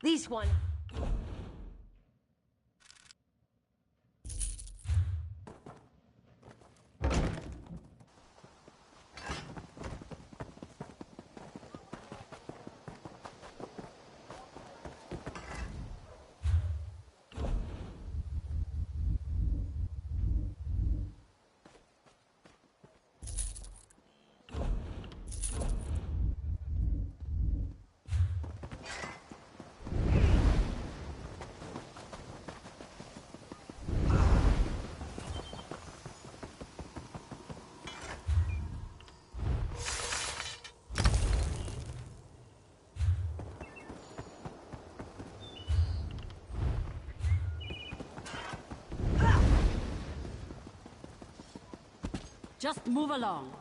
This one. Just move along.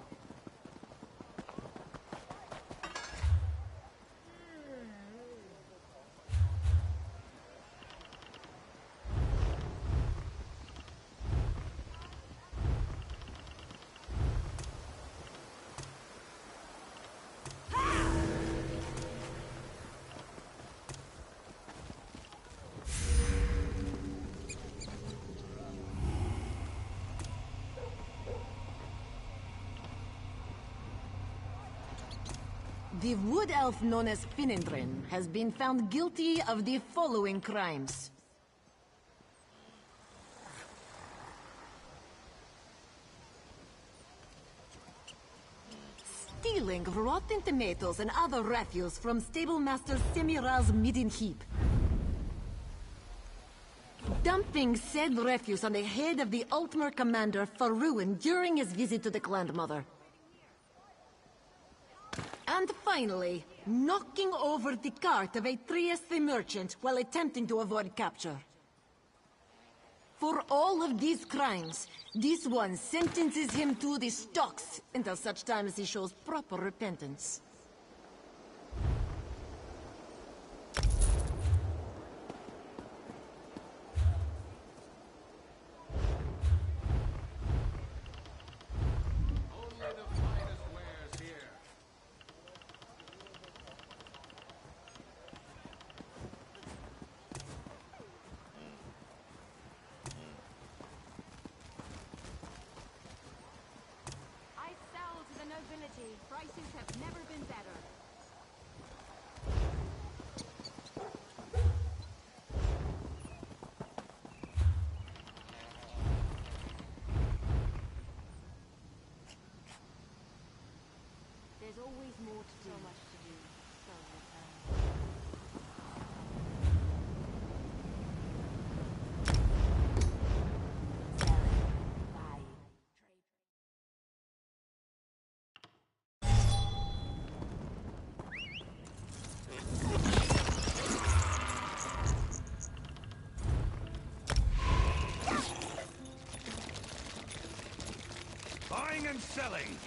The wood elf known as Finindrin has been found guilty of the following crimes. Stealing rotten tomatoes and other refuse from stablemaster Semiraz Midden Heap. Dumping said refuse on the head of the Altmer commander Faruin during his visit to the Clanmother. And finally, knocking over the cart of a Trieste the merchant while attempting to avoid capture. For all of these crimes, this one sentences him to the stocks until such time as he shows proper repentance. Prices have never been better. There's always more to do. So much to do. So little. Buying and selling.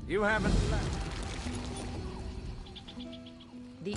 You haven't left. The...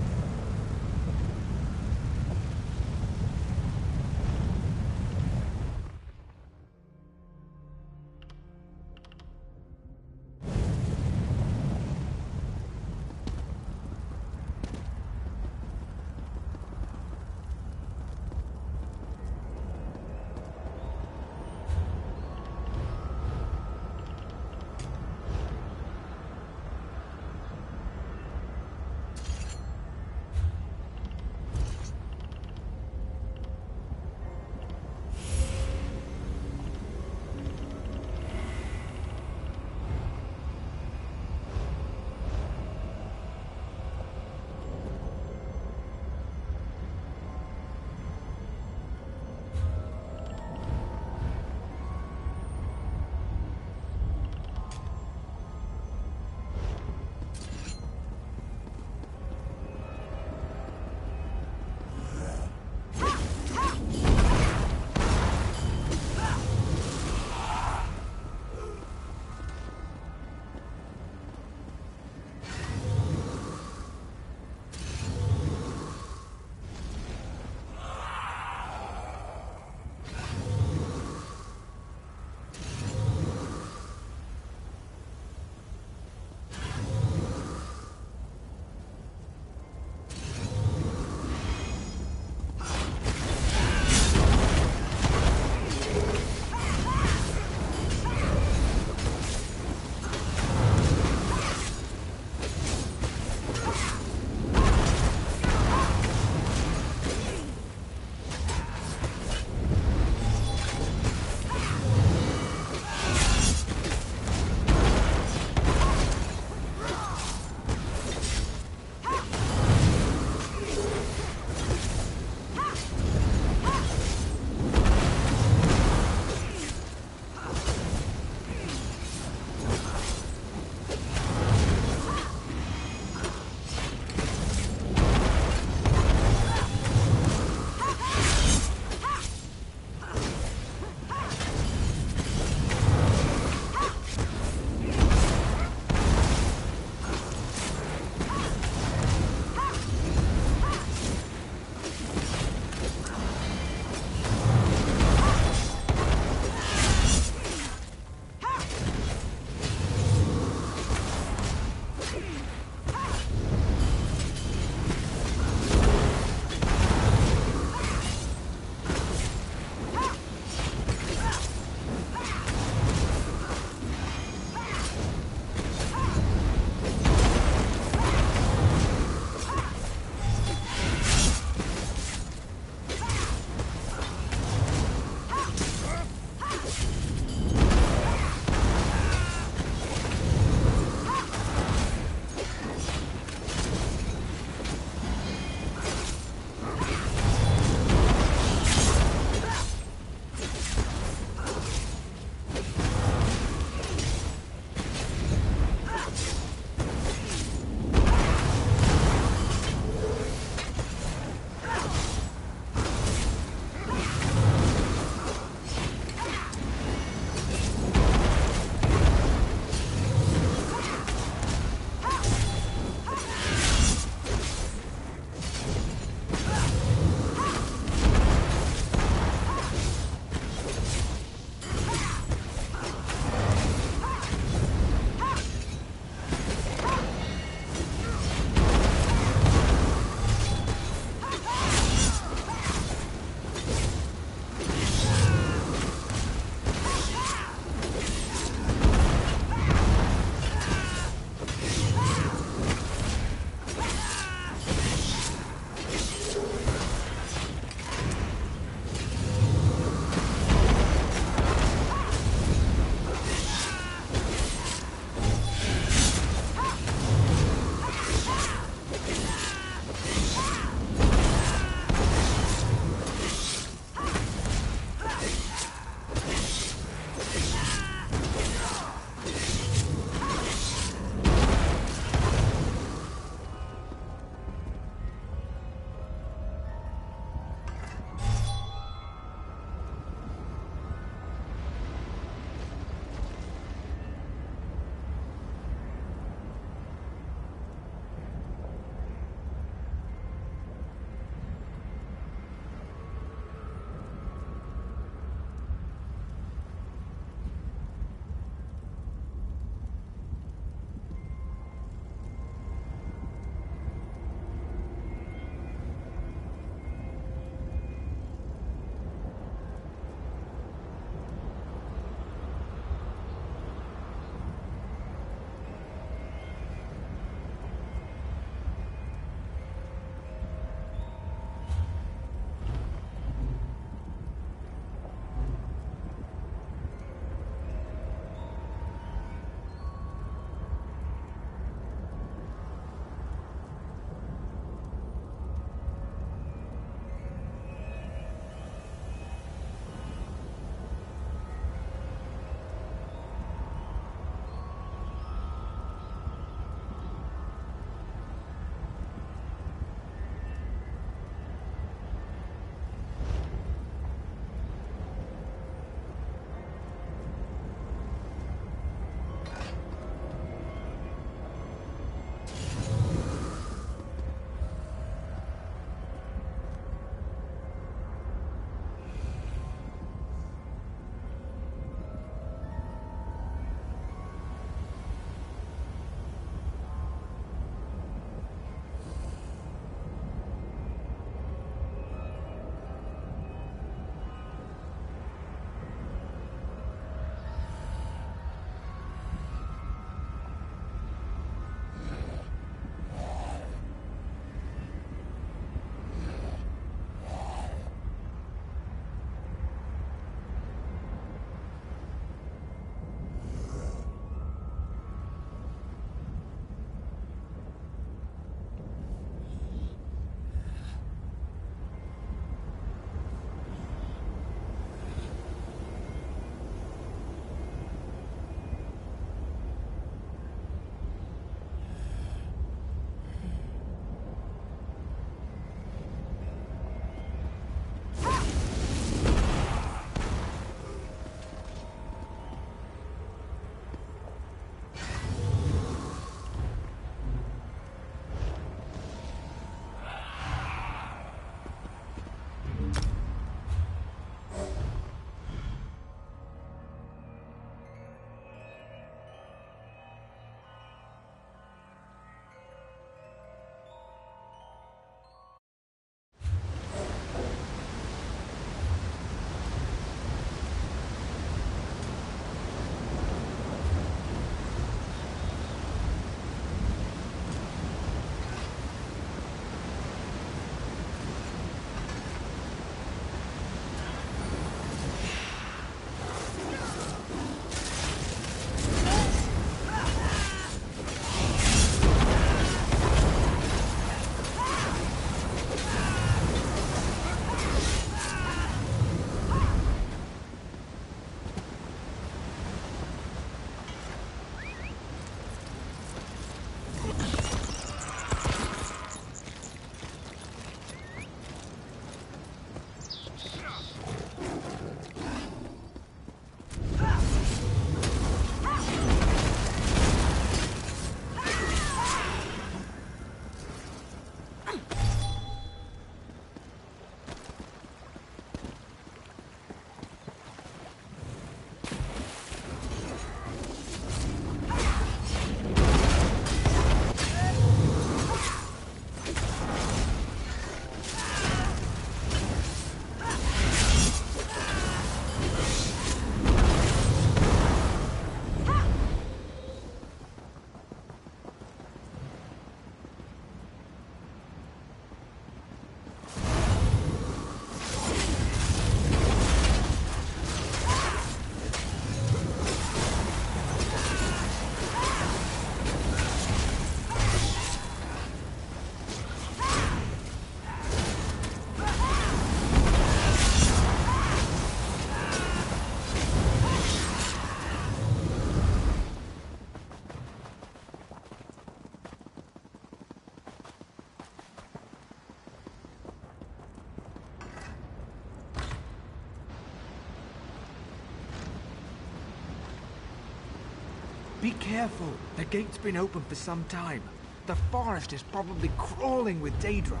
Be careful. The gate's been open for some time. The forest is probably crawling with Daedra.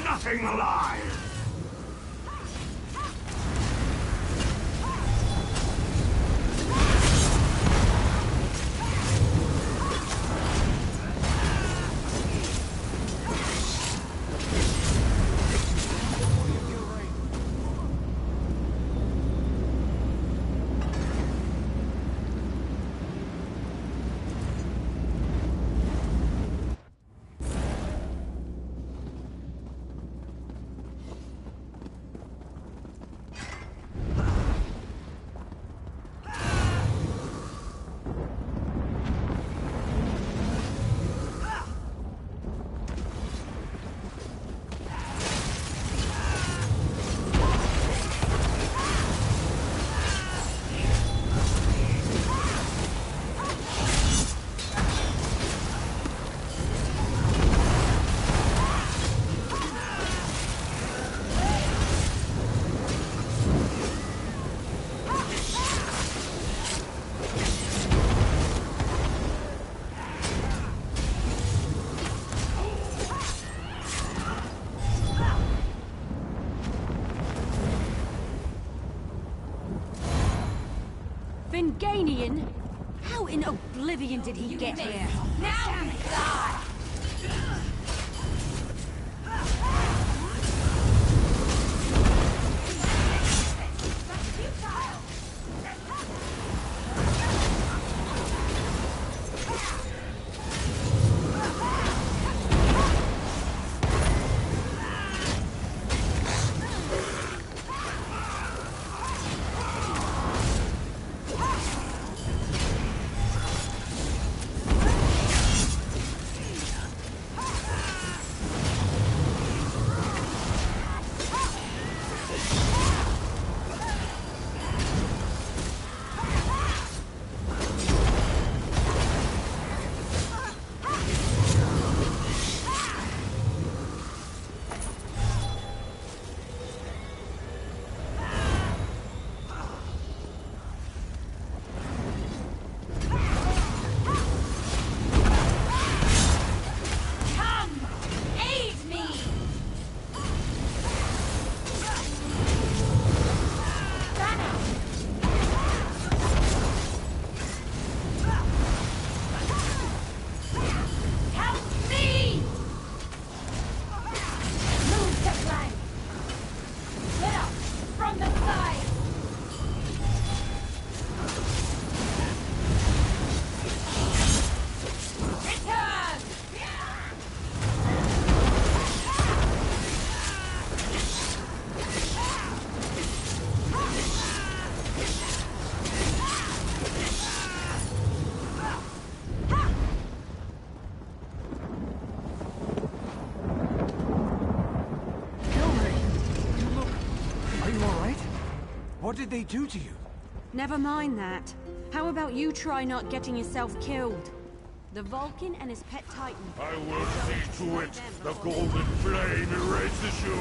Nothing alive! Finganian? How in oblivion did he get here? Now die! What did they do to you? Never mind that. How about you try not getting yourself killed? The Vulcan and his pet Titan. I will see to it. The golden flame erases you.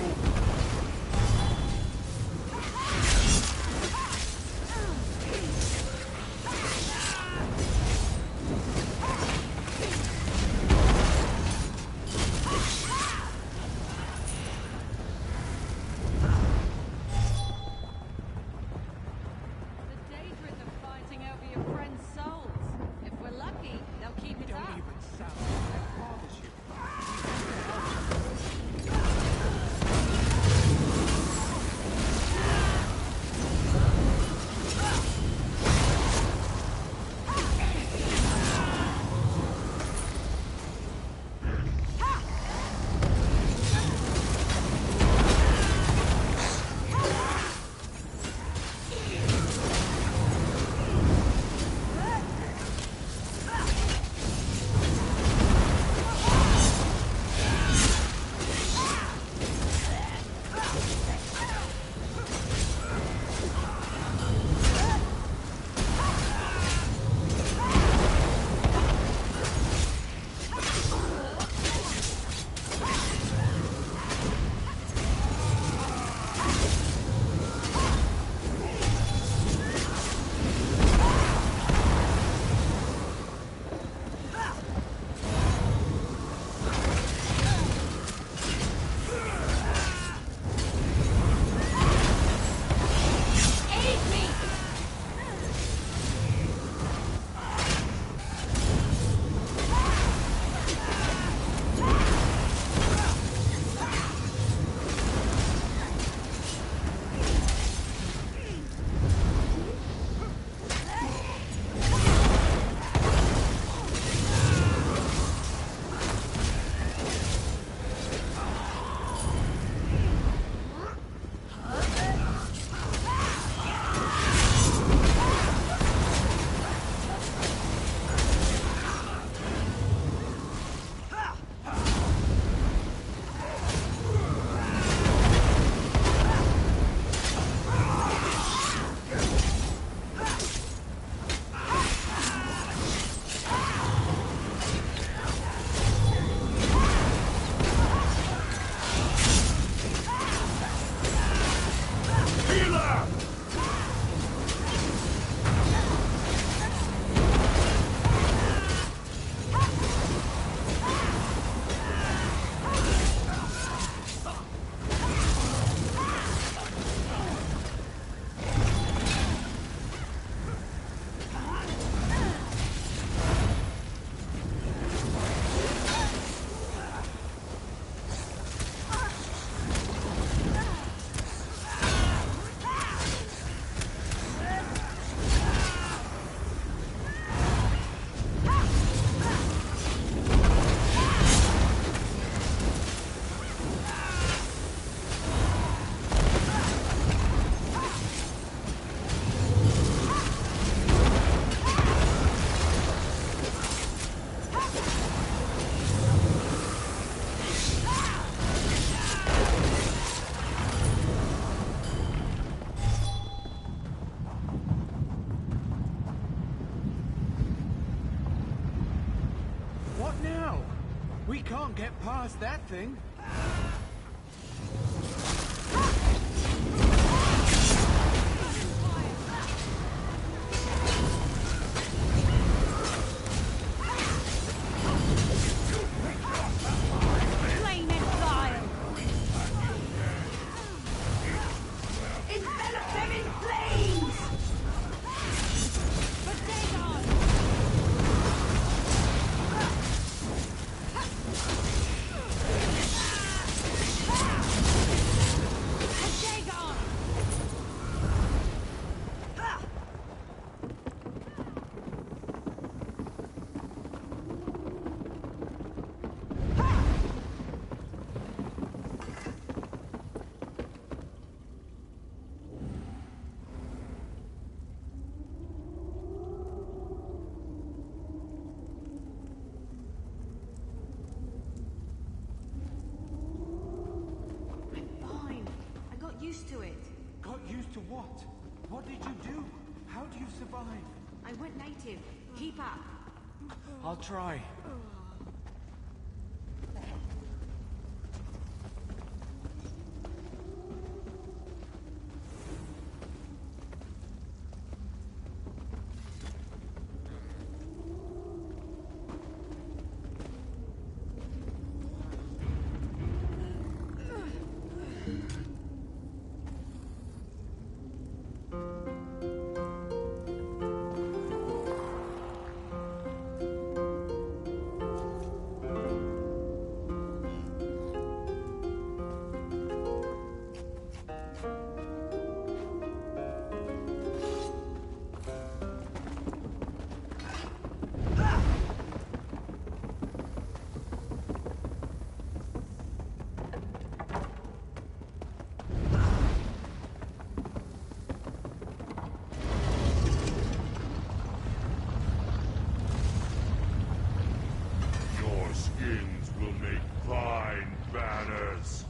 We can't get past that thing. Used to it. Got used to what? What did you do? How do you survive? I went native. Keep up. I'll try. Your skins will make fine banners.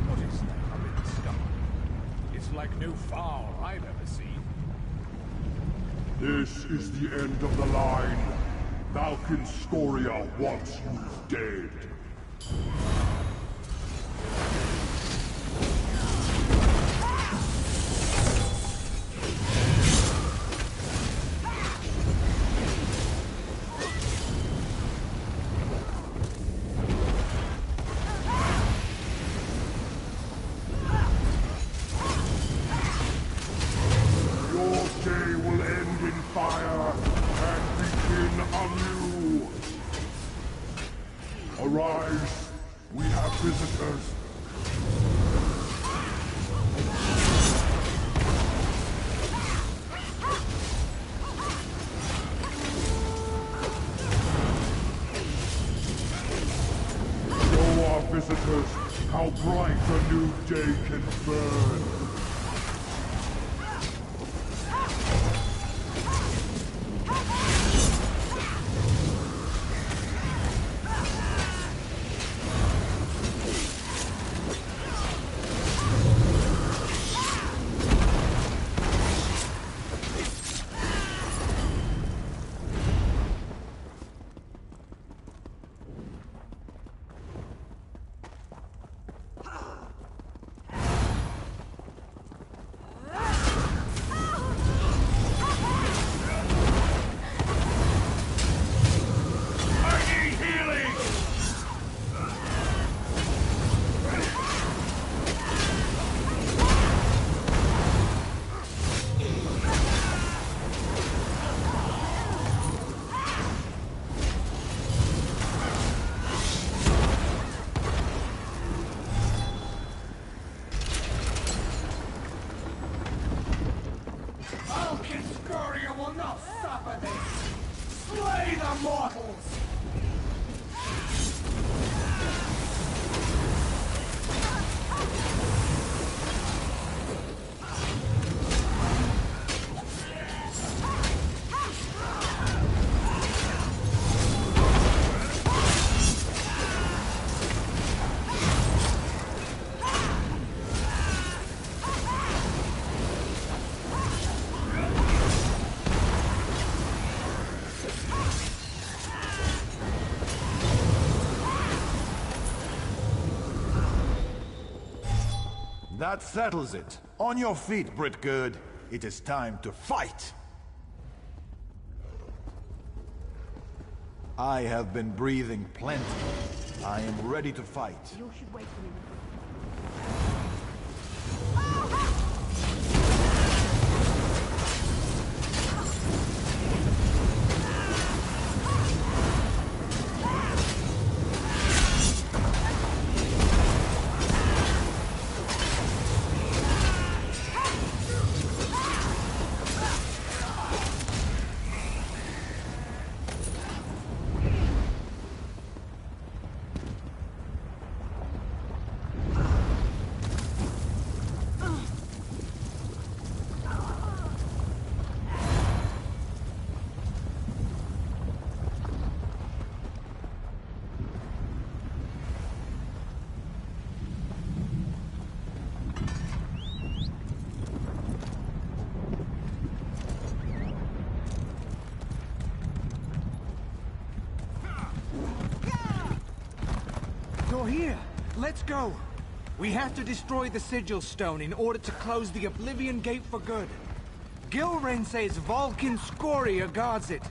What is that up in the sky? It's like no fowl I've ever seen. This is the end of the line. Valken Scoria wants you dead. Your day will end in fire and begin anew. Arise, we have visitors. Show our visitors how bright a new day can burn. That settles it. On your feet, Britgerd. It is time to fight! I have been breathing plenty. I am ready to fight. You should wait for me. You're here. Let's go. We have to destroy the Sigil Stone in order to close the Oblivion Gate for good. Gilrain says Vulcan Scoria guards it.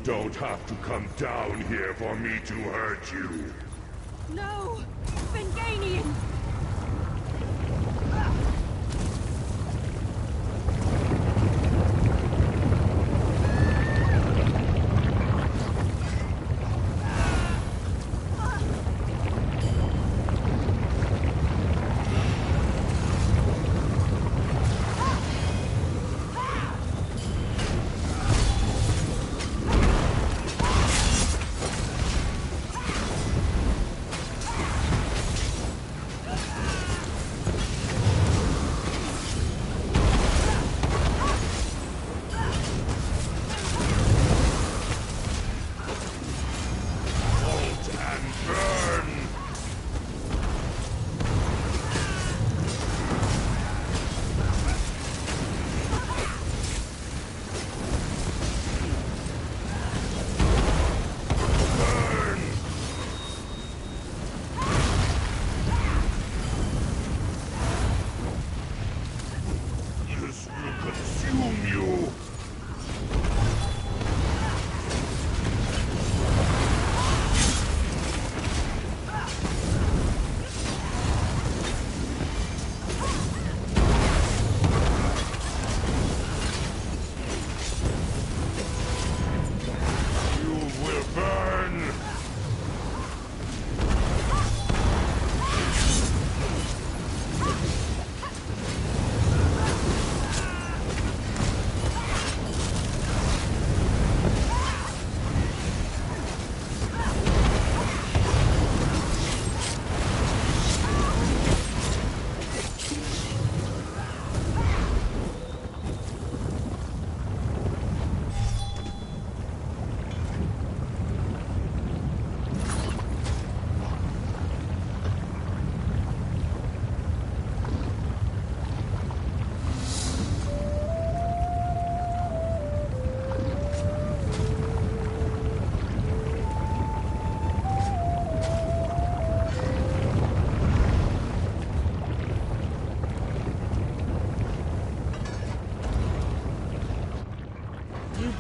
don't have to come down here for me to hurt you. No! Venganian!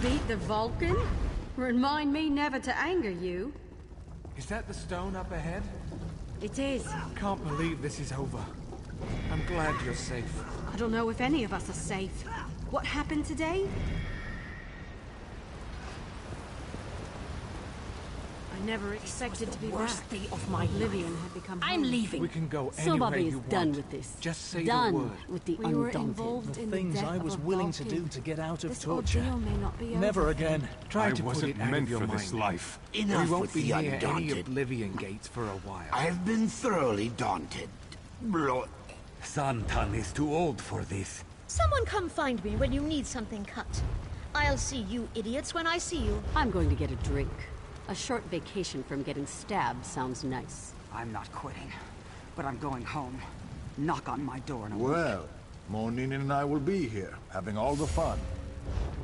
Beat the Vulcan? Remind me never to anger you. Is that the stone up ahead? It is. Can't believe this is over. I'm glad you're safe. I don't know if any of us are safe. What happened today? I never expected to be worst back. day of my Oblivion life. had become I'm home. leaving. We can go anywhere Sobaba you is done want. with this. Just say done the word. with the We were undaunted. involved in the Things death I was of a willing to Vulcan. do to get out of This torture. ordeal may not be Never over. again. Try I to put wasn't it out meant of your for mind. this life. Enough We won't with be the near any undaunted. Oblivion gates for a while. I've been thoroughly daunted. Santan is too old for this. Someone come find me when you need something cut. I'll see you idiots when I see you. I'm going to get a drink. A short vacation from getting stabbed sounds nice. I'm not quitting, but I'm going home. Knock on my door in a week. Well, Monin and I will be here, having all the fun.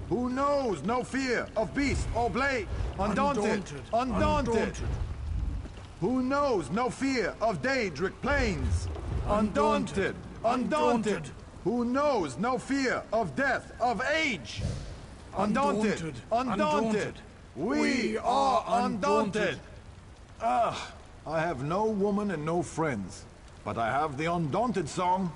Who knows? No fear of beast or blade. Undaunted. Undaunted. Who knows? No fear of Daedric plains. Undaunted. Undaunted. Who knows? No fear of death, of age. Undaunted. Undaunted. We are undaunted. Ah, I have no woman and no friends, but I have the Undaunted song.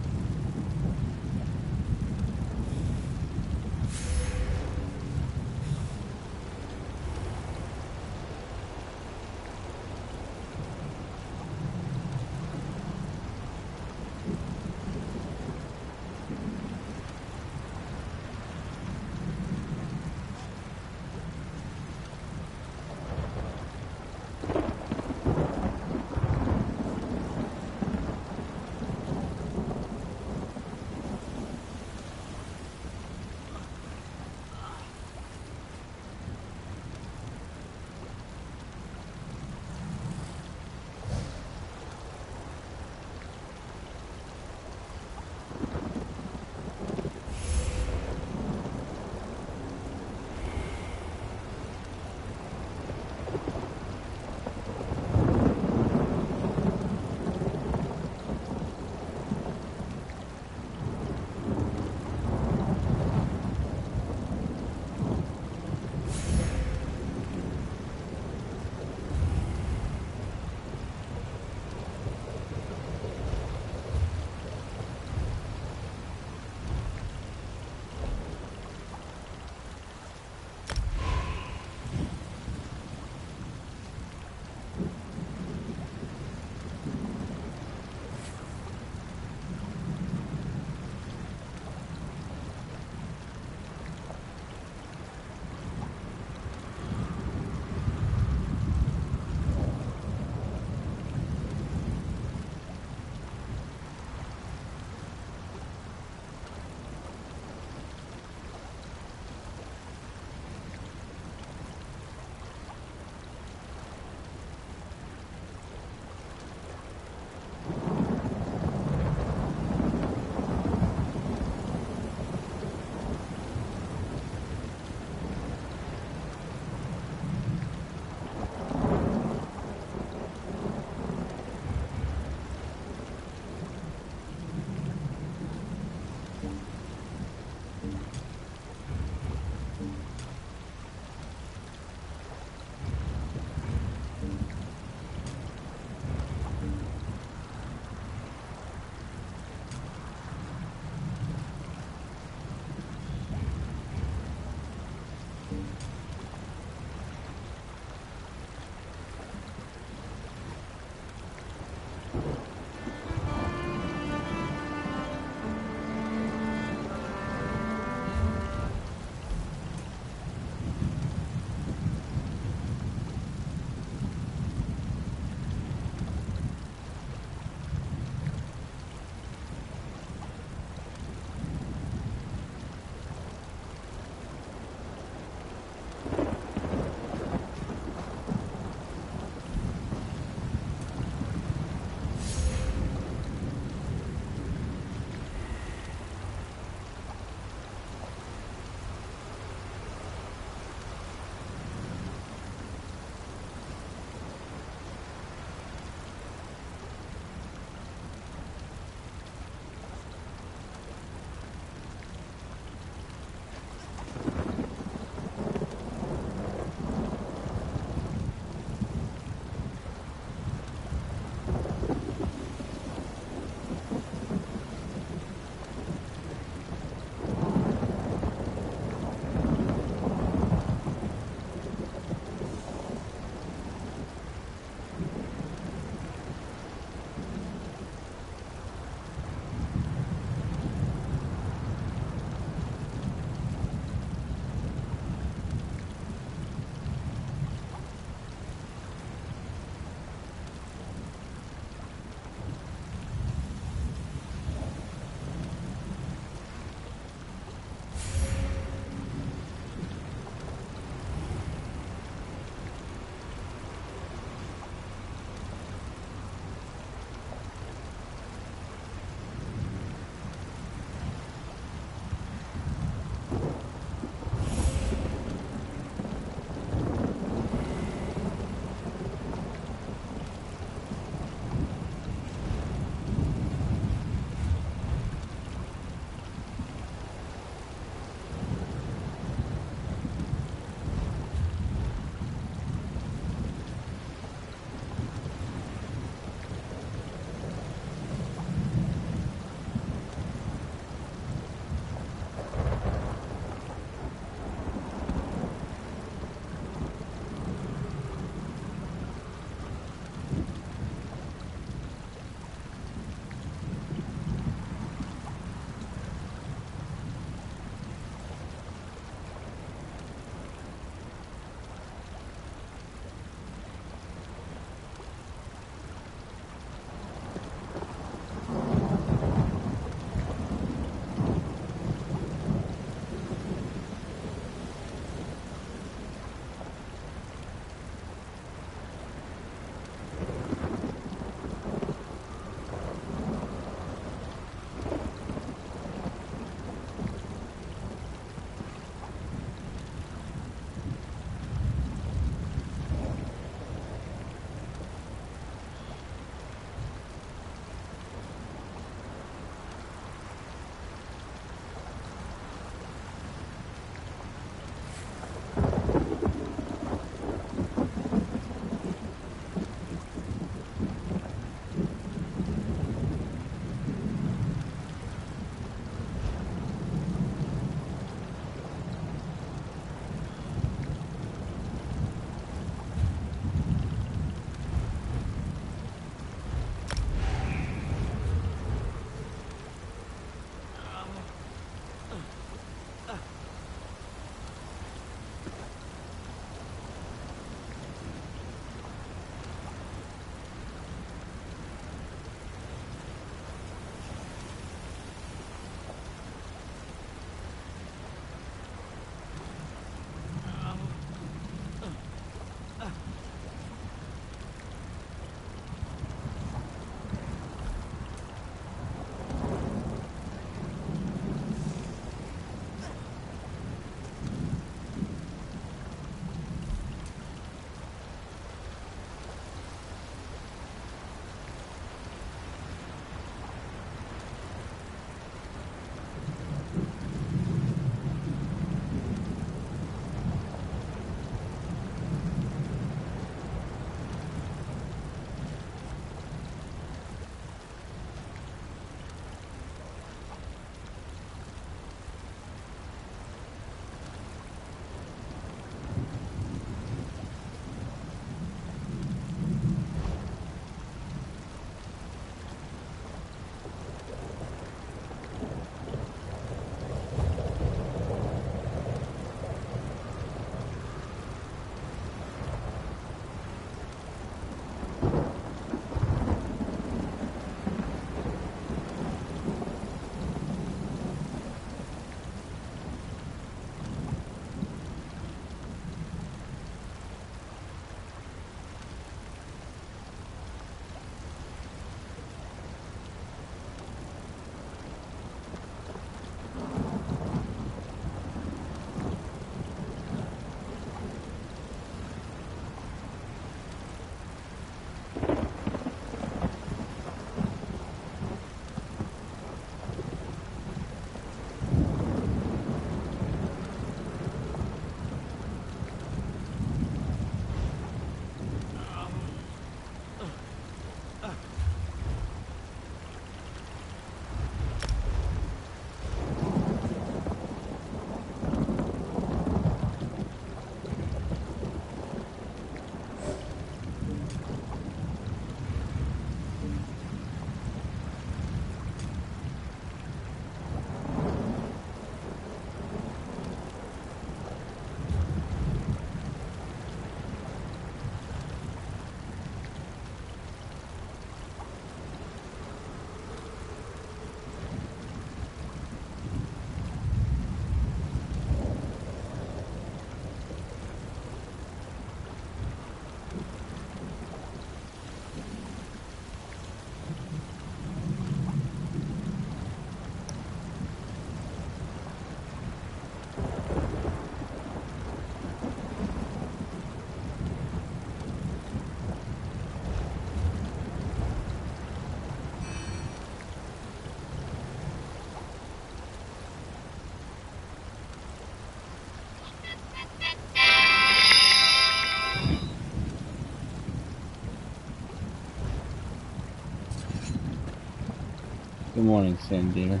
Good morning, Sandeer.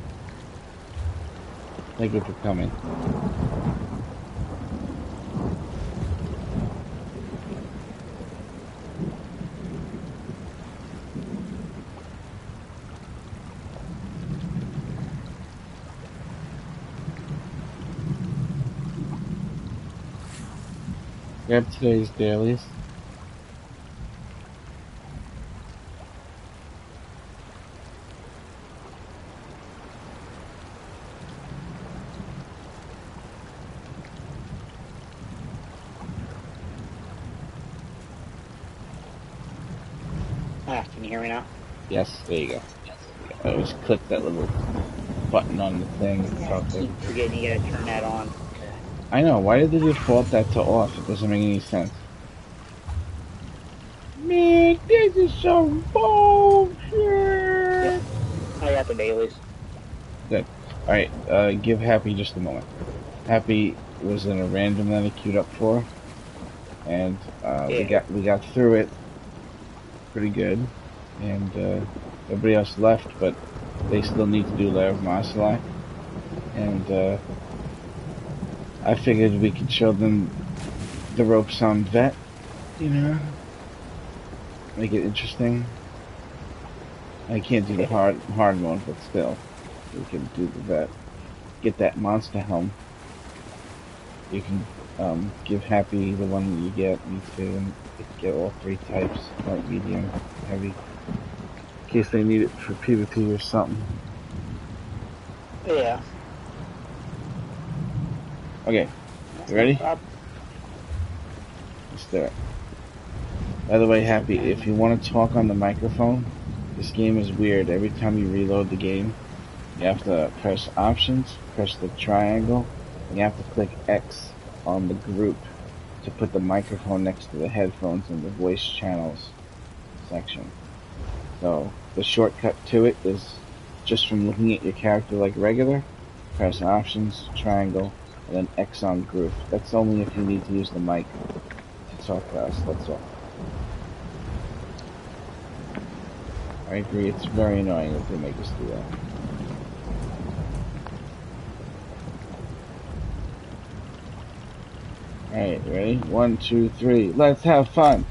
Thank you for coming. Grab today's dailies. Can you hear me now? Yes, there you go. I always click that little button on the thing. Yeah, I keep forgetting you gotta turn that on. I know, why did they default that to off? It doesn't make any sense. Man, this is some bullshit! Yep. I got the dailies. Good. Alright, give Happy just a moment. Happy was in a random that I queued up for. And we got through it pretty good. And everybody else left, but they still need to do Lair of Marsalai. And I figured we could show them the ropes on Vet, you know, make it interesting. I can't do the hard mode, but still, we can do the Vet. Get that monster helm. You can give Happy the one that you get, me too, and get all three types, light, medium, heavy, in case they need it for PvP or something. Yeah. Okay, you ready? Let's do it. By the way, Happy, if you want to talk on the microphone, this game is weird. Every time you reload the game, you have to press options, press the triangle, and you have to click X on the group to put the microphone next to the headphones in the voice channels section. So the shortcut to it is just from looking at your character like regular, press options, triangle, and then X on group. That's only if you need to use the mic to talk to us, that's all. I agree, it's very annoying if they make us do that. Alright, ready? 1, 2, 3, let's have fun!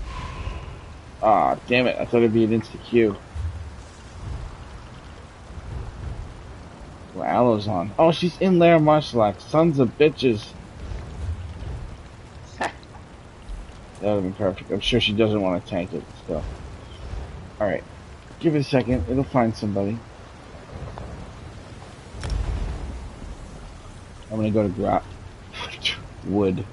Aw, damn it, I thought it'd be an insta-queue. Well, Aloe's on. Oh, she's in Lair Marsalak. Sons of bitches. That would have been perfect. I'm sure she doesn't want to tank it still. Alright. Give it a second. It'll find somebody. I'm gonna go to Grot. Wood.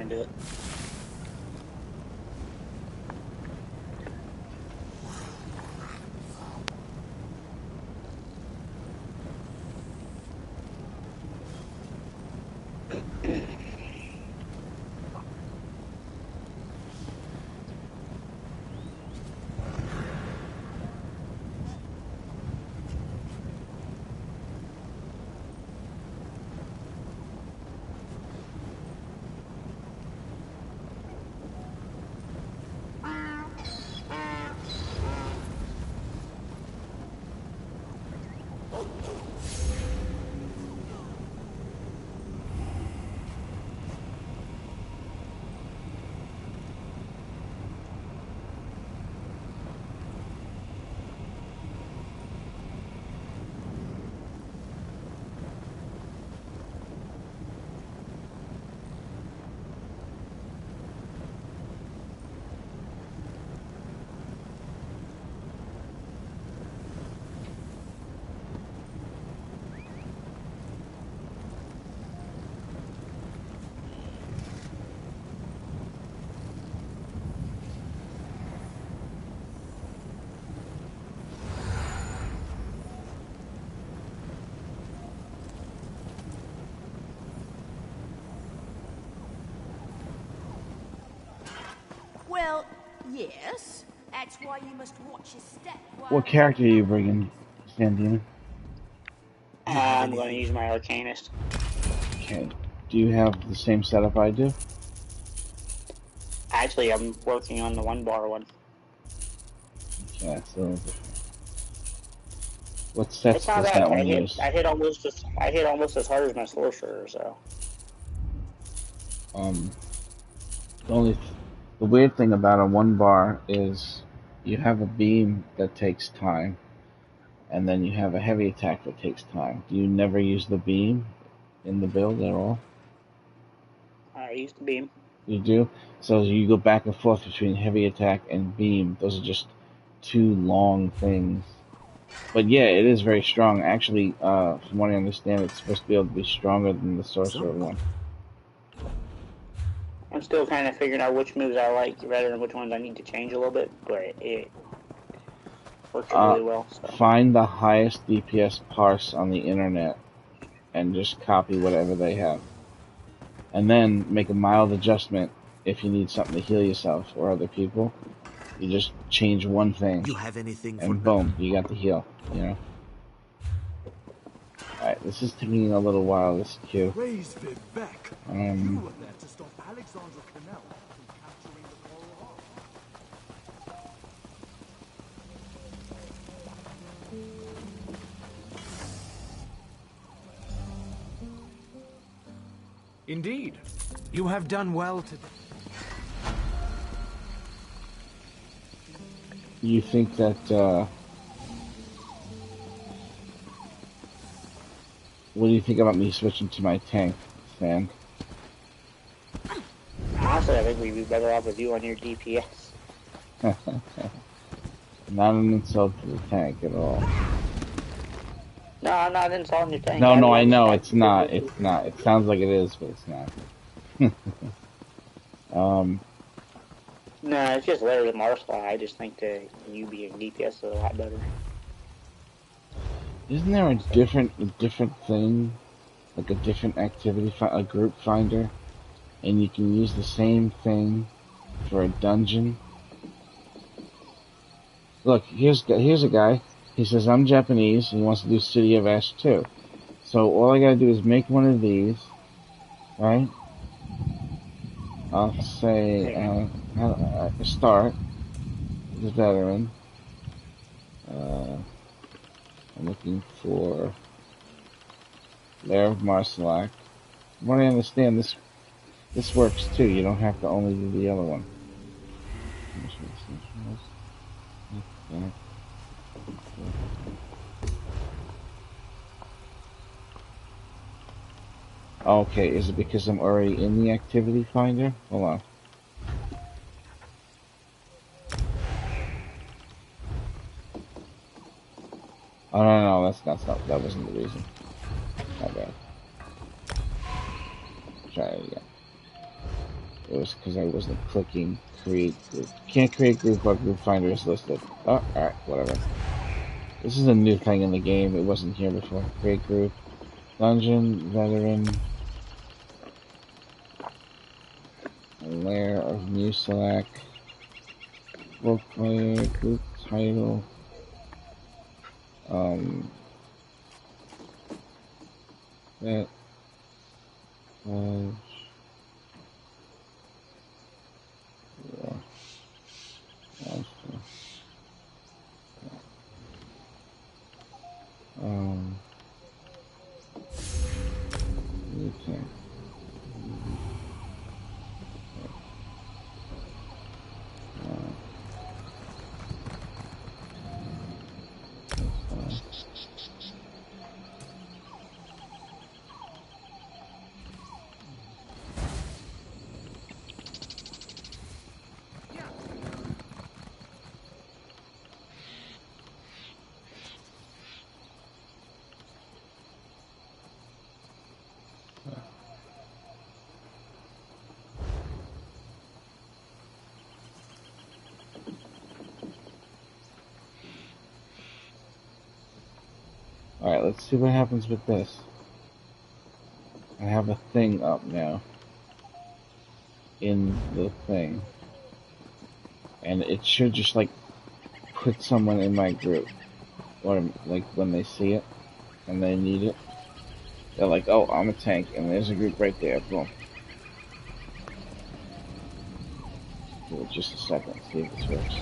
Do it. Well, yes. That's why you must watch your step. What character are you bringing, Sandina? I'm going to use my Arcanist. Okay. Do you have the same setup I do? Actually, I'm working on the 1-bar one. Okay, that's a little different. What sets It's not does bad. that one use? I hit almost as hard as my sorcerer, so. The weird thing about a 1-bar is you have a beam that takes time, and then you have a heavy attack that takes time. Do you never use the beam in the build at all? I use the beam. You do? So you go back and forth between heavy attack and beam. Those are just two long things. But yeah, it is very strong. Actually, from what I understand, it's supposed to be able to be stronger than the sorcerer one. I'm still kind of figuring out which moves I like rather than which ones I need to change a little bit, but it works really well. So. Find the highest DPS parse on the internet and just copy whatever they have. And then make a mild adjustment if you need something to heal yourself or other people. You just change one thing. You have anything and boom, you got the heal, you know? Alright, this is taking a little while, this queue. Raise Vivek. You were there to stop Alexandra Cannell from capturing the Coral Heart. Indeed. You have done well today. You think that, what do you think about me switching to my tank, Sam? Honestly, I think we'd be better off with you on your DPS. Not an insult to the tank at all. No, I'm not insulting your tank. No, I know, it's not. It's not. It sounds like it is, but it's not. No, it's just literally Marshall. I just think that you being DPS is a lot better. Isn't there a different thing, like a different activity, a group finder, and you can use the same thing for a dungeon? Look, here's a guy. He says, I'm Japanese, and he wants to do City of Ash 2. So all I gotta do is make one of these, right? I'll say, start, the veteran. I'm looking for Lair of Marsalak. From what I understand, this works too. You don't have to only do the other one. Okay, is it because I'm already in the activity finder? Hold on. Oh no, that wasn't the reason. My bad. Try it again. It was because I wasn't clicking create group. Can't create group while group finder is listed. Oh, alright, whatever. This is a new thing in the game. It wasn't here before. Create group. Dungeon, veteran. Lair of Musalak. Work player, group title. That was okay. Alright, let's see what happens with this. I have a thing up now. In the thing. And it should just like put someone in my group, or like when they see it and they need it, they're like, oh, I'm a tank, and there's a group right there. Boom. Give it just a second, see if this works.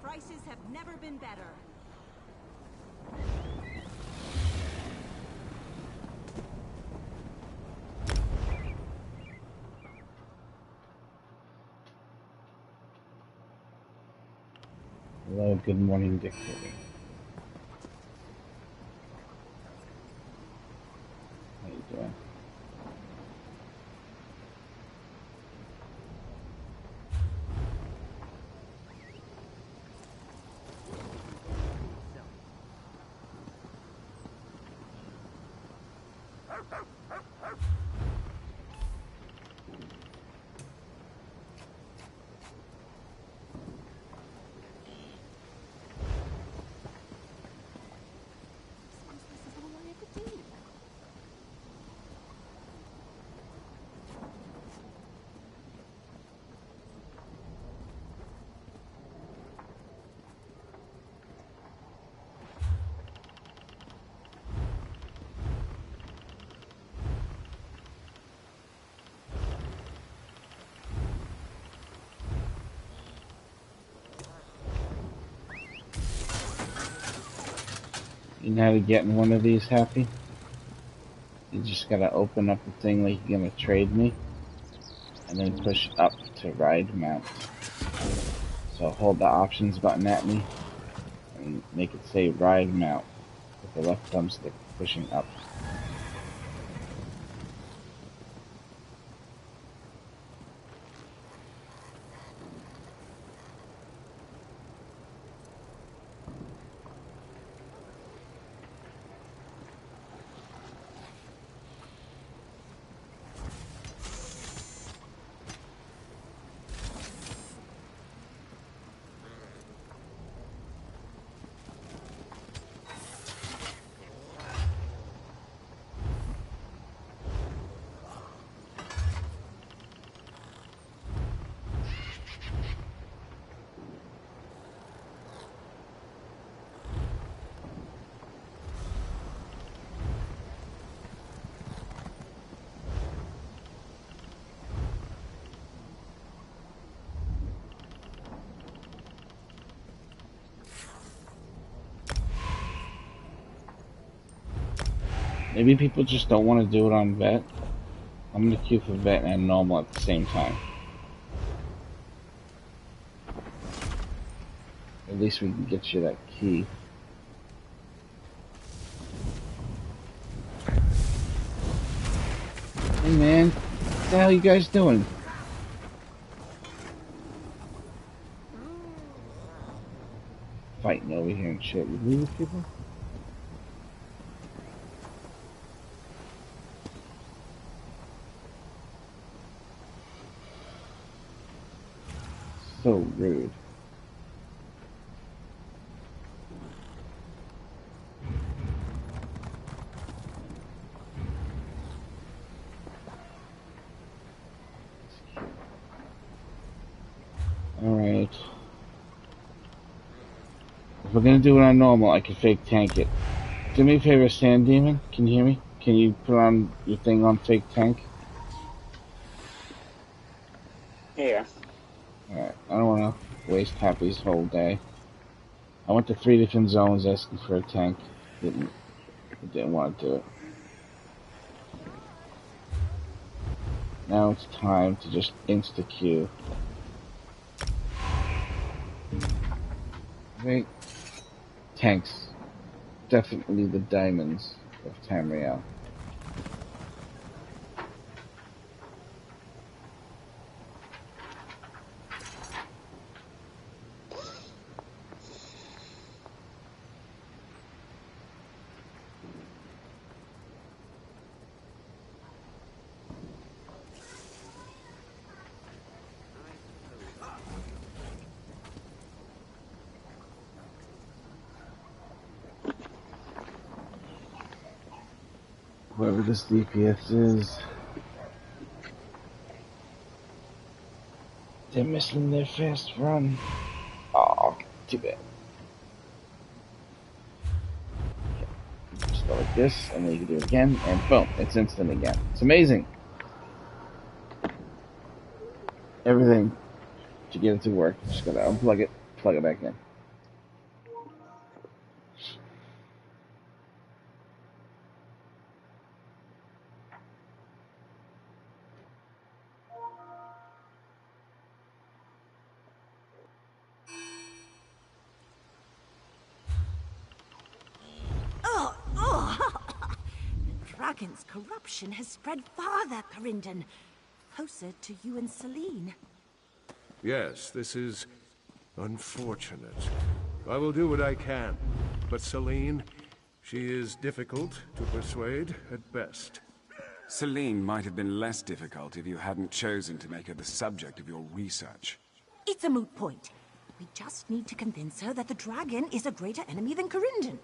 Prices have never been better. Hello, good morning, Dictator. How you doing? You know how to get in one of these, Happy? You just gotta open up the thing like you're gonna trade me, and then push up to ride mount. So hold the options button at me, and make it say ride mount, with the left thumbstick pushing up. Maybe people just don't want to do it on vet. I'm gonna queue for vet and normal at the same time. At least we can get you that key. Hey man, what the hell are you guys doing? Fighting over here and shit. You leave with people? So rude. Alright. If we're gonna do it on normal, I can fake tank it. Do me a favor, Sand Demon. Can you hear me? Can you put on your thing on fake tank? Yeah. Alright, I don't wanna waste Happy's whole day. I went to 3 different zones asking for a tank. Didn't want to do it. Now it's time to just insta-queue. Right? Tanks. Definitely the diamonds of Tamriel. Whoever this DPS is, they're missing their fast run. Aw, too bad. Just go like this, and then you can do it again, and boom, it's instant again. It's amazing. Everything to get it to work. Just gotta unplug it, plug it back in. Dragon's corruption has spread farther, Corindon. Closer to you and Celine. Yes, this is unfortunate. I will do what I can. But Celine, she is difficult to persuade at best. Celine might have been less difficult if you hadn't chosen to make her the subject of your research. It's a moot point. We just need to convince her that the dragon is a greater enemy than Corindon.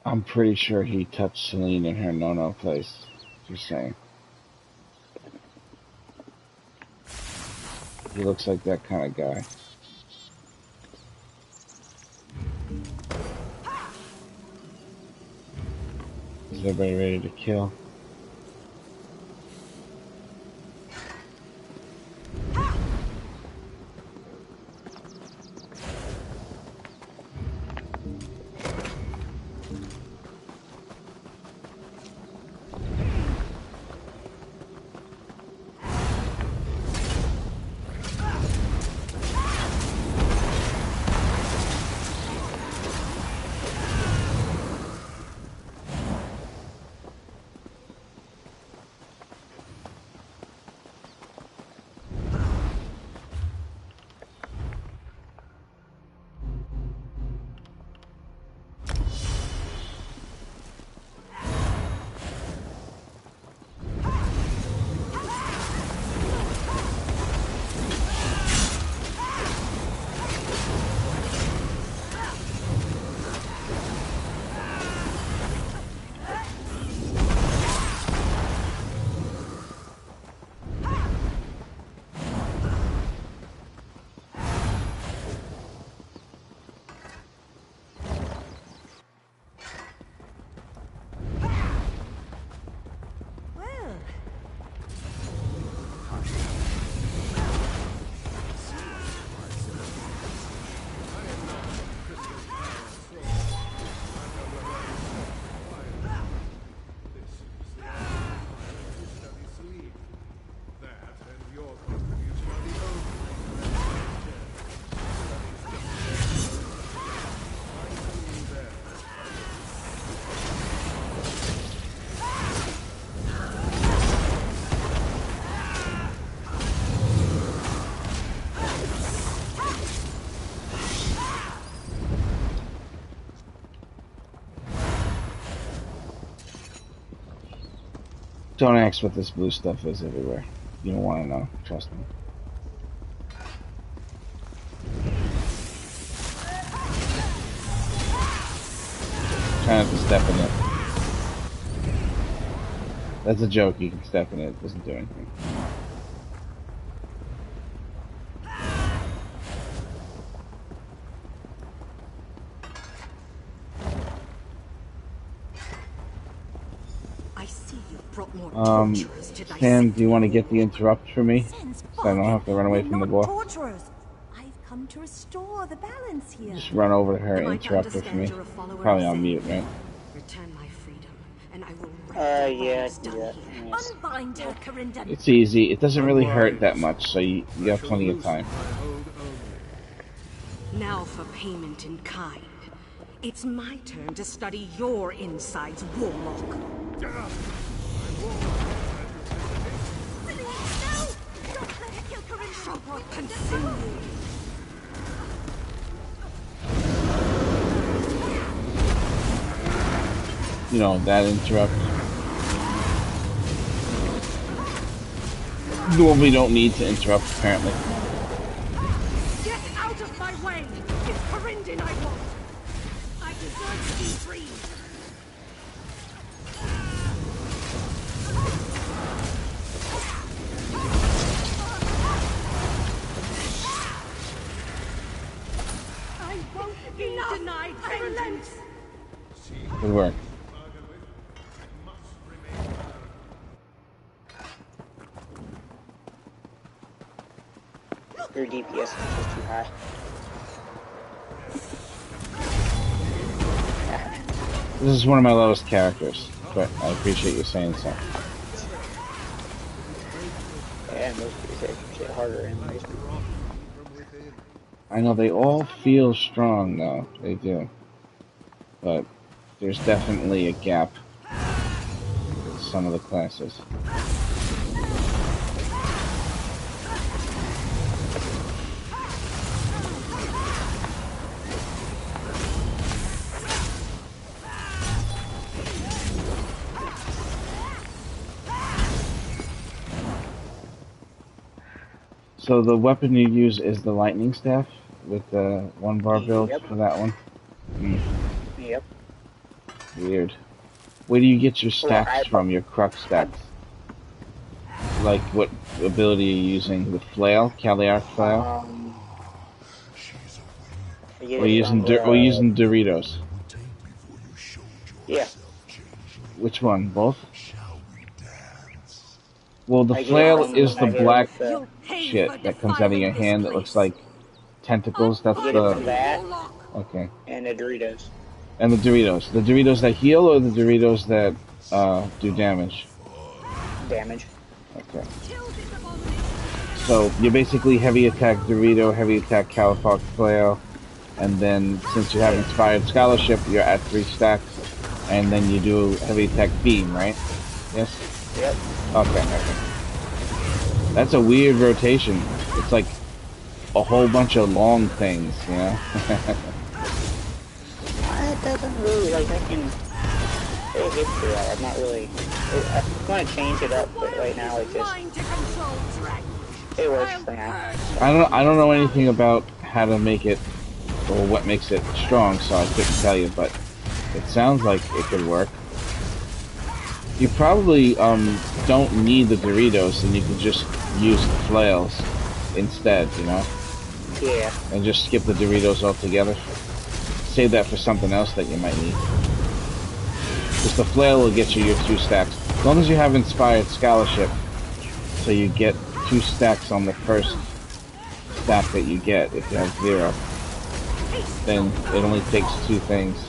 I'm pretty sure he touched Celine in her no-no place. Just saying. He looks like that kind of guy. Is everybody ready to kill? Don't ask what this blue stuff is everywhere. You don't want to know. Trust me. Try not to step in it. That's a joke. You can step in it. It doesn't do anything. Sam, do you want to get the interrupt for me? So I don't have to run away from the boss. I've come to restore the balance here. Just run over to her and interrupt her for me. Probably on mute, right? Return my freedom, and I will yeah. unbind her, Corindon. It's easy. It doesn't really hurt that much, so you have plenty of time. Now for payment in kind. It's my turn to study your insides, Warlock. You know, that interrupt. Normally don't need to interrupt, apparently. Get out of my way! It's Corindon I want! I deserve to be free! I won't be denied vengeance! Good work. Your DPS is just too high. This is one of my lowest characters, but I appreciate you saying so. Yeah, most people say shit harder and most people. I know they all feel strong, though. They do. But there's definitely a gap with some of the classes. So the weapon you use is the lightning staff with the 1 bar build for that one? Yep. Weird. Where do you get your stacks from, your crux stacks? Like, what ability are you using? With flail? Calyarch flail? Or using Doritos? Yeah. Which one? Both? Well, the flail is the black shit that comes out of your hand that looks like tentacles. That's the... Okay. And the Doritos. And the Doritos. The Doritos that heal or the Doritos that do damage? Damage. Okay. So you're basically heavy attack Dorito, heavy attack Calyarch flail, and then since you have inspired scholarship, you're at 3 stacks, and then you do heavy attack beam, right? Yes? Yep. Okay. That's a weird rotation. It's like a whole bunch of long things, you know? It doesn't really, like, I can get through that. I'm not really... I want to change it up, but right now it just... It works for now. I don't know anything about how to make it, or what makes it strong, so I couldn't tell you, but it sounds like it could work. You probably don't need the Doritos, and you can just use the flails instead, you know? Yeah. And just skip the Doritos altogether. Save that for something else that you might need. Because the flail will get you your 2 stacks. As long as you have inspired scholarship, so you get 2 stacks on the first stack that you get. If you have 0, then it only takes 2 things.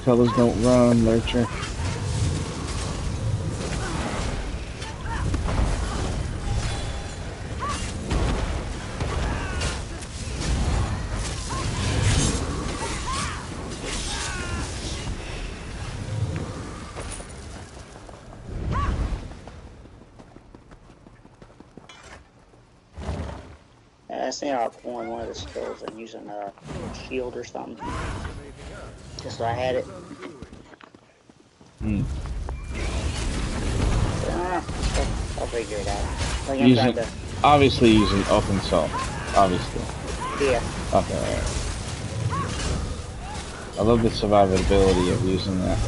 Colors don't run, Lurcher. I think I'll pull in one of the skills and using a shield or something. Just so I had it. I'll figure it out. Like Obviously using open soul. Obviously. Yeah. Okay, alright. I love the survivability of using that.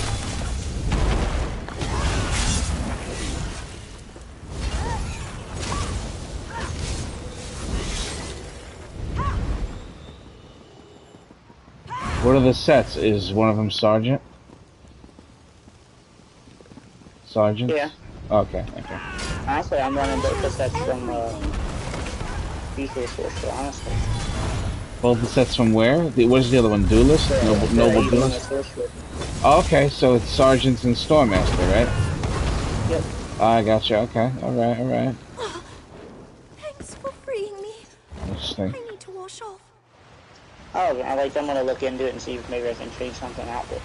What are the sets? Is one of them Sergeant? Sergeant? Yeah. Okay, okay. Honestly, I'm running both the sets from Beastly Sorcerer, honestly. Both the sets from where? What's the other one? Duelist? Noble Duelist? Oh, okay, so it's Sergeants and Stormmaster, right? Yep. I gotcha, okay. Alright, alright. Thanks for freeing me. Interesting. I need to wash off. Oh, I'm gonna look into it and see if maybe I can change something out, but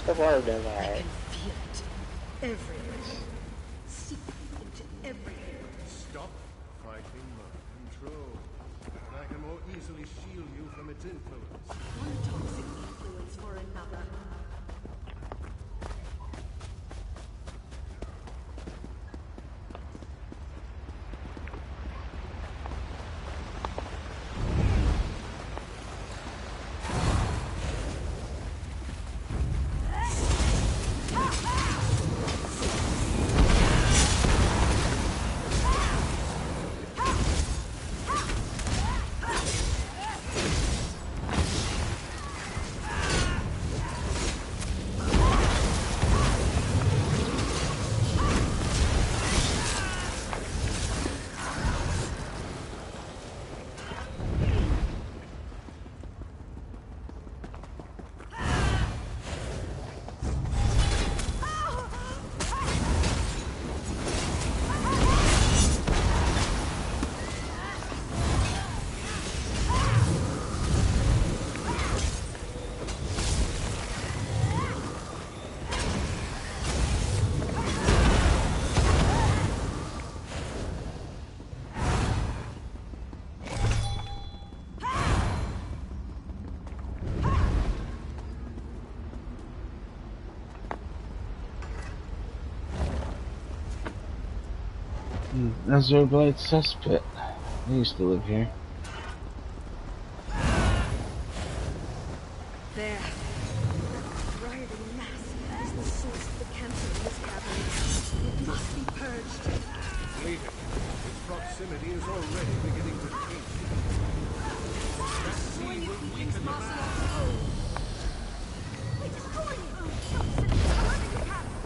so far it does alright. Feel it everywhere. Seep into everything. Stop fighting my control. I can more easily shield you from its influence. One toxic influence for another. Azurblade Cesspit. I used to live here. There. That rioting mass is the source of the cancer in this cavern. It must be purged. Leave it. Its proximity is already beginning to taint. That sea will weaken the man. We're destroying it! Stop sending blood in the cavern!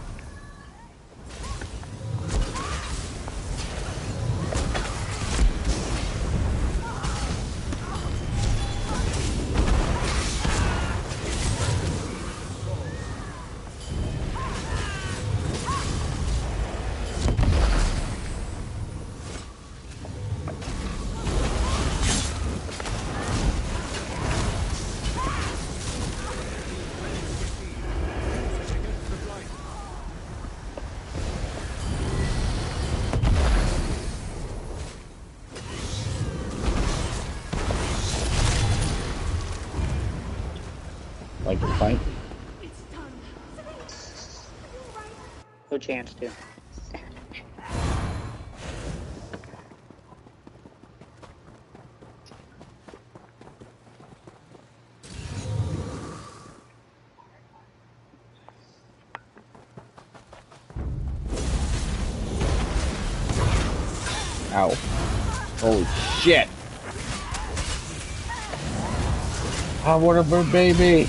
Like to fight? No chance to. Ow. Holy shit! Hot water bird baby!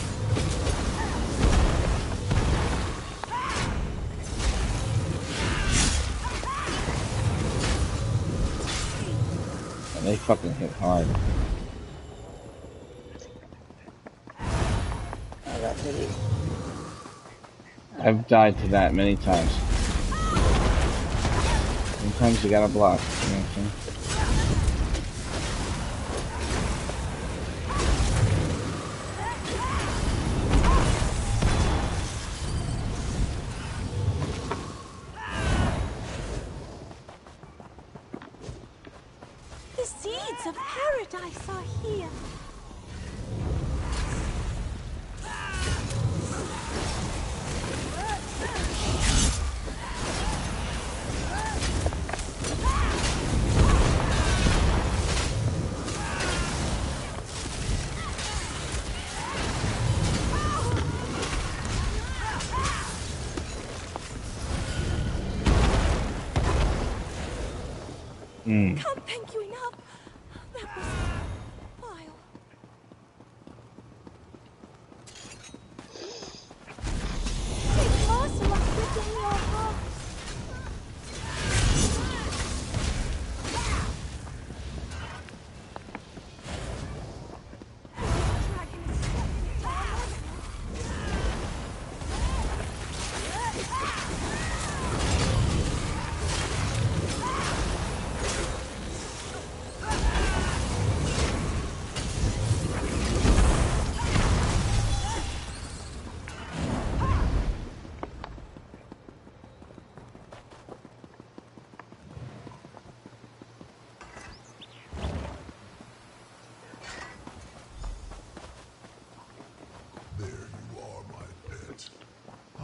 And they fucking hit hard. Oh, that's it. I've died to that many times. Sometimes you gotta block. You know what I'm saying? The seeds! seeds of paradise are here. Can't thank you enough. That was vile. Take Marcellus within your heart.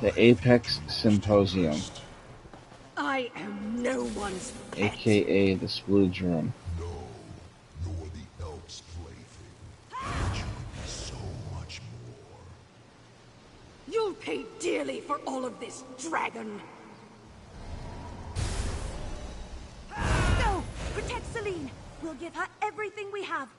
The Apex Symposium, I am no one's pet. aka the Splooge Room. No, you're the Elk's plaything. But you could be so much more. You'll pay dearly for all of this, dragon. No! Protect Celine. We'll give her everything we have.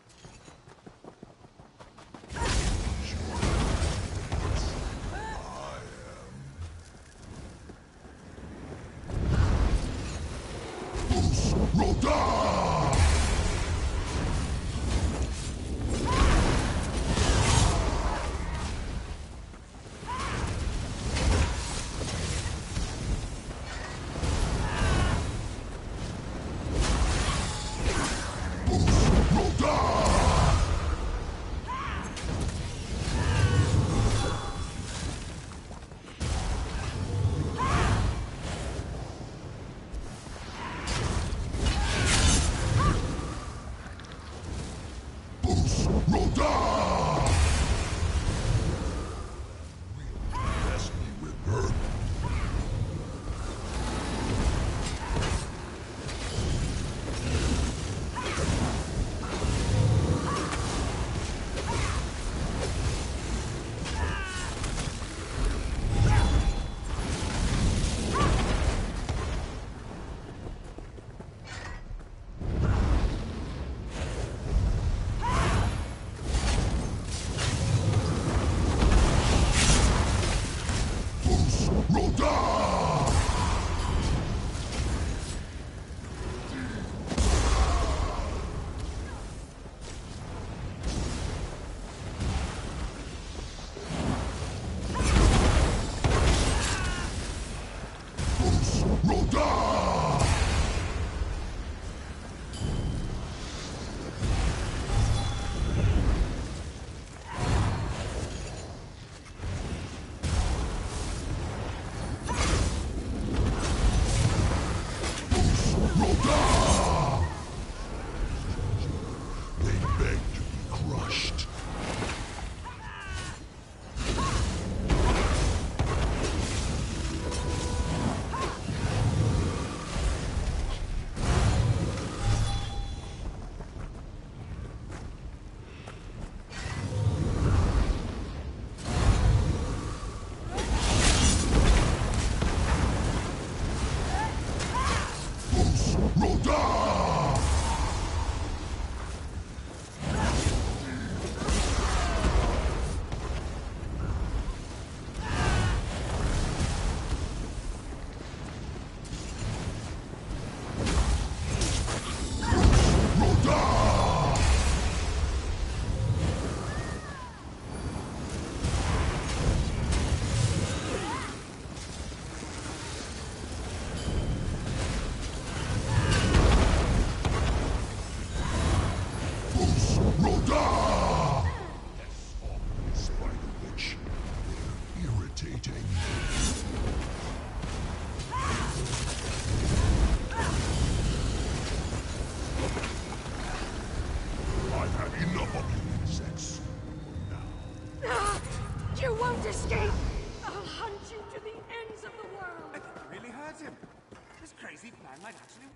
crazy plan might actually...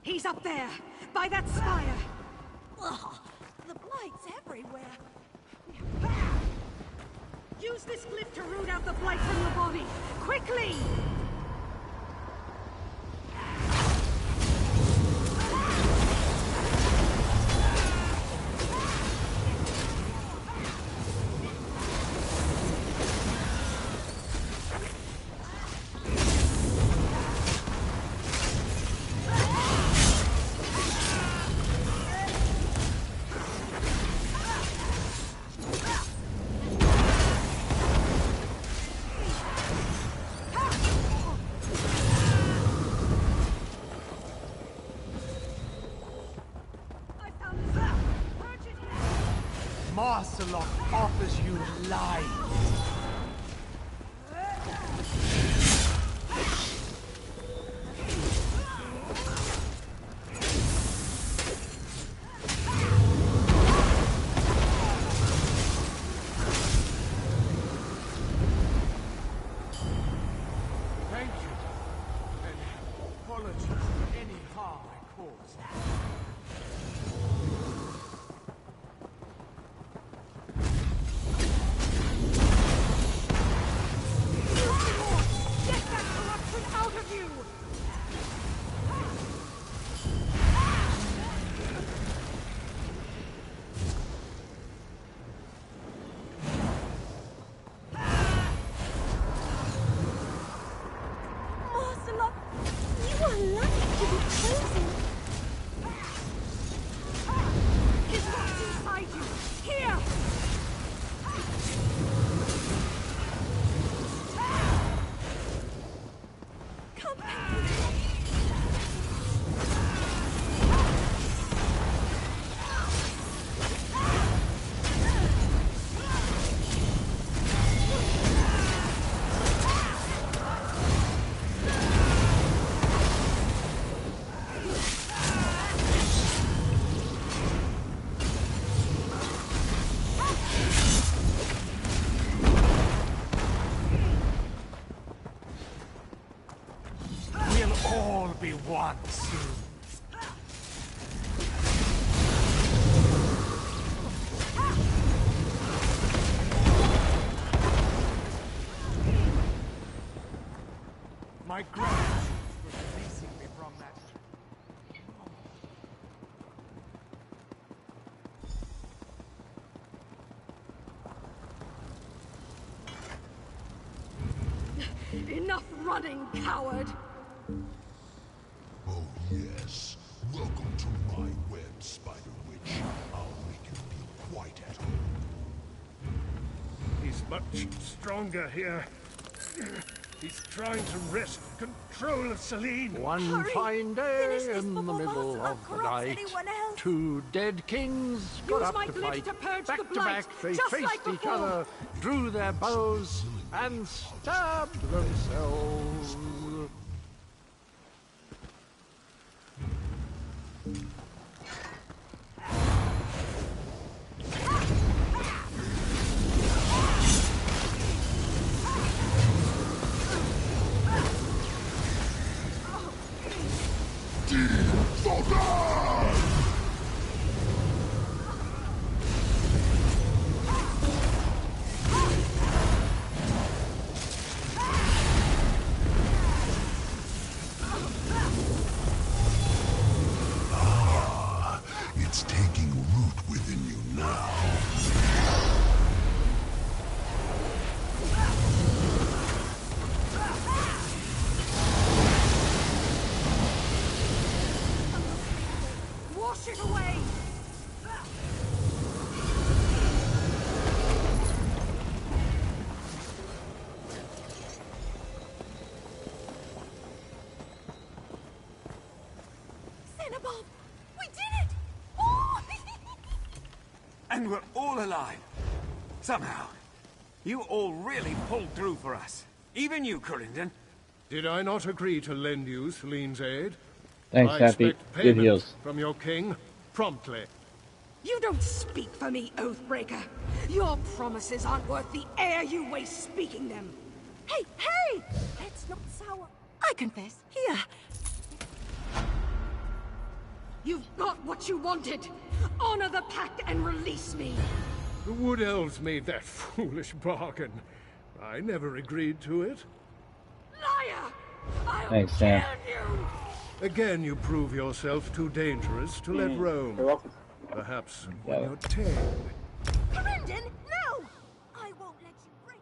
He's up there, by that spire. Ugh, the blight's everywhere. Use this glyph to root out the blight from your body. Quickly! Marceloth offers you life. Thank you, and apologies for any harm I caused. Be one soon. My gratitude for releasing me from that. Enough running, coward! Oh yes, welcome to my web, Spider Witch. I'll make you feel quite at home. He's much stronger here. He's trying to wrest control of Selene. One fine day in the middle of the night, two dead kings got up to fight. Back to back, they faced each other, drew their bows, and stabbed themselves. It's taking root within you now. Wash it away! Cinnabob! We did it! Oh! And we're all alive. Somehow. You all really pulled through for us. Even you, Corindon. Did I not agree to lend you Selene's aid? Thanks, I Happy. expect Good payment heals. from your king promptly. You don't speak for me, Oathbreaker. Your promises aren't worth the air you waste speaking them. Hey, hey! That's not sour. I confess. Here. You've got what you wanted. Honor the pact and release me. The Wood Elves made that foolish bargain. I never agreed to it. Liar! I'll Thanks, Sam. kill you! Again, you prove yourself too dangerous to let roam. You're welcome. Perhaps when you're tamed. Corindon, no! I won't let you break.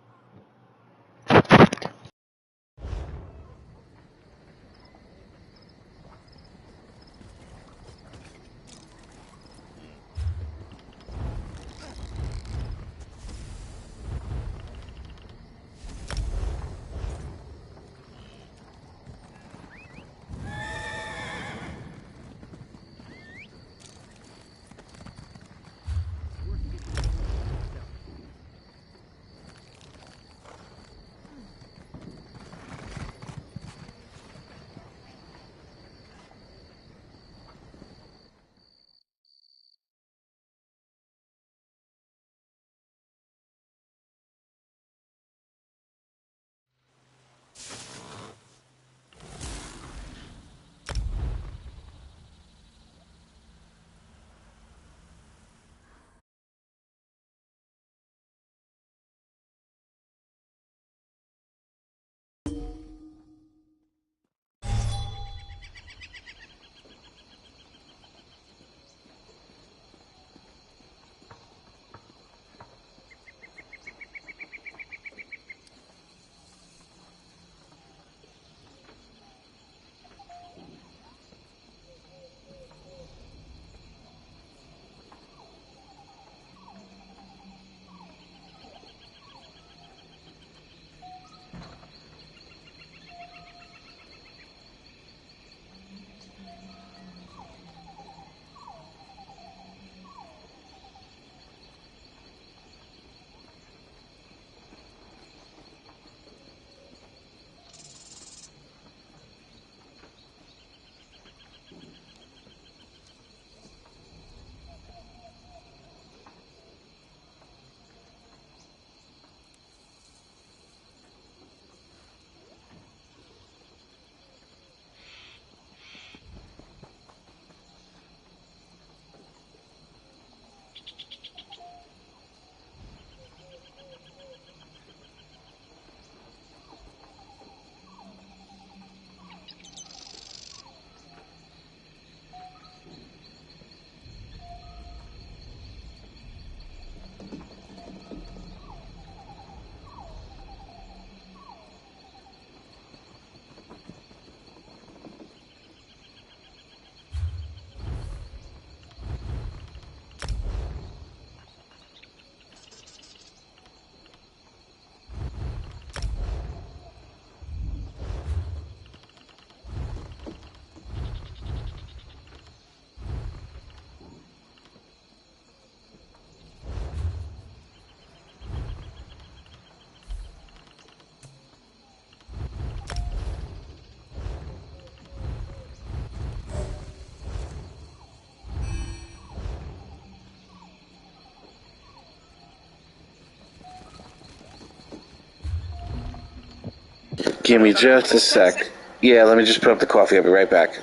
Give me just a sec. Yeah, let me just put up the coffee. I'll be right back.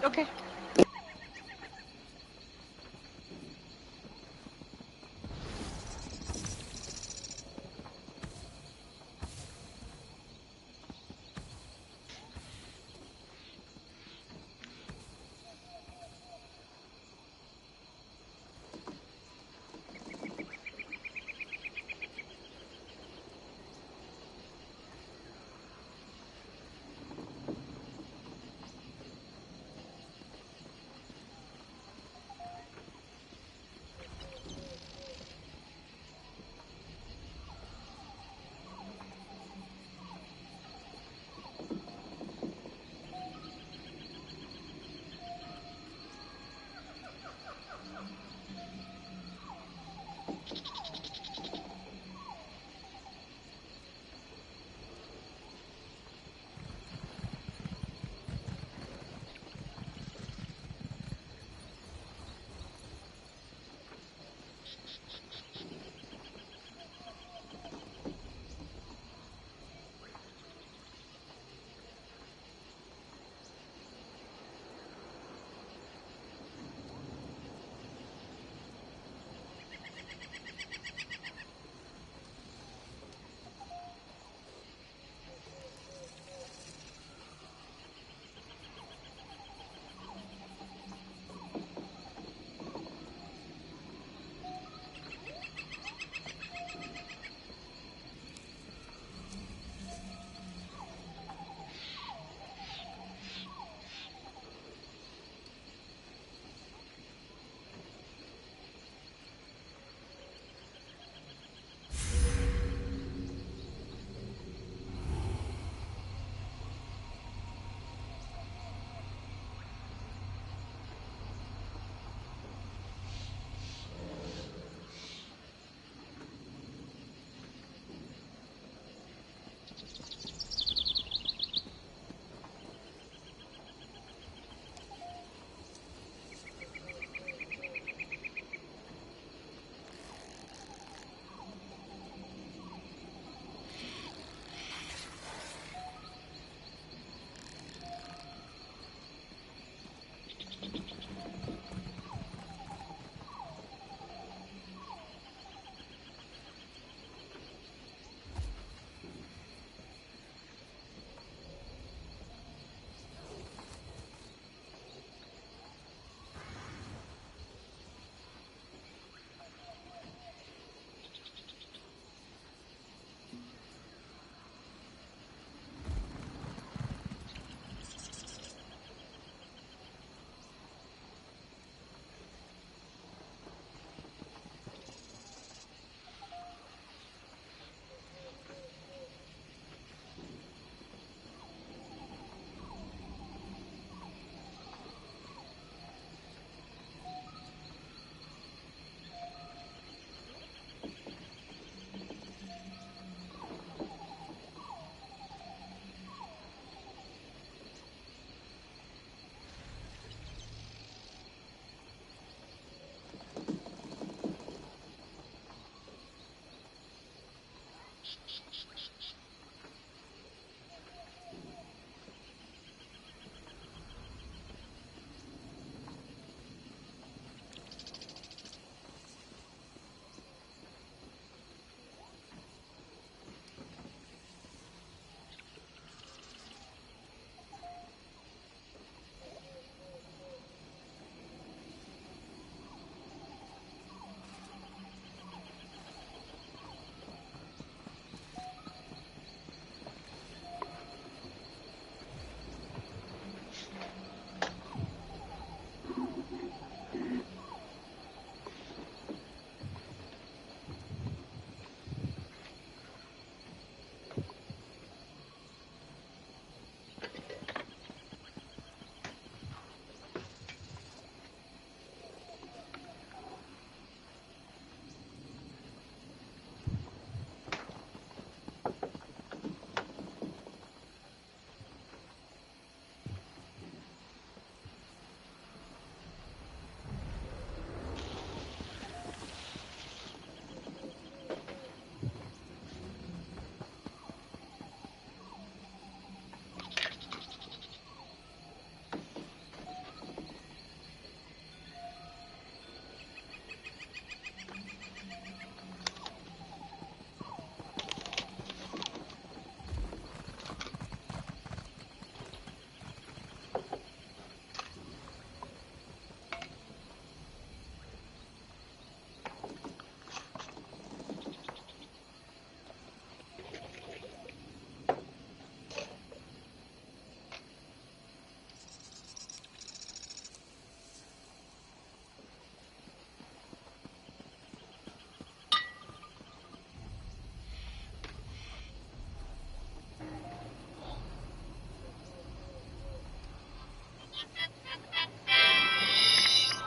Okay.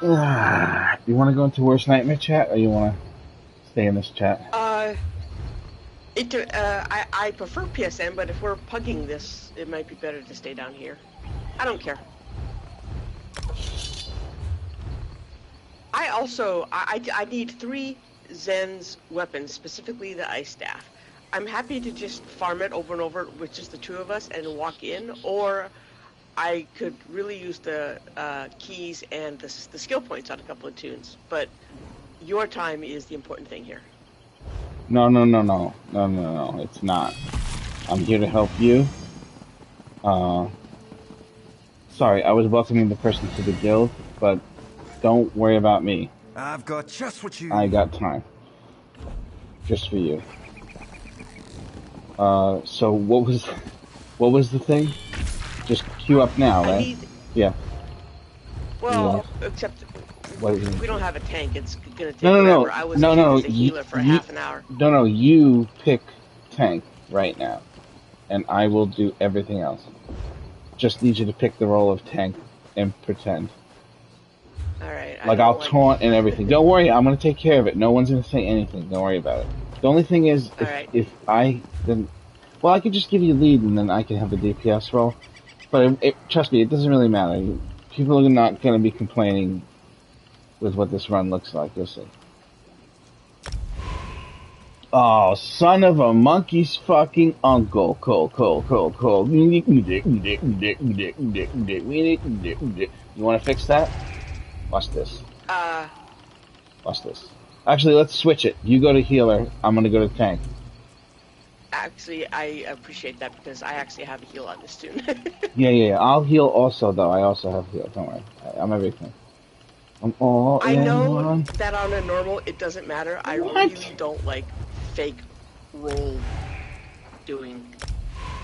You want to go into worst nightmare chat, or you want to stay in this chat? I prefer PSN, but if we're pugging this, it might be better to stay down here. I don't care. I need 3 Zen's weapons, specifically the ice staff. I'm happy to just farm it over and over with just the 2 of us and walk in, or I could really use the keys and the skill points on a couple of tunes. But your time is the important thing here. No, it's not. I'm here to help you. Sorry, I was welcoming the person to the guild, but don't worry about me. I've got just what you... I got time. Just for you. So what was the thing? Just queue up now, right? Yeah. Well, except we don't have a tank. It's gonna take no. forever. I was a healer for half an hour. No, you pick tank right now, and I will do everything else. Just need you to pick the role of tank and pretend. Alright. Like I'll taunt and everything. Don't worry, I'm gonna take care of it. No one's gonna say anything. Don't worry about it. The only thing is, if I then, well, I could just give you a lead and then I can have the DPS role. But trust me, it doesn't really matter. People are not gonna be complaining with what this run looks like. You'll see. Oh, son of a monkey's fucking uncle. Cool. You want to fix that? Watch this. Watch this. Actually, let's switch it. You go to healer. I'm gonna go to tank. Actually, I appreciate that because I actually have a heal on this tune. Yeah. I'll heal also, though. I also have heal. Don't worry. I'm everything. I'm all I know that on a normal, it doesn't matter. I really don't like fake roll doing.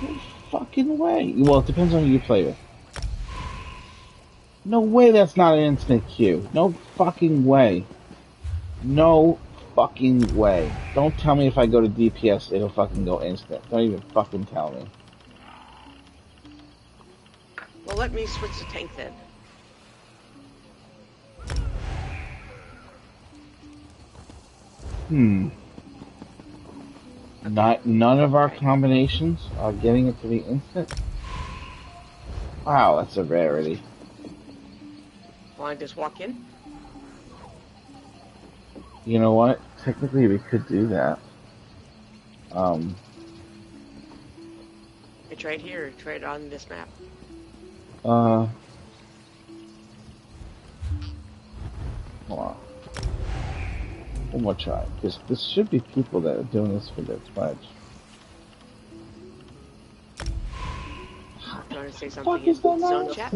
No fucking way. Well, it depends on who you play with. No way that's not an instant queue. No fucking way. No fucking way. Don't tell me if I go to DPS, it'll fucking go instant. Don't even fucking tell me. Well, let me switch to tank then. None of our combinations are getting it to be instant? Wow, that's a rarity. Want to just walk in? You know what? Technically, we could do that. It's right here. It's right on this map. Hold on. One more try, because this should be people that are doing this for their pledge. You want to say something in zone chat?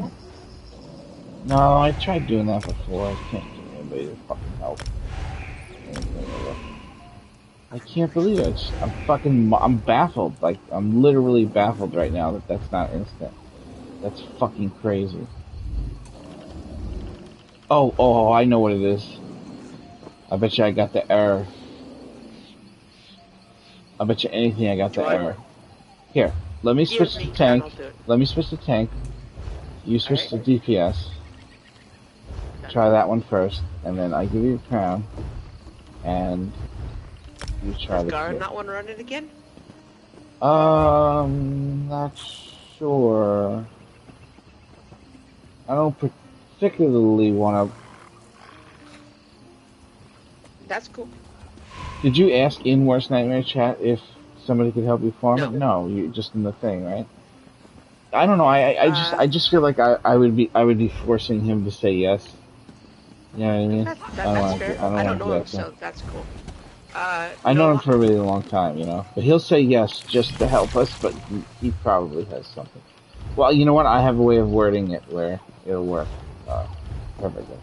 No, I tried doing that before. I can't get anybody to fucking help. I can't believe it. I'm baffled. Like, I'm literally baffled right now that that's not instant. That's fucking crazy. Oh, I know what it is. I bet you I got the error. I bet you anything I got the error. Here, let me switch to tank. Let me switch to tank. You switch to DPS. Try that one first, and then I give you a crown, and you try the guard not want to run it again? Not sure. I don't particularly want to. That's cool. Did you ask in Worst Nightmare chat if somebody could help you farm it? No, you just in the thing, right? I don't know. I just feel like I would be forcing him to say yes. You know what I mean? That's fair. I don't know him, so that's cool. I know him for a really long time, you know, but he'll say yes just to help us. But he probably has something. Well, you know what? I have a way of wording it where it'll work perfectly.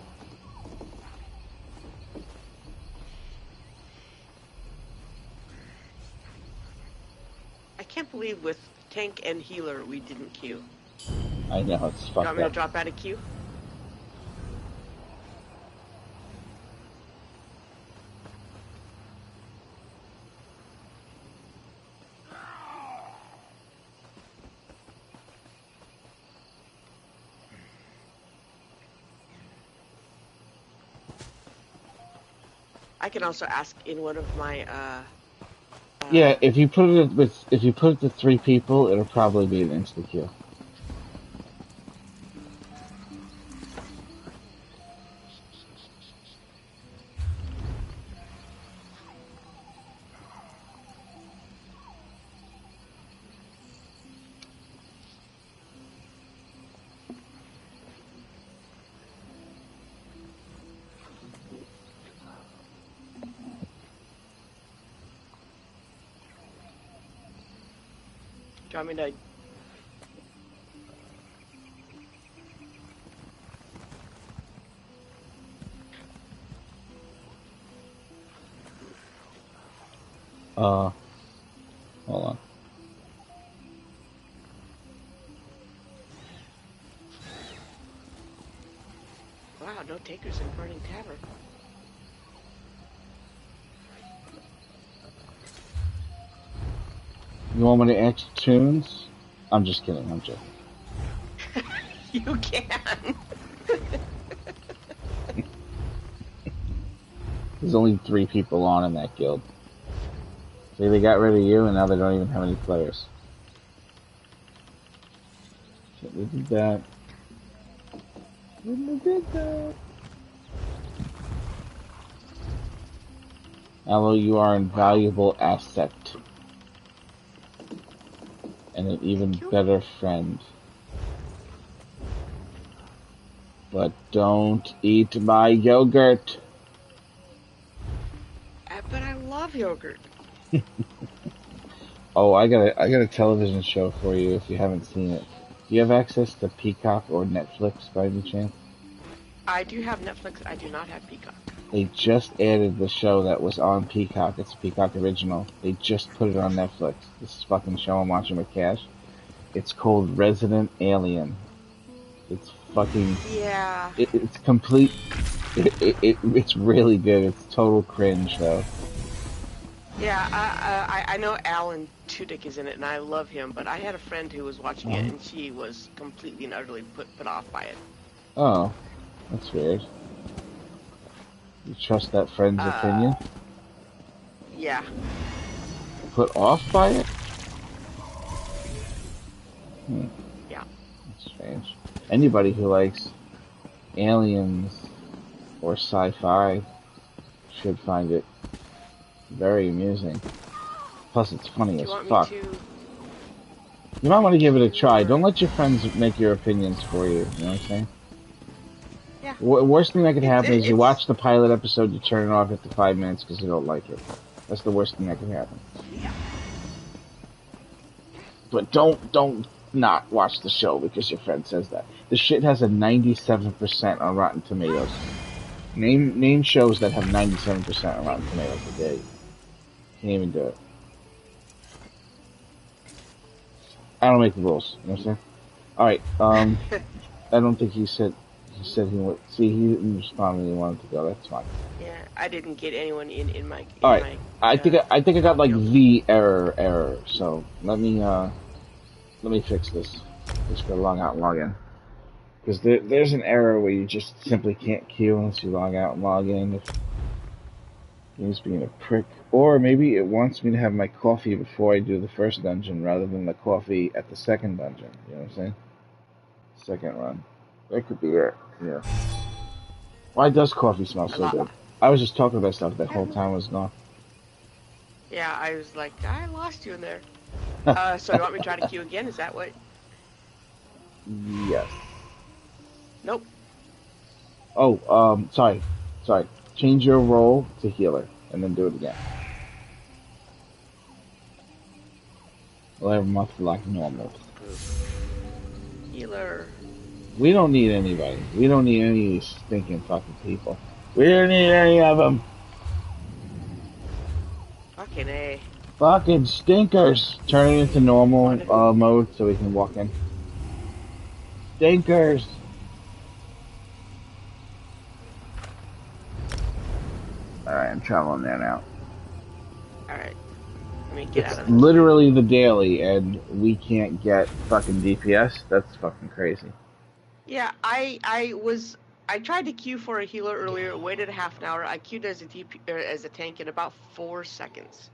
I can't believe with tank and healer we didn't queue. I know, it's fucked up. You want me to drop out of queue? I can also ask in one of my, Yeah, if you put it to 3 people, it'll probably be an insta kill. Do you want me to... Hold on. Wow, no takers in Burning Tavern. You want me to answer tunes? I'm just kidding, I'm joking. You can. There's only 3 people on in that guild. See, they got rid of you, and now they don't even have any players. So we did that. We did that. Aloe, you are an invaluable asset. And an even better friend. But don't eat my yogurt. But I love yogurt. Oh, I got a television show for you if you haven't seen it. Do you have access to Peacock or Netflix by any chance? I do have Netflix. I do not have Peacock. They just added the show that was on Peacock. It's a Peacock original. They just put it on Netflix. This fucking show I'm watching with Cash. It's called Resident Alien. It's fucking... Yeah. It's complete... It's really good. It's total cringe, though. Yeah, I know Alan Tudyk is in it, and I love him, but I had a friend who was watching it, and she was completely and utterly put off by it. Oh, that's weird. You trust that friend's opinion? Yeah. Put off by it? Yeah. That's strange. Anybody who likes aliens or sci-fi should find it very amusing. Plus, it's funny as fuck. You might want to give it a try. Don't let your friends make your opinions for you. You know what I'm saying? Yeah. Worst thing that could happen is you watch the pilot episode, you turn it off after 5 minutes because you don't like it. That's the worst thing that could happen. But don't not watch the show because your friend says that. The shit has a 97% on Rotten Tomatoes. Name shows that have 97% on Rotten Tomatoes today. Can't even do it. I don't make the rules. You know what I'm saying? Alright, I don't think he said he would. See, he didn't respond when he wanted to go. That's fine. Yeah, I didn't get anyone in my... Alright, I think I got like the error, so let me fix this. Just go log out and log in. Because there's an error where you just simply can't queue unless you log out and log in. If he's being a prick. Or maybe it wants me to have my coffee before I do the first dungeon rather than the coffee at the second dungeon. You know what I'm saying? Second run. That could be it. Yeah. Why does coffee smell so good? I was just talking about stuff that whole time I was gone. Yeah, I was like, I lost you in there. So you want me to try to queue again? Is that what? Yes. Nope. Oh, sorry. Change your role to healer, and then do it again. We'll have a month like normal. Healer. We don't need anybody. We don't need any of these stinking fucking people. We don't need any of them. Fucking A. Fucking stinkers. Turn it into normal mode so we can walk in. Stinkers. Alright, I'm traveling there now. Alright. Let me get out of It's literally the daily, and we can't get fucking DPS? That's fucking crazy. Yeah, I I tried to queue for a healer earlier, waited a half an hour. I queued as a as a tank in about 4 seconds.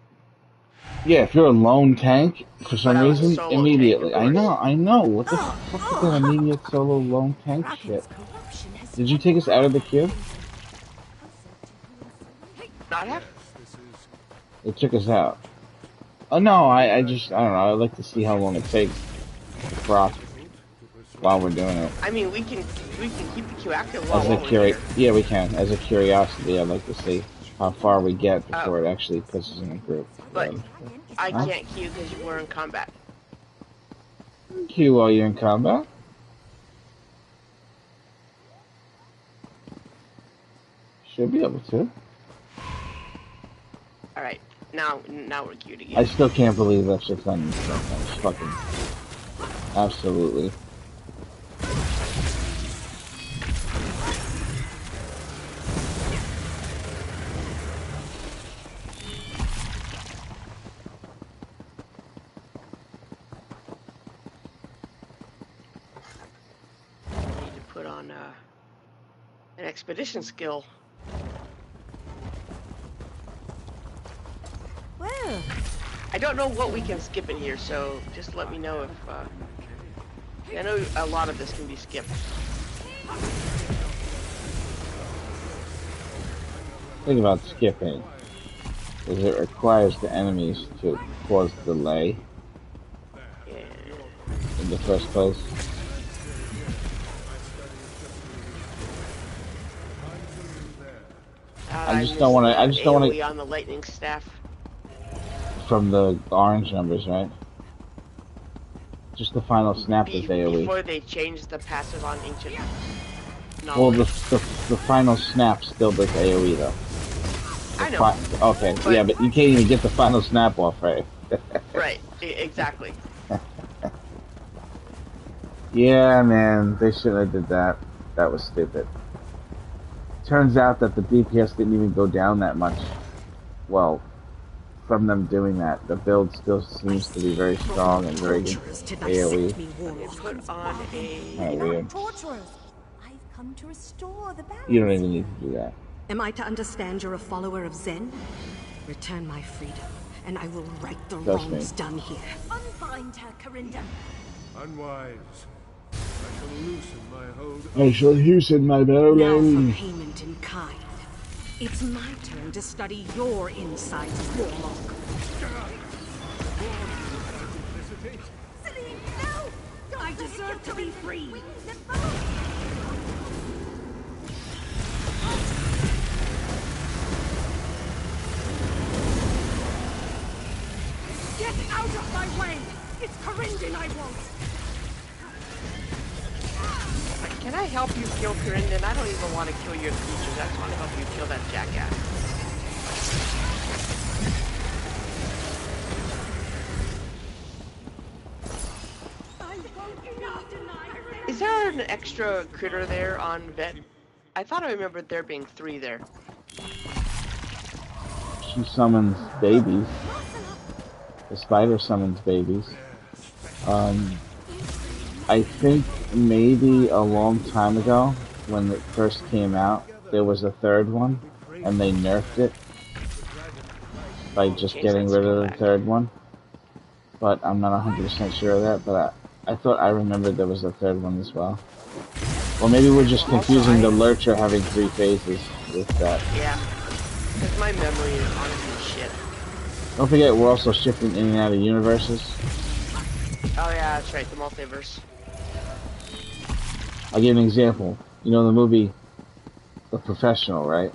Yeah, if you're a lone tank, for some reason, immediately. I know. What the fuck is that immediate solo lone tank shit? Did you take us out of the queue? Not have? It took us out. Oh no, I don't know. I like to see how long it takes to proc while we're doing it. I mean, we can keep the queue active while we're here. Yeah, we can. As a curiosity, I'd like to see how far we get before it actually puts us in a group. But I can't queue because we're in combat. Queue while you're in combat? Should be able to. Alright, now we're queued again. I still can't believe that shit's on this stuff. That's fucking... Absolutely. An expedition skill. Well, I don't know what we can skip in here, so just let me know if. I know a lot of this can be skipped. The thing about skipping is it requires the enemies to cause delay in the first place. I just don't want to. I just don't want to. On the lightning staff. From the orange numbers, right? Just the final snap is AOE. Before they changed the passive on ancient. Well, the final snap still does AOE though. I know. Okay, but yeah, but you can't even get the final snap off, right? Right. Exactly. Yeah, man, they shouldn't have did that. That was stupid. Turns out that the DPS didn't even go down that much. Well, from them doing that, the build still seems to be very strong and very good AOE. Put on weird. I've come to restore the balance. You don't even need to do that. Am I to understand you're a follower of Zen? Return my freedom, and I will right the wrongs done here. Unbind her, Corinda. Unwise. I shall loosen my hold. I shall loosen my hold. Now for payment in kind. It's my turn to study your insides, Warlock. Celine, no! I deserve to be free. Get out of my way! It's Corindon I want! Can I help you kill Corindon? I don't even want to kill your creatures. I just want to help you kill that jackass. Is there an extra critter there on Vet? I thought I remembered there being 3 there. She summons babies. The spider summons babies. I think maybe a long time ago, when it first came out, there was a 3rd one, and they nerfed it by just getting rid of the 3rd one. But I'm not 100% sure of that, but I thought I remembered there was a 3rd one as well. Or maybe we're just confusing the Lurcher having 3 phases with that. Yeah, because my memory is honestly shit. Don't forget, we're also shifting in and out of universes. Oh yeah, that's right, the multiverse. I'll give you an example. You know the movie The Professional, right?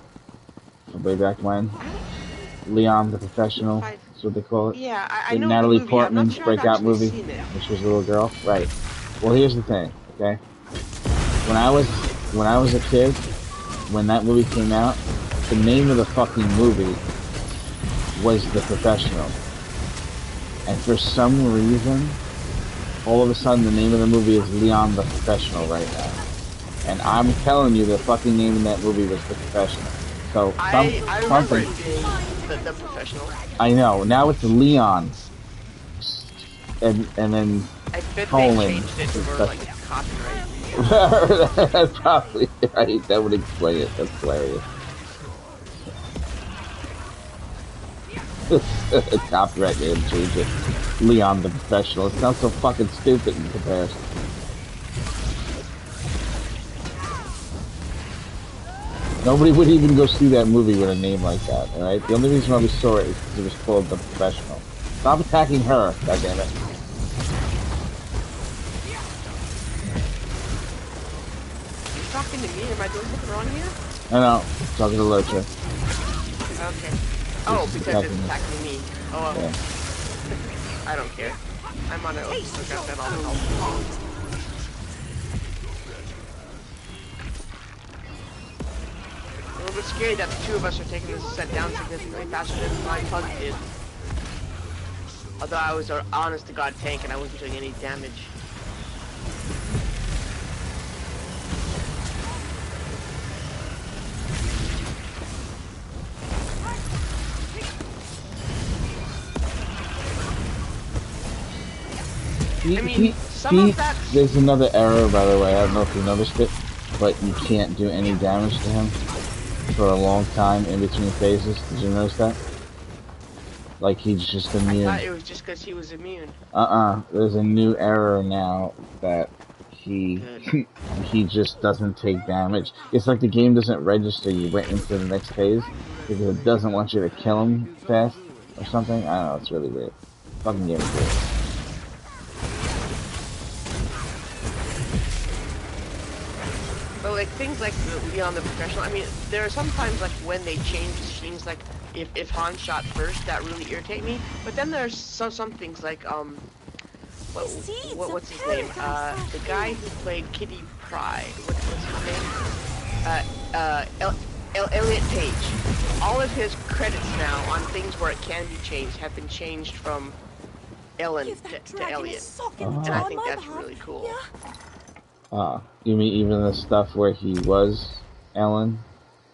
From way back when? Leon the Professional, that's what they call it. Yeah, I know Natalie the movie. Portman's Sure breakout movie, which was a little girl. Right. Well, here's the thing, okay? When I was a kid, when that movie came out, the name of the fucking movie was The Professional. And for some reason, all of a sudden the name of the movie is Leon the Professional right now. And I'm telling you, the fucking name of that movie was The Professional. So, I remember it being the Professional. I know, now it's Leon. And then I bet colon. they changed it for like copyright. That's probably right. That would explain it. That's hilarious. Copyright name change it. Leon the Professional. It sounds so fucking stupid in comparison. Nobody would even go see that movie with a name like that, alright? The only reason why we saw it is because it was called The Professional. Stop attacking her, goddammit. You talking to me? Am I doing something wrong here? I know. Talking to Lurcher. Okay. Oh, because it's attacking me. Oh, well. Yeah. I don't care. I'm on it. I got that all the time. A little bit scary that the two of us are taking this set down significantly faster than my pug did. Although I was an honest-to-God tank and I wasn't doing any damage. I mean, there's another error, by the way. I don't know if you noticed it, but you can't do any damage to him for a long time in between phases. Did you notice that? Like, he's just immune. I thought it was just because he was immune. There's a new error now that he just doesn't take damage. It's like the game doesn't register you went into the next phase because it doesn't want you to kill him fast or something. I don't know. It's really weird. Fucking game is weird. But like things like Leon the Professional, I mean, there are sometimes like when they change scenes, like if Han shot first, that really irritate me. But then there's some things like what's his name? The guy who played Kitty Pryde. What's his name? Elliot Page. All of his credits now on things where it can be changed have been changed from Ellen to Elliot, and I think that's really cool. You mean even the stuff where he was Ellen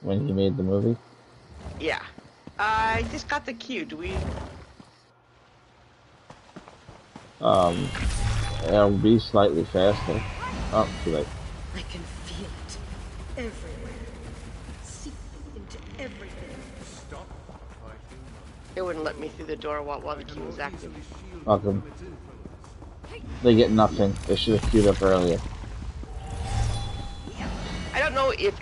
when he made the movie? Yeah. I just got the cue. Do we? It'll be slightly faster. Oh, too late. I can feel it everywhere. Seeping into everything. Stop. It wouldn't let me through the door while the key was active. Welcome. They get nothing. They should have queued up earlier. I don't know if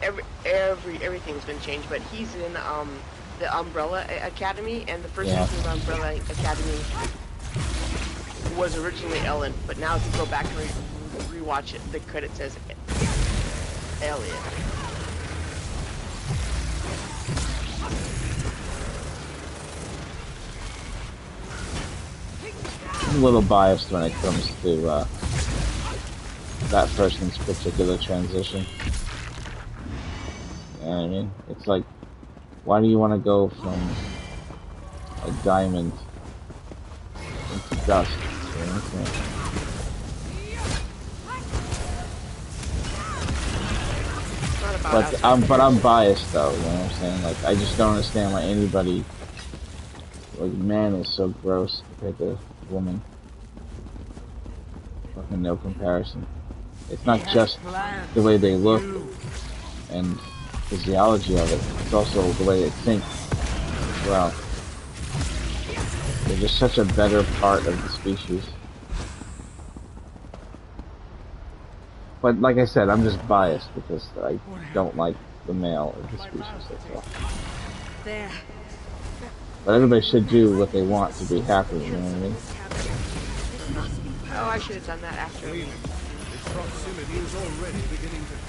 everything's been changed, but he's in the Umbrella Academy, and the first season of the Umbrella Academy was originally Ellen, but now if you go back and rewatch it, the credit says Elliot. I'm a little biased when it comes to that person's particular transition. You know what I mean? It's like, why do you want to go from a diamond into dust? You know? But I'm biased though, you know what I'm saying? Like, I just don't understand why anybody, like, man is so gross compared to woman. Fucking no comparison. It's not just the way they look and physiology of it, it's also the way they think as well. They're just such a better part of the species. But like I said, I'm just biased because I don't like the male of the species, that's all. There. But everybody should do what they want to be happy, you know what I mean? Oh, I should have done that after.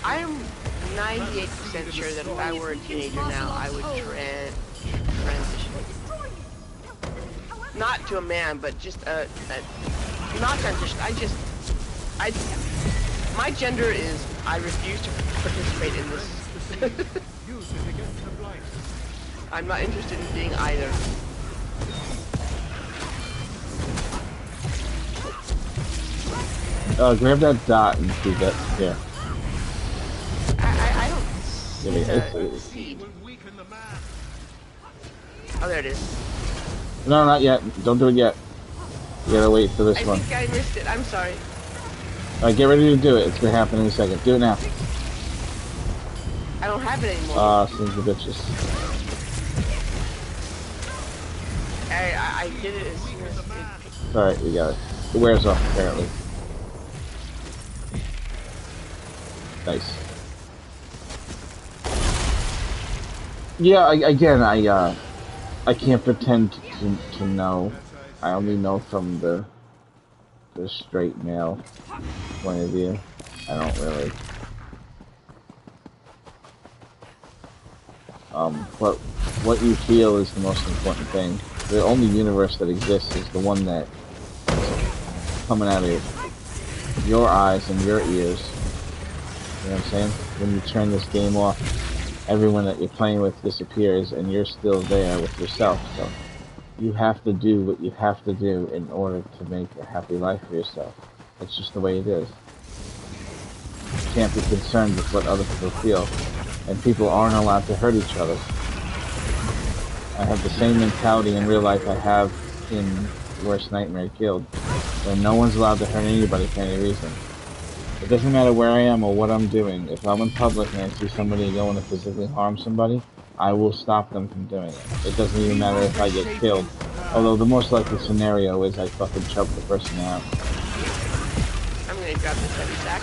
I am 98% sure that if I were a teenager now, I would transition. Not to a man, but just not transition. My gender is, I refuse to participate in this. I'm not interested in being either. Grab that dot and do that. Yeah. I don't see Oh, there it is. No, not yet. Don't do it yet. You gotta wait for this one. I think I missed it. I'm sorry. Alright, get ready to do it. It's gonna happen in a second. Do it now. I don't have it anymore. Sons of bitches. I did it as soon as it... Alright, we got it. It wears off, apparently. Nice. Yeah, I can't pretend to know. I only know from the straight male point of view. I don't really. But what you feel is the most important thing. The only universe that exists is the one that is coming out of your eyes and your ears. You know what I'm saying? When you turn this game off, everyone that you're playing with disappears and you're still there with yourself. So you have to do what you have to do in order to make a happy life for yourself. It's just the way it is. You can't be concerned with what other people feel. And people aren't allowed to hurt each other. I have the same mentality in real life I have in Worst Nightmare Guild, where no one's allowed to hurt anybody for any reason. It doesn't matter where I am or what I'm doing. If I'm in public and I see somebody going to physically harm somebody, I will stop them from doing it. It doesn't even matter if I get killed. Although the most likely scenario is I fucking choke the person out. I'm gonna grab this heavy sack.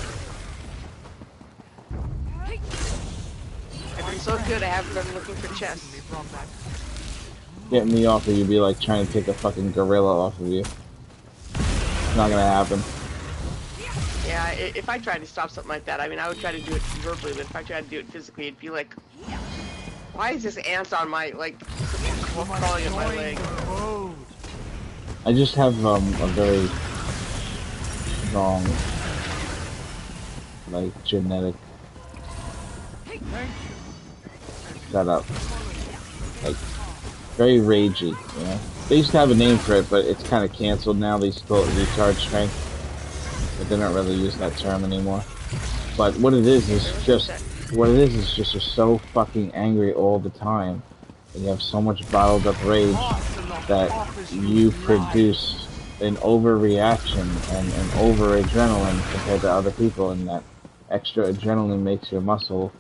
I've been so good I haven't been looking for chests. Get me off or you'd be like trying to take a fucking gorilla off of you. It's not gonna happen. Yeah, if I tried to stop something like that, I mean, I would try to do it verbally, but if I tried to do it physically, it'd be like, why is this ant on my, like, crawling on my leg? I just have a very strong, like, genetic setup. Like, very ragey, you know? They used to have a name for it, but it's kind of canceled now. They used to call it retard strength. But they don't really use that term anymore. But what it is just you're so fucking angry all the time. And you have so much bottled up rage that you produce an overreaction and an over adrenaline compared to other people, and that extra adrenaline makes your muscle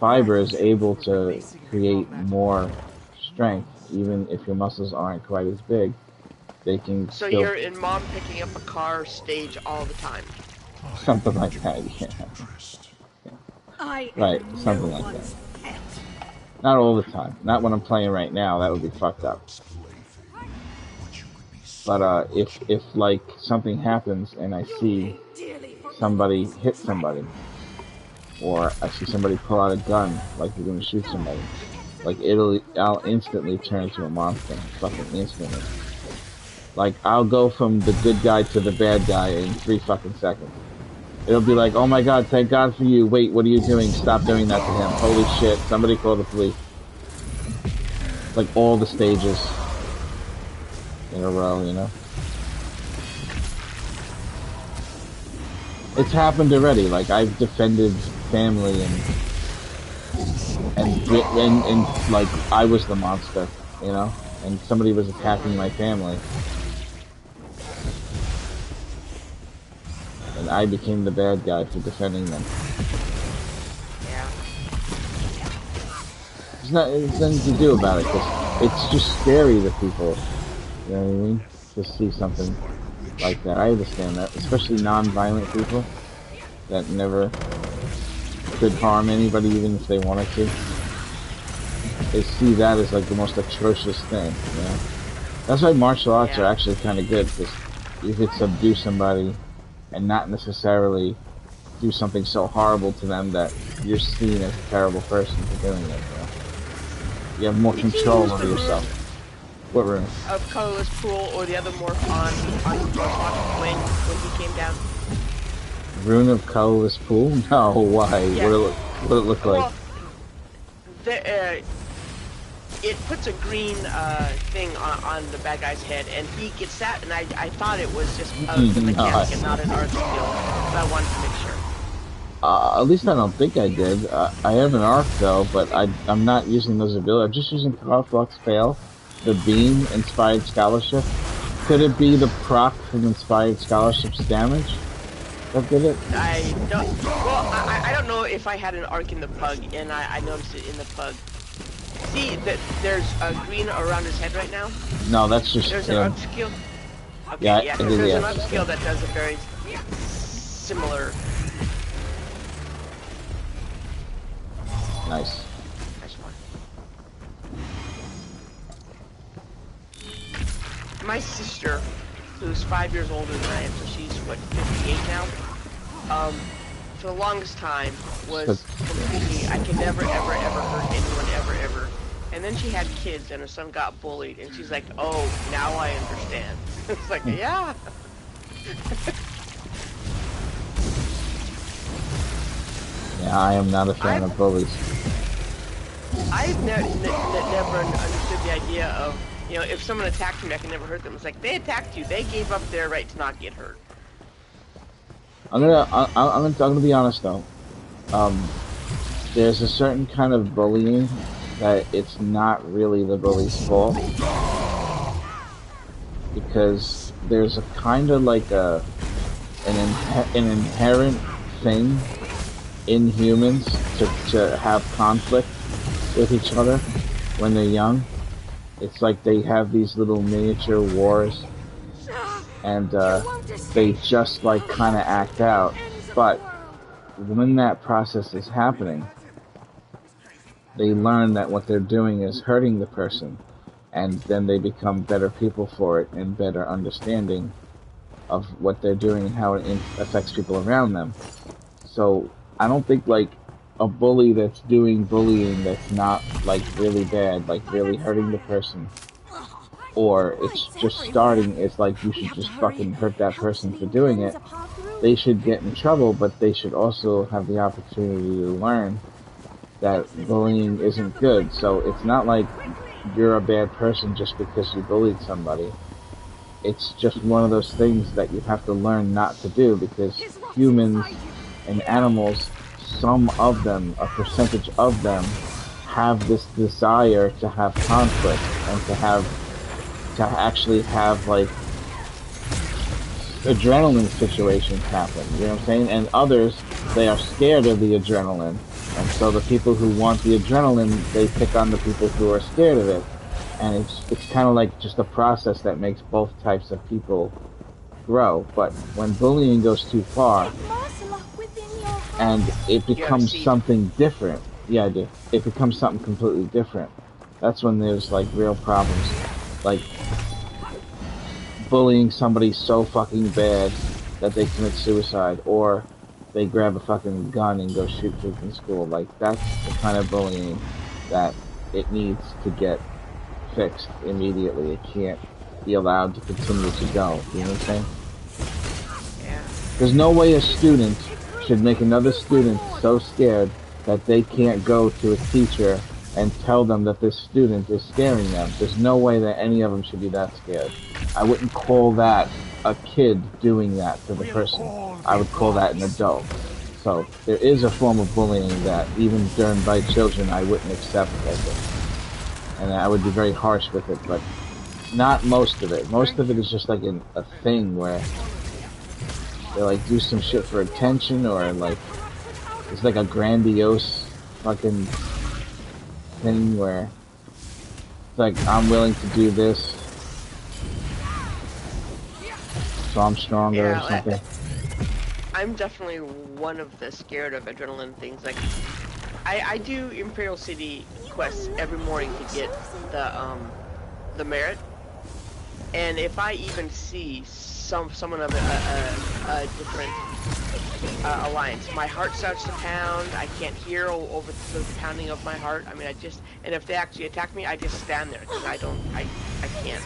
fibers able to create more strength, even if your muscles aren't quite as big. They can so still... you're in Mom picking up a car stage all the time. Something like that, yeah. Right, something like that. Not all the time. Not when I'm playing right now. That would be fucked up. But if like something happens and I see somebody hit somebody, or I see somebody pull out a gun like they're gonna shoot somebody, like I'll instantly turn into a monster, fucking instantly. Like I'll go from the good guy to the bad guy in 3 fucking seconds. It'll be like, oh my god, thank God for you. Wait, what are you doing? Stop doing that to him. Holy shit, somebody call the police. Like all the stages in a row, you know? It's happened already. Like I've defended family and like I was the monster, you know? And somebody was attacking my family. And I became the bad guy for defending them. Yeah. There's nothing to do about it, because it's just scary to people. You know what I mean? To see something like that. I understand that. Especially non-violent people that never could harm anybody even if they wanted to. They see that as like the most atrocious thing, you know? That's why martial arts are actually kind of good, because you could subdue somebody and not necessarily do something so horrible to them that you're seen as a terrible person for doing it, you know? You have more control over yourself. What room? Of Colorless Pool or the other morph on when he came down. Rune of Colorless Pool? No, why? Yeah. What it look like? Well, it puts a green thing on the bad guy's head, and he gets that, and I thought it was just the mechanic and not an art skill, but I wanted to make sure. At least I don't think I did. I have an arc though, but I'm not using those abilities. I'm just using Power Flux Fail, the Beam, Inspired Scholarship. Could it be the proc from Inspired Scholarship's damage? That did it? I don't. Well, I don't know if I had an arc in the pug, and I noticed it in the pug. See that there's a green around his head right now. No, that's just. There's an arc skill. Okay, yeah, because there's an arc skill that does a very similar. Nice. Nice one. My sister, who's 5 years older than I am, so she's what 58 now. For the longest time was completely, I can never ever hurt anyone ever. And then she had kids and her son got bullied and she's like, oh, now I understand. It's like, yeah. Yeah, I am not a fan of bullies. I've never understood the idea of, you know, if someone attacked me, I can never hurt them. It's like, they attacked you, they gave up their right to not get hurt. I'm gonna be honest though. There's a certain kind of bullying that it's not really the bully's fault, because there's a kind of like an inherent thing in humans to have conflict with each other when they're young. It's like they have these little miniature wars, and they just like kind of act out. But when that process is happening, they learn that what they're doing is hurting the person, and then they become better people for it and better understanding of what they're doing and how it affects people around them. So I don't think like a bully that's doing bullying that's not like really bad, like really hurting the person, or it's just starting, it's like you should just fucking hurt that person for doing it. They should get in trouble, but they should also have the opportunity to learn that bullying isn't good. So it's not like you're a bad person just because you bullied somebody. It's just one of those things that you have to learn not to do, because humans and animals, some of them, a percentage of them, have this desire to have conflict and to actually have like adrenaline situations happen, you know what I'm saying? And others, they are scared of the adrenaline, and so the people who want the adrenaline, they pick on the people who are scared of it. And it's kind of like just a process that makes both types of people grow. But when bullying goes too far and it becomes something different, yeah, I do. It becomes something completely different. That's when there's like real problems. Like bullying somebody so fucking bad that they commit suicide, or they grab a fucking gun and go shoot kids in school. Like, that's the kind of bullying that it needs to get fixed immediately. It can't be allowed to continue to go. You know what I'm saying? Yeah. There's no way a student should make another student so scared that they can't go to a teacher and tell them that this student is scaring them. There's no way that any of them should be that scared. I wouldn't call that a kid doing that to the person. I would call that an adult. So there is a form of bullying that, even done by children, I wouldn't accept as it. And I would be very harsh with it, but not most of it. Most of it is just like a thing where they like do some shit for attention, or like it's like a grandiose fucking thing where it's like, I'm willing to do this, so I'm stronger or something. I'm definitely one of the scared of adrenaline things. Like, I do Imperial City quests every morning to get the merit, and if I even see someone of a different alliance, my heart starts to pound. I can't hear over the pounding of my heart. I mean, and if they actually attack me, I just stand there because I can't.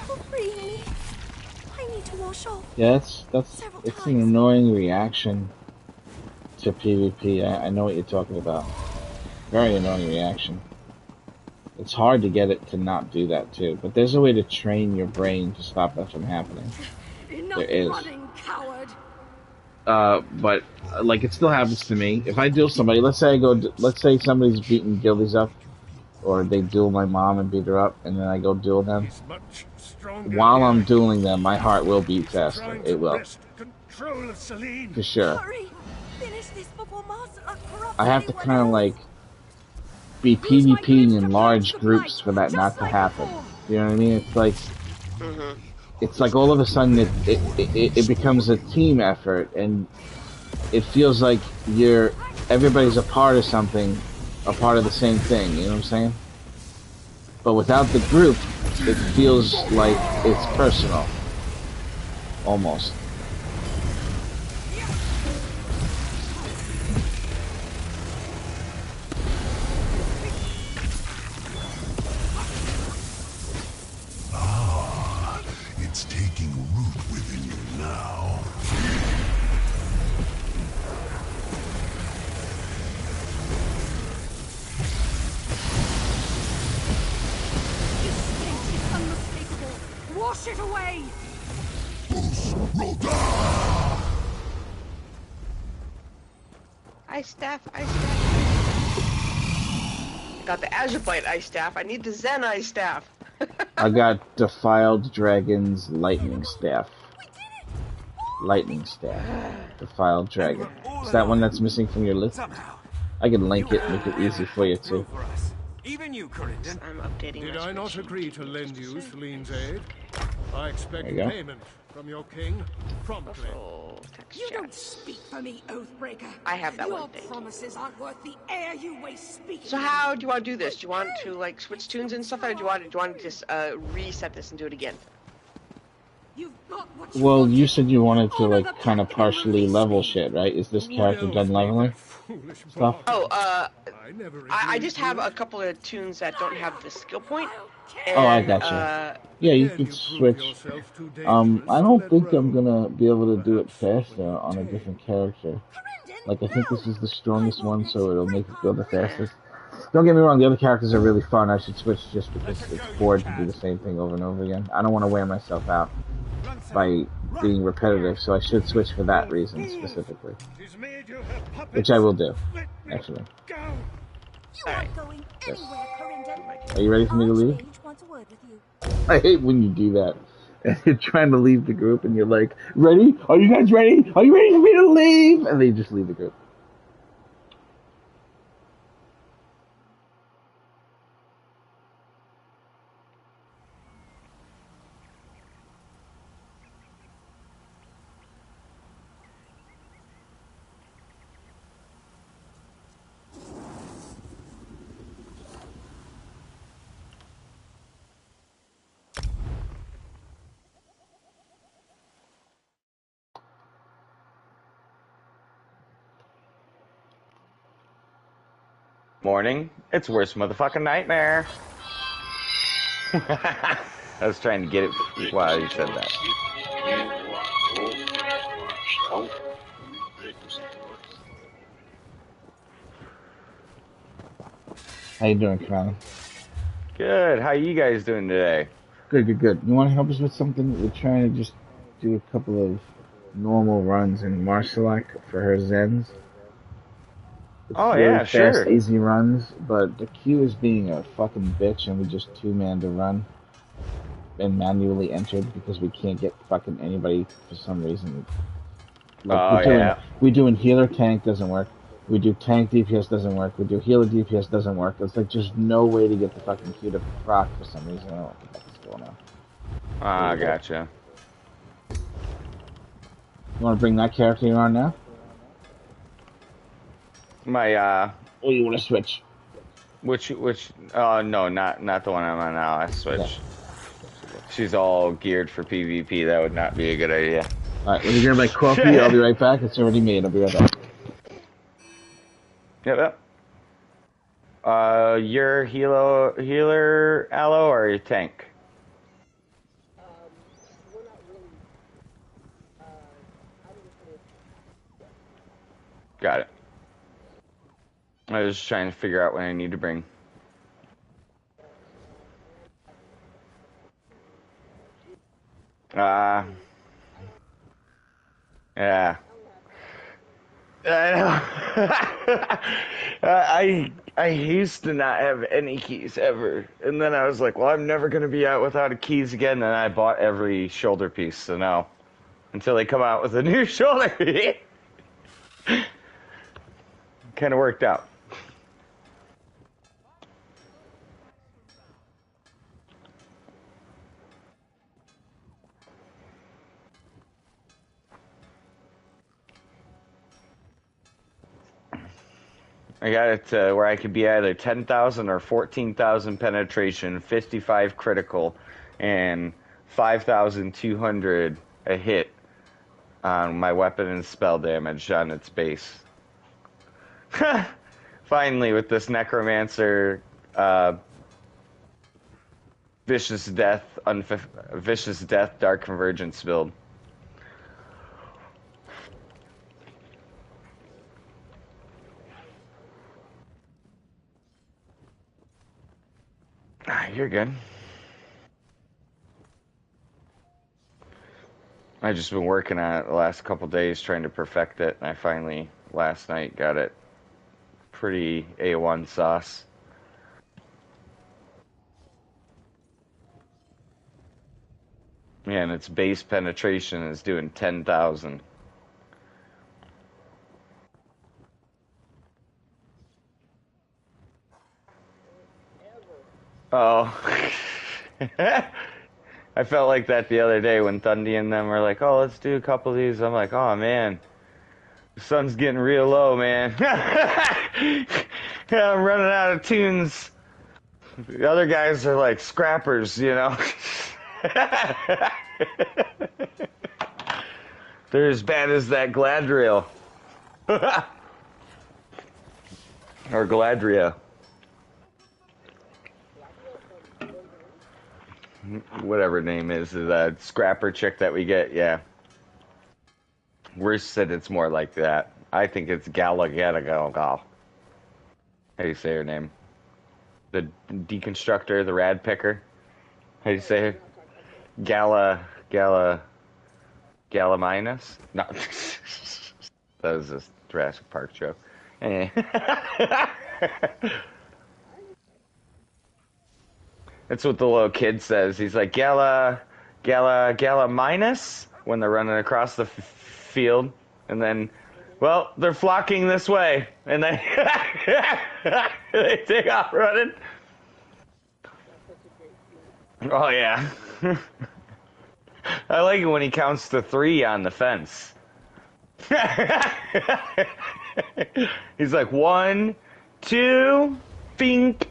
I need to wash off. Yeah, it's an annoying reaction to PvP. I know what you're talking about. Very annoying reaction. It's hard to get it to not do that too, but there's a way to train your brain to stop that from happening. There is. But like, it still happens to me. If I duel somebody, let's say somebody's beating guildies up, or they duel my mom and beat her up, and then I go duel them. While I'm dueling them, my heart will beat faster. It will. control of Selene. For sure. Hurry! Finish this before Marcella corrupts I have to everyone kind of else. like be PvPing in large groups for that not to happen. You know what I mean? It's like it's like all of a sudden it becomes a team effort, and it feels like everybody's a part of something, a part of the same thing. You know what I'm saying? But without the group, it feels like it's personal, almost. It's taking root within you now. This stench is unmistakable. Wash it away! Ice staff, ice staff. Got the Azurite ice staff. I need the Zen ice staff. I got Defiled Dragon's Lightning Staff. Lightning Staff. Defiled Dragon. Is that one that's missing from your list? I can link it, make it easy for you too. Even you, Corindon. I'm updating. Did I not agree to lend you Selene's aid? I expect There you go. payment from your king promptly. You don't speak for me, Oathbreaker. I have that Your one thing. promises aren't worth the air you waste speaking. So how do you want to do this? Do you want to like switch tunes and stuff, or do you want to just reset this and do it again? You've got what you Well, you said you wanted to like kind of partially level shit, right? Is this character done leveling stuff? Oh, I just have a couple of tunes that don't have the skill point. And, Oh, I gotcha. Yeah, you can switch. I don't think I'm gonna be able to do it faster on a different character. Like, I think this is the strongest one, so it'll make it go the fastest. Don't get me wrong, the other characters are really fun. I should switch just because it's bored to do the same thing over and over again. I don't want to wear myself out by being repetitive, so I should switch for that reason specifically. Which I will do, actually. You aren't going anywhere, Corindon. Are you ready for me to leave? Mage wants a word with you. I hate when you do that. And you're trying to leave the group and you're like, ready? Are you guys ready? Are you ready for me to leave? And then you just leave the group. Morning. It's worst motherfucking nightmare. I was trying to get it while you said that. How you doing, Colin? Good. How you guys doing today? Good, good, good. You want to help us with something? We're trying to just do a couple of normal runs in Marcellak for her Zens. Oh, Really yeah, fast, sure. easy runs, but the queue is being a fucking bitch, and we just two-man to run and manually entered because we can't get fucking anybody for some reason. Like, we're doing healer tank, doesn't work. We do tank DPS, doesn't work. We do healer DPS, doesn't work. It's like just no way to get the fucking queue to proc for some reason. I don't know what the fuck is going on. Ah, gotcha. You want to bring that character you're on now? My, Or you want to switch? Which, no, not the one I'm on now. I switched. Yeah. She's all geared for PvP. That would not be a good idea. Alright, let me grab my coffee. I'll be right back. It's already made. I'll be right back. Yep. You're healer, Aloe, or your tank? Got it. I was just trying to figure out what I need to bring. Yeah. I know. I used to not have any keys ever, and then I was like, well, I'm never gonna be out without a keys again, and I bought every shoulder piece, so now until they come out with a new shoulder. Kind of worked out. I got it to where I could be either 10,000 or 14,000 penetration, 55 critical, and 5,200 a hit on my weapon and spell damage on its base. Finally, with this Necromancer, Vicious Death, Dark Convergence build. You're good. I've just been working on it the last couple days trying to perfect it, and I finally, last night, got it pretty A1 sauce. Yeah, and its base penetration is doing 10,000. Oh. I felt like that the other day when Thundy and them were like, oh, let's do a couple of these. I'm like, oh, man. The sun's getting real low, man. I'm running out of tunes. The other guys are like scrappers, you know. They're as bad as that Gladriel. Or Gladria. Whatever name is that scrapper chick that we get, yeah. We're said it's more like that. I think it's Galagadagal. How do you say her name? The deconstructor, the rad picker. How do you say her? Galaminus? No. That was a Jurassic Park joke. Anyway. That's what the little kid says. He's like, Gala minus when they're running across the field. And then, well, they're flocking this way. And then they take off running. Oh, yeah. I like it when he counts to 3 on the fence. He's like, 1, 2, bink.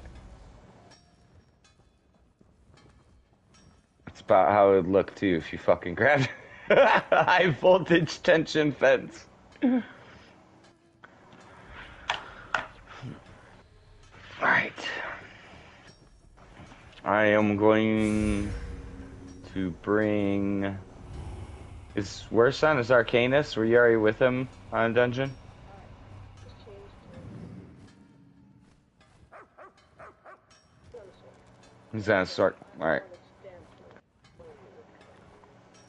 About how it would look too if you fucking grabbed a high voltage tension fence. Alright. I am going to bring... Where's Son? Is Arcanus? Were you already with him on a dungeon? He's on a start. Alright.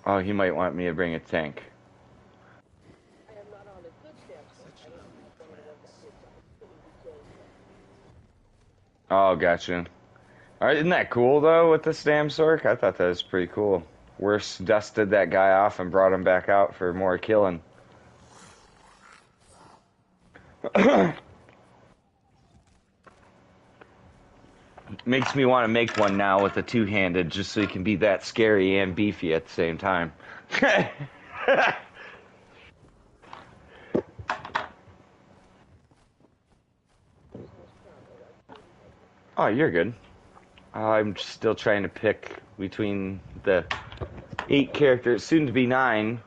Oh, he might want me to bring a tank. Oh, gotcha. Alright, isn't that cool, though, with the Stam Sork? I thought that was pretty cool. Worse dusted that guy off and brought him back out for more killing. Makes me want to make one now with a two-handed, just so he can be that scary and beefy at the same time. Oh, you're good. I'm still trying to pick between the 8 characters, soon to be 9.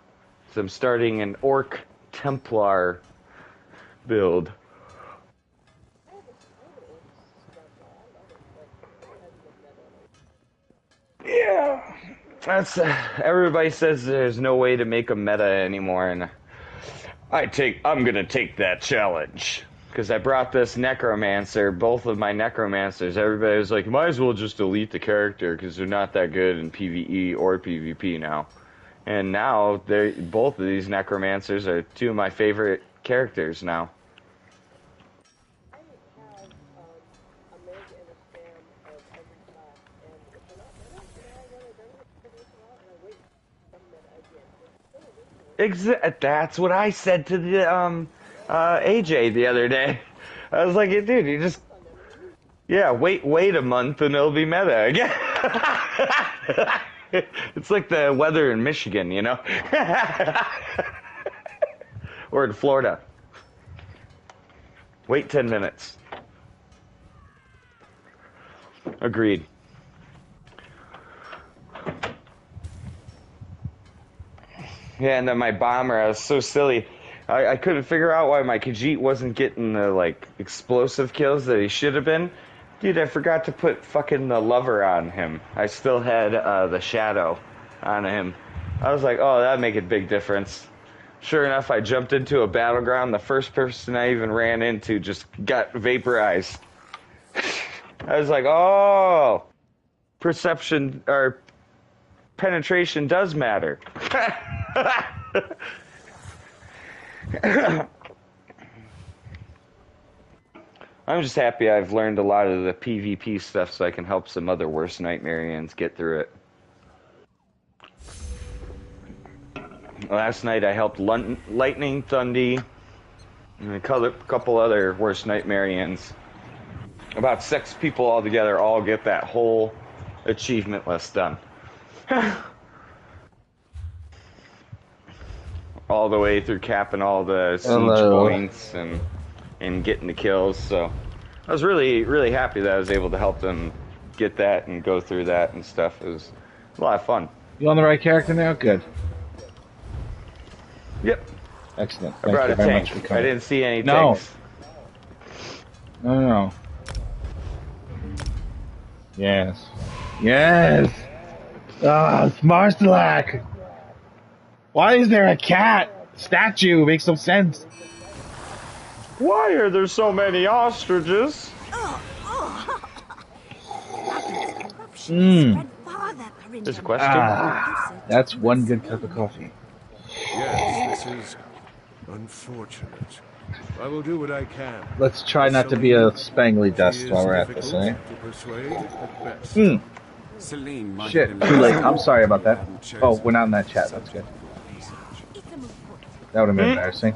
So I'm starting an Orc Templar build. Yeah, that's everybody says there's no way to make a meta anymore, and I'm gonna take that challenge because I brought this Necromancer, both of my Necromancers. Everybody was like, might as well just delete the character because they're not that good in PvE or PvP now. And now both of these Necromancers are 2 of my favorite characters now. That's what I said to the AJ the other day. I was like, dude, you just wait a month and it'll be meta again. It's like the weather in Michigan, you know, or in Florida. Wait 10 minutes. Agreed. Yeah, and then my bomber, I was so silly. I couldn't figure out why my Khajiit wasn't getting the, like, explosive kills that he should have been. Dude, I forgot to put fucking the lover on him. I still had the shadow on him. I was like, oh, that'd make a big difference. Sure enough, I jumped into a battleground. The first person I even ran into just got vaporized. I was like, oh, perception, or penetration does matter. I'm just happy I've learned a lot of the PvP stuff so I can help some other worst Nightmarians get through it. Last night I helped Lightning, Thundy, and a couple other worst Nightmarians. About 6 people altogether all get that whole achievement list done. All the way through capping all the siege points and getting the kills. So I was really, really happy that I was able to help them get that and go through that and stuff. It was a lot of fun. You on the right character now? Good. Yep. Excellent. I brought a tank. I didn't see any tanks. No. Yes. Yes! Ah, it's Marstalak! Why is there a cat statue? Makes no sense. Why are there so many ostriches? There's a question. That's one good cup of coffee. Yes, this is unfortunate. I will do what I can. Let's try not to be a spangly dust while we're at this, eh? Shit, too late. I'm sorry about that. Oh, we're not in that chat. That's good. That would have been embarrassing.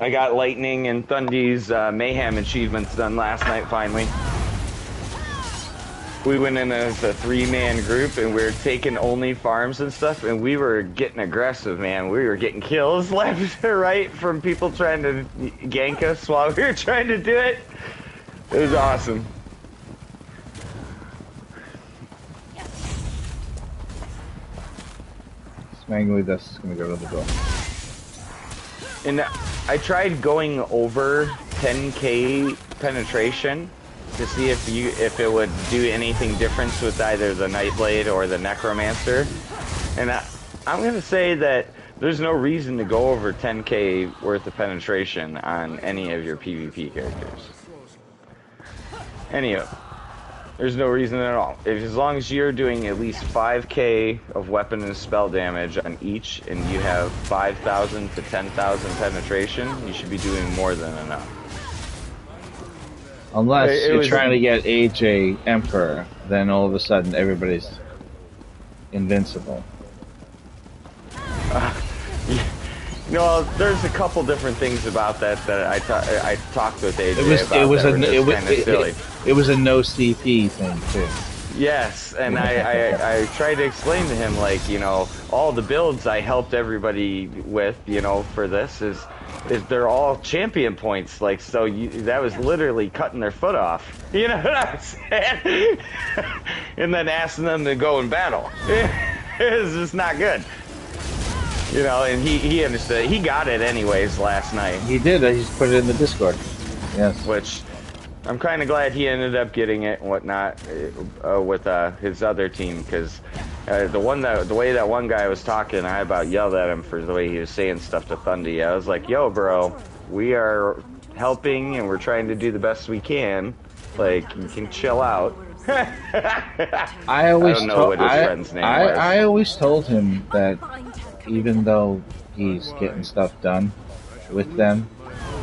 I got Lightning and Thundy's Mayhem achievements done last night, finally. We went in as a 3-man group, and we were taking only farms and stuff, and we were getting aggressive, man. We were getting kills left or right from people trying to gank us while we were trying to do it. It was awesome. Spangly dust is going to go to the door. And I tried going over 10k penetration to see if it would do anything different with either the Nightblade or the Necromancer. And I'm going to say that there's no reason to go over 10k worth of penetration on any of your PvP characters. Any of them. There's no reason at all. As long as you're doing at least 5k of weapon and spell damage on each, and you have 5,000 to 10,000 penetration, you should be doing more than enough. Unless you're trying to get AJ Emperor, then all of a sudden everybody's invincible. No, there's a couple different things about that I talked with AJ about. It was a no CP thing too. Yes, and I tried to explain to him, like, you know, all the builds I helped everybody with, you know, for this is they're all champion points, like, so that was literally cutting their foot off. You know what I'm saying? And then asking them to go and battle. It's just not good. You know, and he understood. He got it anyways last night. He did. He just put it in the Discord. Yes. Which I'm kind of glad he ended up getting it and whatnot with his other team, because the way that one guy was talking, I about yelled at him for the way he was saying stuff to Thundy. I was like, "Yo, bro, we are helping and we're trying to do the best we can. Like, you can chill out." I always don't know what his friend's name was. I always told him that even though he's getting stuff done with them,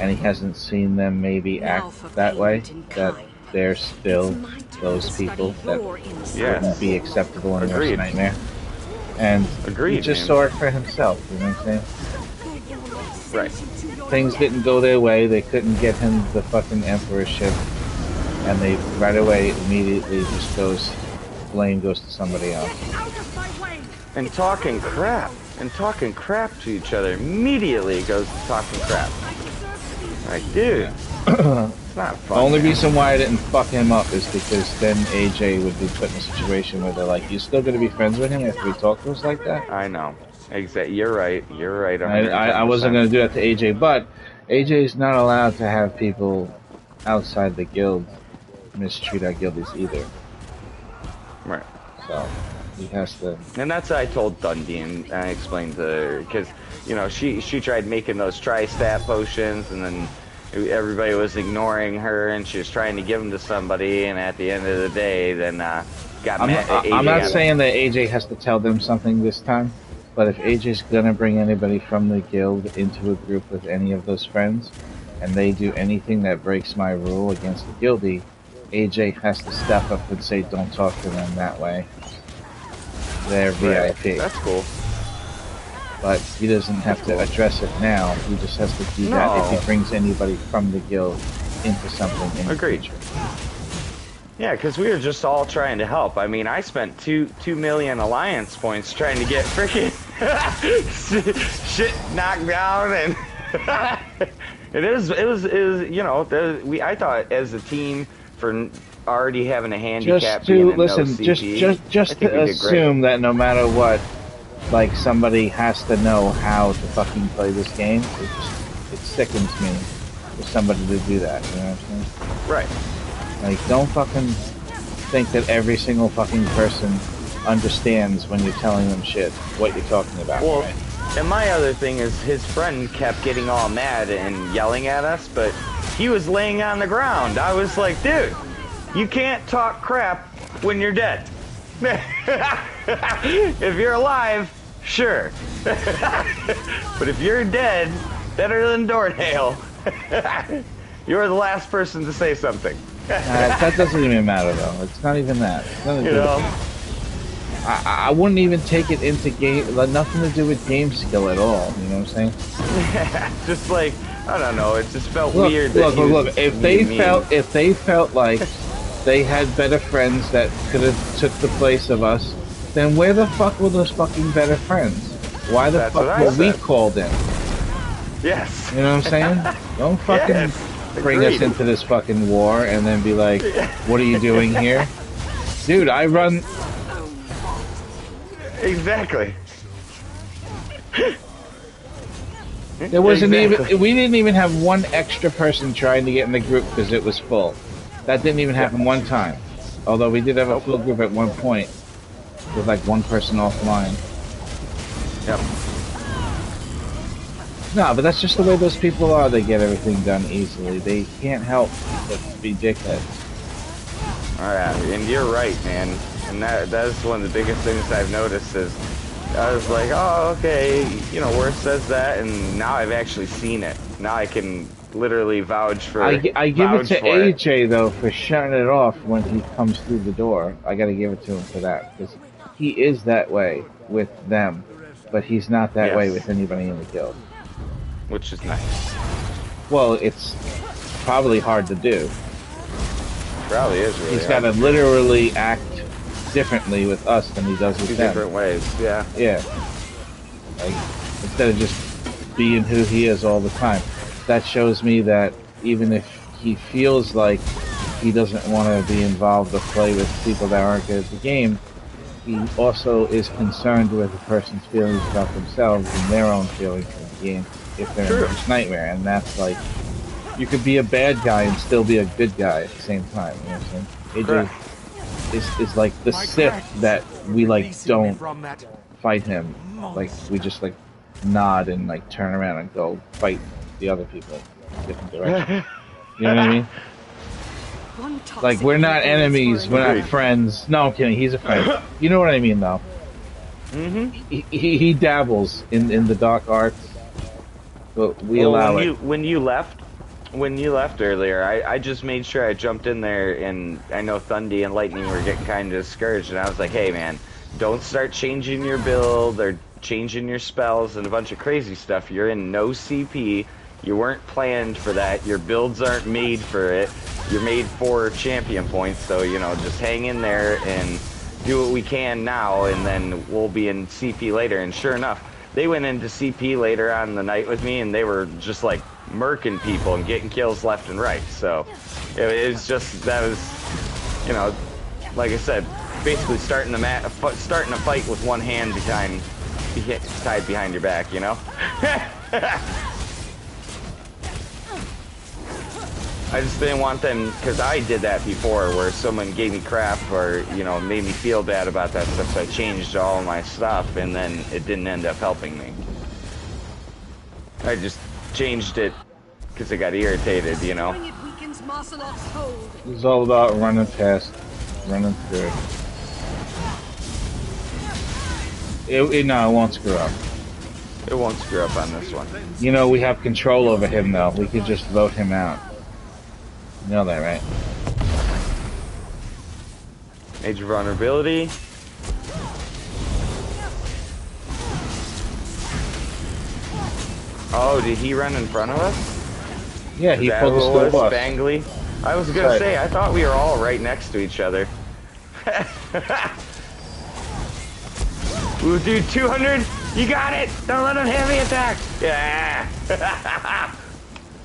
and he hasn't seen them maybe act that way, that they're still those people that wouldn't be acceptable in Worst Nightmare. And Agreed, he just man. saw it for himself, you know what I'm saying? Right. Things didn't go their way, they couldn't get him the fucking emperorship, and they right away immediately just blame goes to somebody else. And talking crap to each other immediately goes to talking crap. Like, dude, it's not fun. The only reason why I didn't fuck him up is because then AJ would be put in a situation where they're like, "You still gonna be friends with him after we talk to us like that?" I know. Exactly. You're right. I wasn't gonna do that to AJ, but AJ's not allowed to have people outside the guild mistreat our guildies either. Right. So he has to. And that's what I told Dundee, and I explained to her, because, you know, she tried making those tri-stat potions, and then everybody was ignoring her, and she was trying to give them to somebody, and at the end of the day, then got mad. I'm not saying that AJ has to tell them something this time, but if AJ's gonna bring anybody from the guild into a group with any of those friends, and they do anything that breaks my rule against the guildie, AJ has to step up and say, "Don't talk to them that way. They're VIP." That's cool. But he doesn't have to address it now. He just has to do that if he brings anybody from the guild into something in the future. Yeah, because we were just all trying to help. I mean, I spent 2 million alliance points trying to get freaking shit knocked down, and it was you know, I thought as a team, for already having a handicap, just to assume that no matter what, like, somebody has to know how to fucking play this game. It sickens me for somebody to do that. You know what I'm saying? Right. Like, don't fucking think that every single fucking person understands when you're telling them shit, what you're talking about. Well, right? And my other thing is, his friend kept getting all mad and yelling at us, but he was laying on the ground. I was like, dude, you can't talk crap when you're dead. If you're alive, sure. But if you're dead, better than Dornale, you're the last person to say something. That doesn't even matter, though. It's not even that. It's nothing to do with that. I wouldn't even take it into game, nothing to do with game skill at all. You know what I'm saying? Just like, I don't know. It just felt weird. Look. If they felt like they had better friends that could have took the place of us, then where the fuck were those fucking better friends? Why the fuck were we called in? Yes. You know what I'm saying? Don't fucking bring us into this fucking war and then be like, what are you doing here? Dude, I run... Exactly. There wasn't even... We didn't even have one extra person trying to get in the group because it was full. That didn't even happen one time. Although we did have a full group at one point with like one person offline. Yep. No, but that's just the way those people are. They get everything done easily. They can't help but be dickheads. Alright, and you're right, man. And that's one of the biggest things I've noticed is, I was like, oh, okay, you know, Worth says that, and now I've actually seen it. Now I can literally vouch for I give it to AJ, though, for shutting it off when he comes through the door. I gotta give it to him for that, because he is that way with them, but he's not that way with anybody in the guild. Which is nice. Well, it's probably hard to do. Probably is really He's got to literally act differently with us than he does with them. Different ways, yeah. Yeah. Like, instead of just being who he is all the time. That shows me that even if he feels like he doesn't want to be involved or play with people that aren't good at the game, he also is concerned with the person's feelings about themselves and their own feelings in the game if they're in this nightmare. And that's like, you could be a bad guy and still be a good guy at the same time. You know what I'm saying? AJ is like the Sith that we like don't fight him. Like we just like nod and like turn around and go fight the other people in different directions. You know what I mean? Like we're not enemies, we're not friends. No, I'm kidding. He's a friend. You know what I mean, though. He dabbles in the dark arts, but we allow it. When you left earlier, I just made sure I jumped in there, and I know Thundy and Lightning were getting kind of discouraged, and I was like, hey man, don't start changing your build or changing your spells and a bunch of crazy stuff. You're in no CP. You weren't planned for that. Your builds aren't made for it. You're made for champion points, so, you know, just hang in there and do what we can now, and then we'll be in CP later. And sure enough, they went into CP later on in the night with me, and they were just, like, murking people and getting kills left and right. So, it was just, that was, you know, like I said, basically starting a fight with one hand tied behind your back, you know? I just didn't want them, because I did that before, where someone gave me crap or, you know, made me feel bad about that stuff, so I changed all my stuff, and then it didn't end up helping me. I just changed it because I got irritated, you know? It's all about running past, running through. No, it won't screw up. It won't screw up on this one. You know, we have control over him, though. We could just vote him out. You know that, right? Major vulnerability. Oh, did he run in front of us? Yeah, he pulled the school bus. Spangly? I was gonna say, I thought we were all right next to each other. Ooh, dude, 200? You got it! Don't let him heavy attack! Yeah!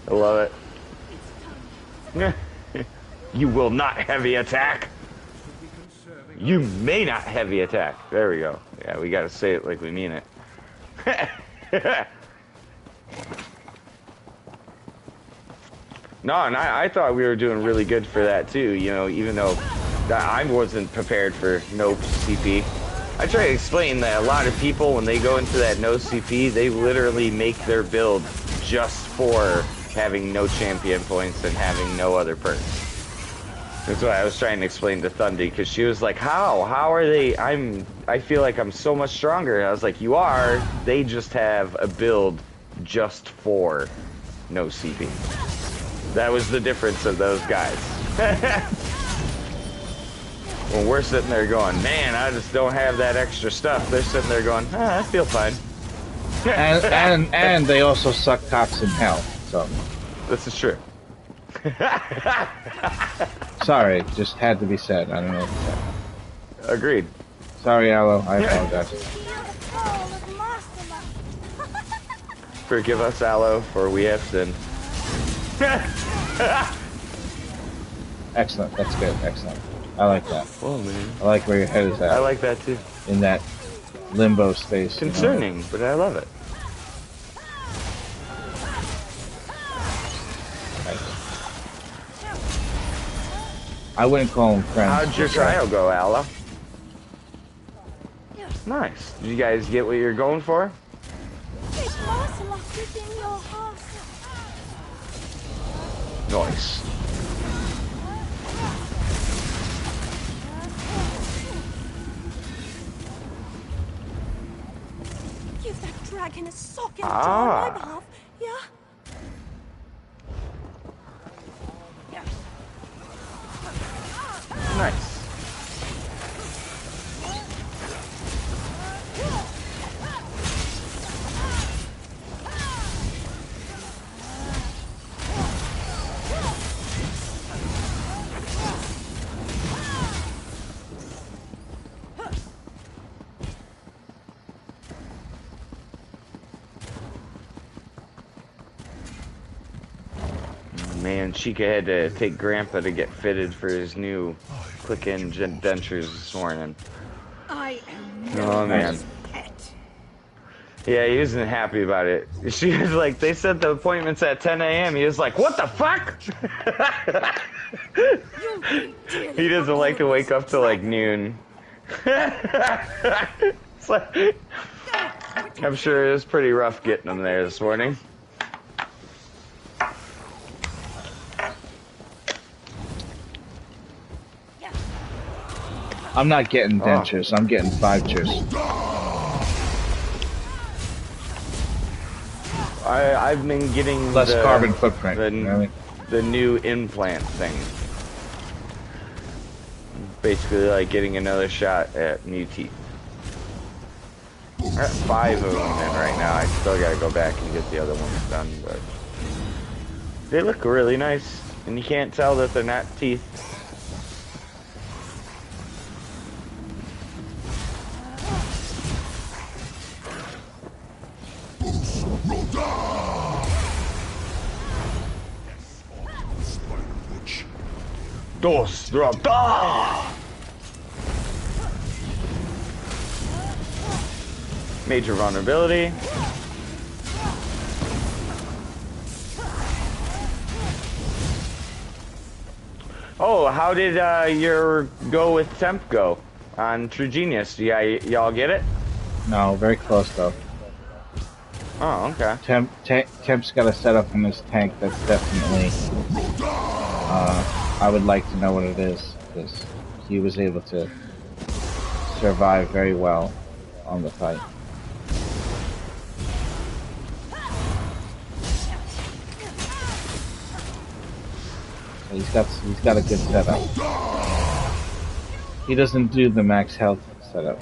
I love it. You will not heavy attack! You may not heavy attack. There we go. Yeah, we gotta say it like we mean it. No, and I thought we were doing really good for that too, you know, even though I wasn't prepared for no CP. I try to explain that a lot of people, when they go into that no CP, they literally make their build just for having no champion points and having no other perks. That's what I was trying to explain to Thundy, because she was like, how are they? I feel like I'm so much stronger. And I was like, you are. They just have a build just for no CP. That was the difference of those guys. When we're sitting there going, man, I just don't have that extra stuff, they're sitting there going, I feel fine. and they also suck cocks in hell, so. This is true. Sorry, just had to be said. I don't know what to say. Agreed. Sorry, Aloe. I apologize. Forgive us, Aloe, for we have sinned. Excellent. That's good. Excellent. I like that. Oh, man. I like where your head is at. I like that, too. In that limbo space. Concerning, you know? But I love it. I wouldn't call them friends. How'd your trial go, Aloe? Nice. Did you guys get what you're going for? Nice. Give that dragon a sock and on my behalf, yeah? Nice. Man, Chica had to take Grandpa to get fitted for his new click-in dentures this morning. I am Oh man. Yeah, he wasn't happy about it. She was like, they said the appointment's at 10 a.m. He was like, what the fuck? He doesn't like to wake up till like noon. It's like, I'm sure it was pretty rough getting him there this morning. I'm not getting dentures. I'm getting 5-tures. I've been getting less carbon footprint. The new implant thing. Basically, like getting another shot at new teeth. got 5 of them in right now. I still gotta go back and get the other ones done, but they look really nice, and you can't tell that they're not teeth. Dos, drop, major vulnerability. Oh, how did your go with Temp go on True Genius? Y'all get it? No, very close though. Oh, okay. Temp's got a setup in his tank that's definitely. I would like to know what it is, because he was able to survive very well on the fight. So he's got a good setup. He doesn't do the max health setup.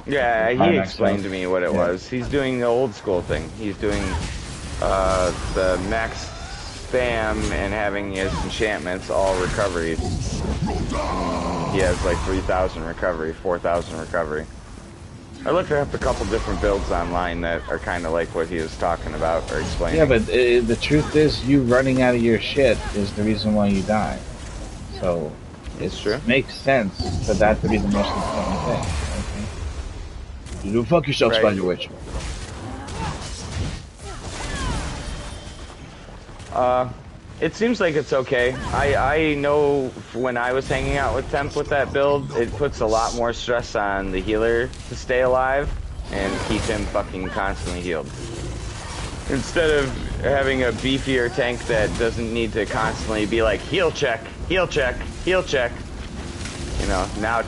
Yeah, he explained to me what it was. He's doing the old school thing. He's doing the max spam and having his enchantments all recovery. He has like 3,000 recovery, 4,000 recovery. I looked up a couple different builds online that are kind of like what he was talking about or explaining. Yeah, but the truth is, you running out of your shit is the reason why you die. So it's true. It makes sense for that to be the most important thing. Okay? You do fuck yourself, right. Spider Witch. It seems like it's okay. I know when I was hanging out with Temp with that build, it puts a lot more stress on the healer to stay alive and keep him fucking constantly healed. Instead of having a beefier tank that doesn't need to constantly be like, heal check, heal check, heal check. You know, now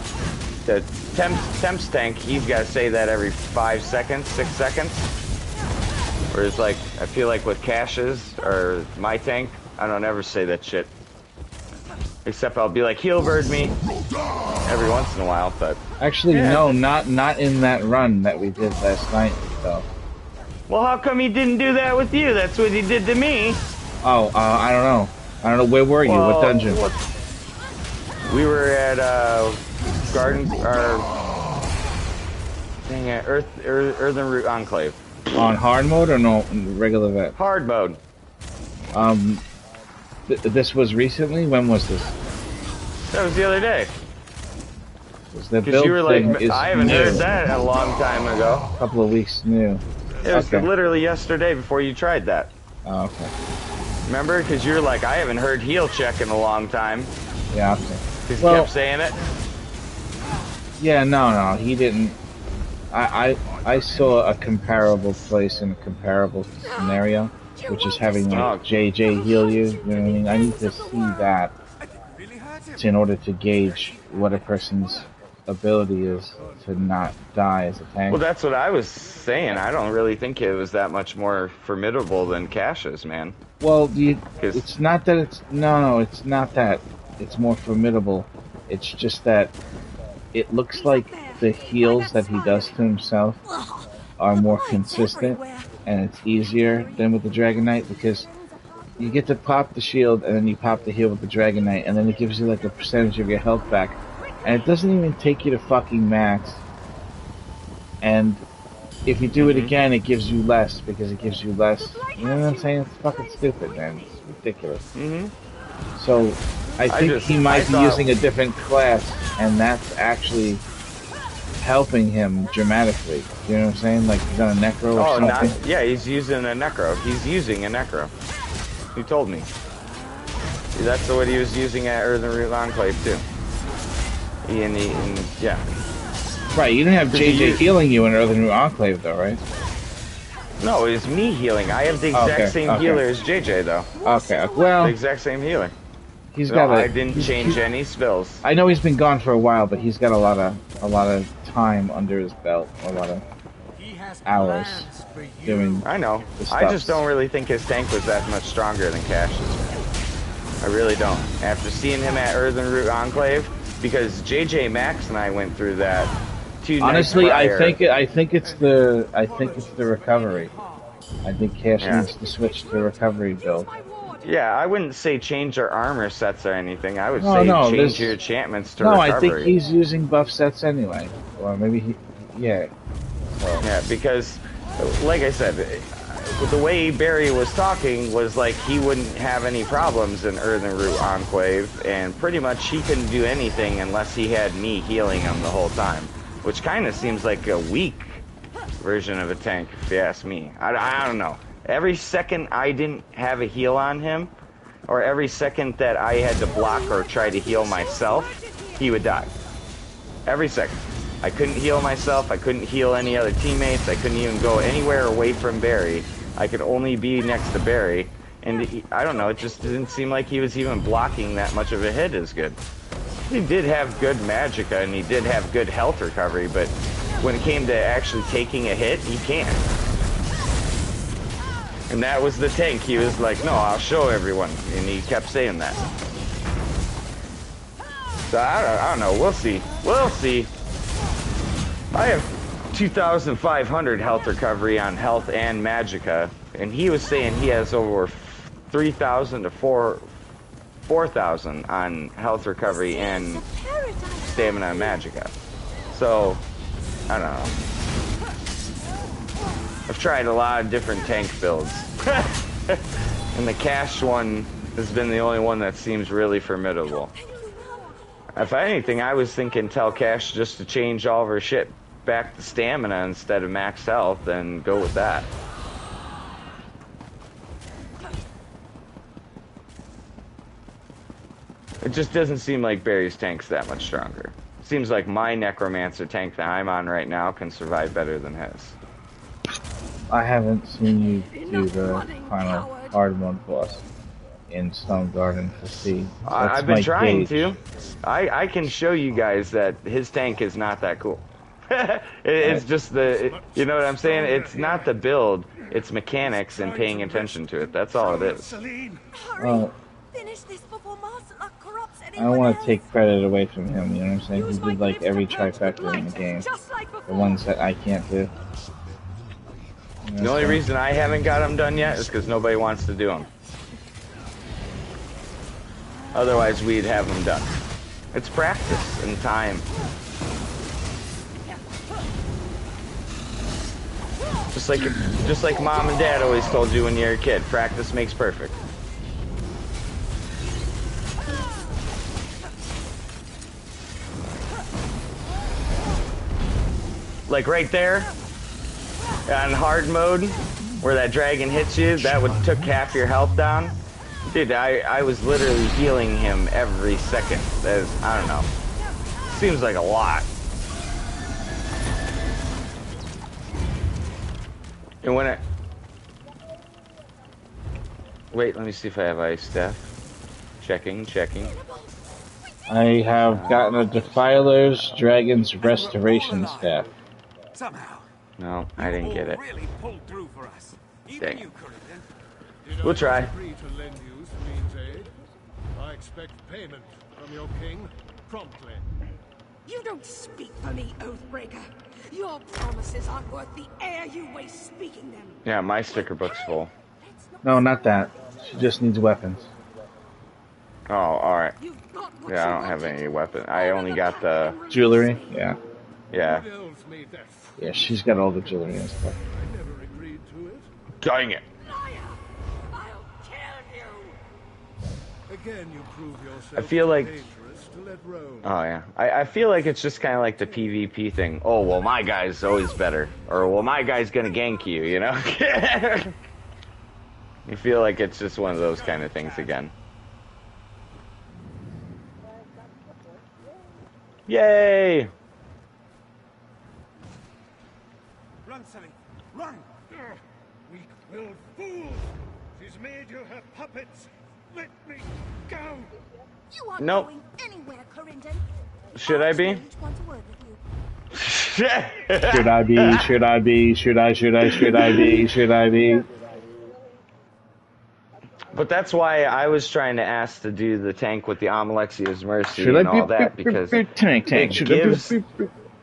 the Temp's tank, he's got to say that every 5 seconds, 6 seconds. Whereas, like, I feel like with Cash's or my tank, I don't ever say that shit. Except I'll be like, heal bird me every once in a while, but... Actually, yeah. No, not in that run that we did last night, though. Well, how come he didn't do that with you? That's what he did to me. Oh, I don't know. I don't know. Where were you? Well, what dungeon? We were at, Garden... or... Dang it, Earthen Root Enclave. On hard mode or no regular vet? Hard mode. This was recently? When was this? That was the other day. Because you were like, I haven't heard that a long time ago. A couple of weeks new. It was literally yesterday before you tried that. Oh, okay. Remember? Because you were like, I haven't heard heal check in a long time. Yeah, okay. Because he kept saying it. Yeah, no, he didn't. I saw a comparable place in a comparable scenario, which is having like, JJ heal you. You know what I mean? I need to see that in order to gauge what a person's ability is to not die as a tank. Well, that's what I was saying. I don't really think it was that much more formidable than Cash's, man. Well, it's not that it's... No, it's not that it's more formidable. It's just that it looks like the heals that he does to himself are more consistent, and it's easier than with the Dragon Knight, because you get to pop the shield and then you pop the heal with the Dragon Knight, and then it gives you like a percentage of your health back, and it doesn't even take you to fucking max. And if you do it again, it gives you less, because it gives you less. You know what I'm saying? It's fucking stupid, man. It's ridiculous. So I think he might be using a different class, and that's actually helping him dramatically. You know what I'm saying? Like he's on a Necro or something? Yeah, he's using a Necro. He's using a Necro. He told me. That's what he was using at Earthen Root Enclave too. Yeah. Right, you didn't have JJ healing you in Earthen Root Enclave though, right? No, it was me healing. I have the exact same healer as JJ though. Okay, well... The exact same healer. He's got I didn't change any spells. I know he's been gone for a while, but he's got a lot of time under his belt, a lot of hours doing. I know. I just don't really think his tank was that much stronger than Cash's. I really don't. After seeing him at Earthen Root Enclave, because JJ Max and I went through that two. Honestly, I think it's the recovery. I think Cash needs to switch to the recovery build. Yeah, I wouldn't say change our armor sets or anything. I would say change your enchantments to recovery. No, I think he's using buff sets anyway. Or maybe yeah. So. Yeah, because, like I said, the way Barry was talking was like he wouldn't have any problems in Earthen Root Enclave, and pretty much he couldn't do anything unless he had me healing him the whole time. Which kind of seems like a weak version of a tank, if you ask me. I don't know. Every second I didn't have a heal on him, or every second that I had to block or try to heal myself, he would die. Every second. I couldn't heal myself, I couldn't heal any other teammates, I couldn't even go anywhere away from Barry. I could only be next to Barry, and I don't know, it just didn't seem like he was even blocking that much of a hit as good. He did have good magicka, and he did have good health recovery, but when it came to actually taking a hit, he can't. And that was the tank. He was like, no, I'll show everyone. And he kept saying that. So I don't know. We'll see. We'll see. I have 2,500 health recovery on health and magicka. And he was saying he has over 3,000 to 4,000 on health recovery and stamina and magicka. So, I don't know. I've tried a lot of different tank builds. And the Cash one has been the only one that seems really formidable. If anything, I was thinking tell Cash just to change all of her shit back to stamina instead of max health and go with that. It just doesn't seem like Barry's tank's that much stronger. It seems like my Necromancer tank that I'm on right now can survive better than his. I haven't seen you do the final hard mode boss in Stone Garden to see. I've been trying to. I can show you guys that his tank is not that cool. It's just you know what I'm saying? It's not the build, it's mechanics and paying attention to it. That's all it is. Well, I don't want to take credit away from him, you know what I'm saying? He did like every trifecta in the game. The ones that I can't do. The only reason I haven't got them done yet is because nobody wants to do them. Otherwise, we'd have them done. It's practice and time. Just like Mom and Dad always told you when you were a kid, practice makes perfect. Like right there, on hard mode, where that dragon hits you, that took half your health down. Dude, I was literally healing him every second. That is, I don't know. Seems like a lot. And when it... Wait, let me see if I have ice staff. Checking. I have gotten a Defiler's Dragon's Restoration staff. Somehow. No, I didn't get it. Really pulled through for us. Dang it. We'll try. I expect payment from your king promptly. You don't speak for me, Oathbreaker. Your promises aren't worth the air you waste speaking them. Yeah, my sticker book's full. No, not that. She just needs weapons. Oh, alright. Yeah, I don't have any weapon. I only got the... Jewelry? Yeah. Yeah. Yeah, she's got all the jewelry and stuff. I never agreed to it. Dang it. Again, you prove yourself I feel like... dangerous to let roam. Oh, yeah. I feel like it's just kind of like the PvP thing. Oh, well, my guy's always better. Or, well, my guy's gonna gank you, you know? You feel like it's just one of those kind of things again. Yay! Run, Sully! Run! Weak-willed fool! She's made you her puppets! Let me go! You aren't Nope. going anywhere, Corindon. Should I be? Should I be? Should I be? Should I be? But that's why I was trying to ask to do the tank with the Amalexia's Mercy and all that, because tank?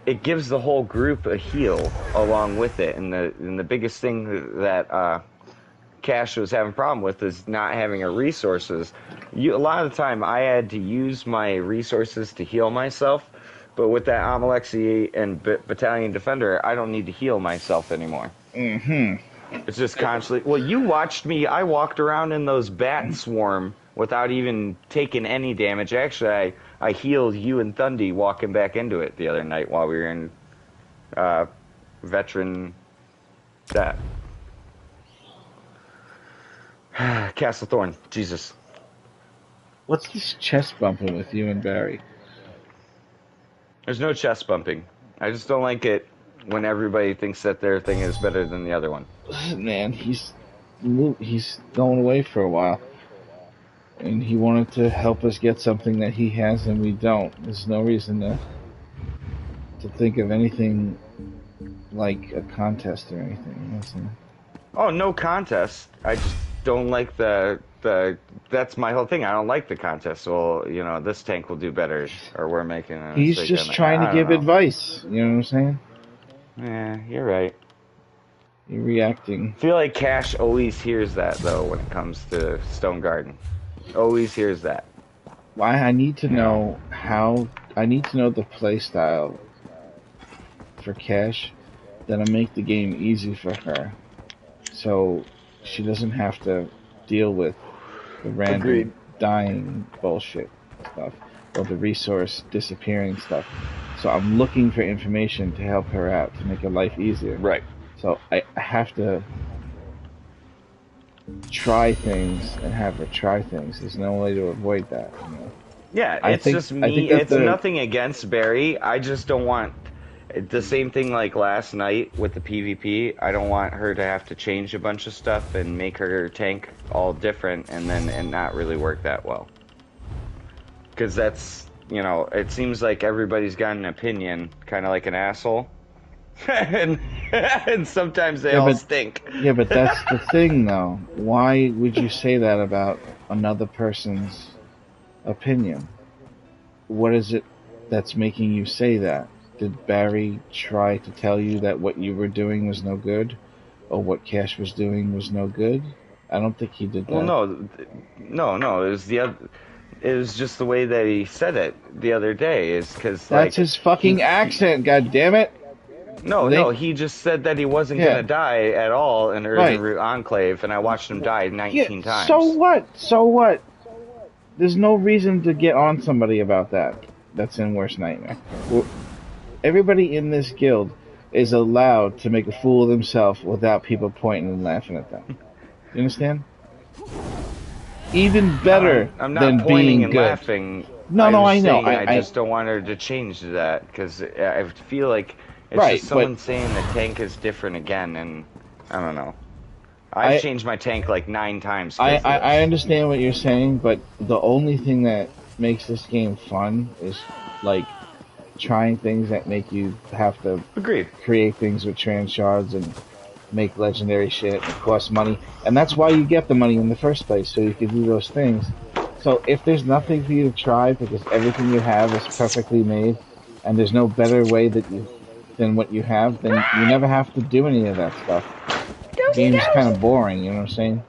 it gives the whole group a heal along with it, and the biggest thing that Cash was having a problem with is not having a resources. A lot of the time I had to use my resources to heal myself, but with that Amalexi and Battalion Defender, I don't need to heal myself anymore. Mm-hmm. It's just constantly... Well, you watched me. I walked around in those bat swarm without even taking any damage. Actually, I healed you and Thundy walking back into it the other night while we were in veteran that. Castle Thorn, Jesus. What's this chest bumping with you and Barry? There's no chest bumping. I just don't like it when everybody thinks that their thing is better than the other one. Man, he's going away for a while. And he wanted to help us get something that he has and we don't. There's no reason to think of anything like a contest or anything. Oh, no contest. I just don't like the that's my whole thing. I don't like the contest. Well, you know, this tank will do better, or we're making a He's mistake. just trying to give advice. You know what I'm saying? Yeah, you're right. You're reacting. I feel like Cash always hears that, though, when it comes to Stone Garden. Always hears that. Why I need to know how... I need to know the play style for Cash that'll make the game easy for her. So she doesn't have to deal with the random dying bullshit stuff. Or the resource disappearing stuff. So I'm looking for information to help her out, to make her life easier. Right. So I have to try things and have her try things. There's no way to avoid that. You know? Yeah, it's just me. It's nothing against Barry. I just don't want the same thing like last night with the PvP. I don't want her to have to change a bunch of stuff and make her tank all different and not really work that well. Because that's, you know, it seems like everybody's got an opinion, kind of like an asshole. and sometimes they all stink. Yeah, but that's the thing, though. Why would you say that about another person's opinion? What is it that's making you say that? Did Barry try to tell you that what you were doing was no good? Or what Cash was doing was no good? I don't think he did that. Well, no. It was it was just the way that he said it the other day. Is because that's his fucking accent. God damn it! No, he just said that he wasn't gonna die at all in Earthen Root Enclave, and I watched him die 19 times. So what? So what? There's no reason to get on somebody about that. That's in Worst Nightmare. Everybody in this guild is allowed to make a fool of themselves without people pointing and laughing at them. You understand? Even better I'm not than pointing being and good. Laughing. No, I know. I just don't want her to change that because I feel like it's Right, just someone saying the tank is different again, and I don't know. I've changed my tank like 9 times. I understand what you're saying, but the only thing that makes this game fun is like trying things that make you have to create things with trans shards and make legendary shit and cost money. And that's why you get the money in the first place, so you can do those things. So if there's nothing for you to try because everything you have is perfectly made and there's no better way than what you have, then you never have to do any of that stuff. The game's kind of boring, you know what I'm saying?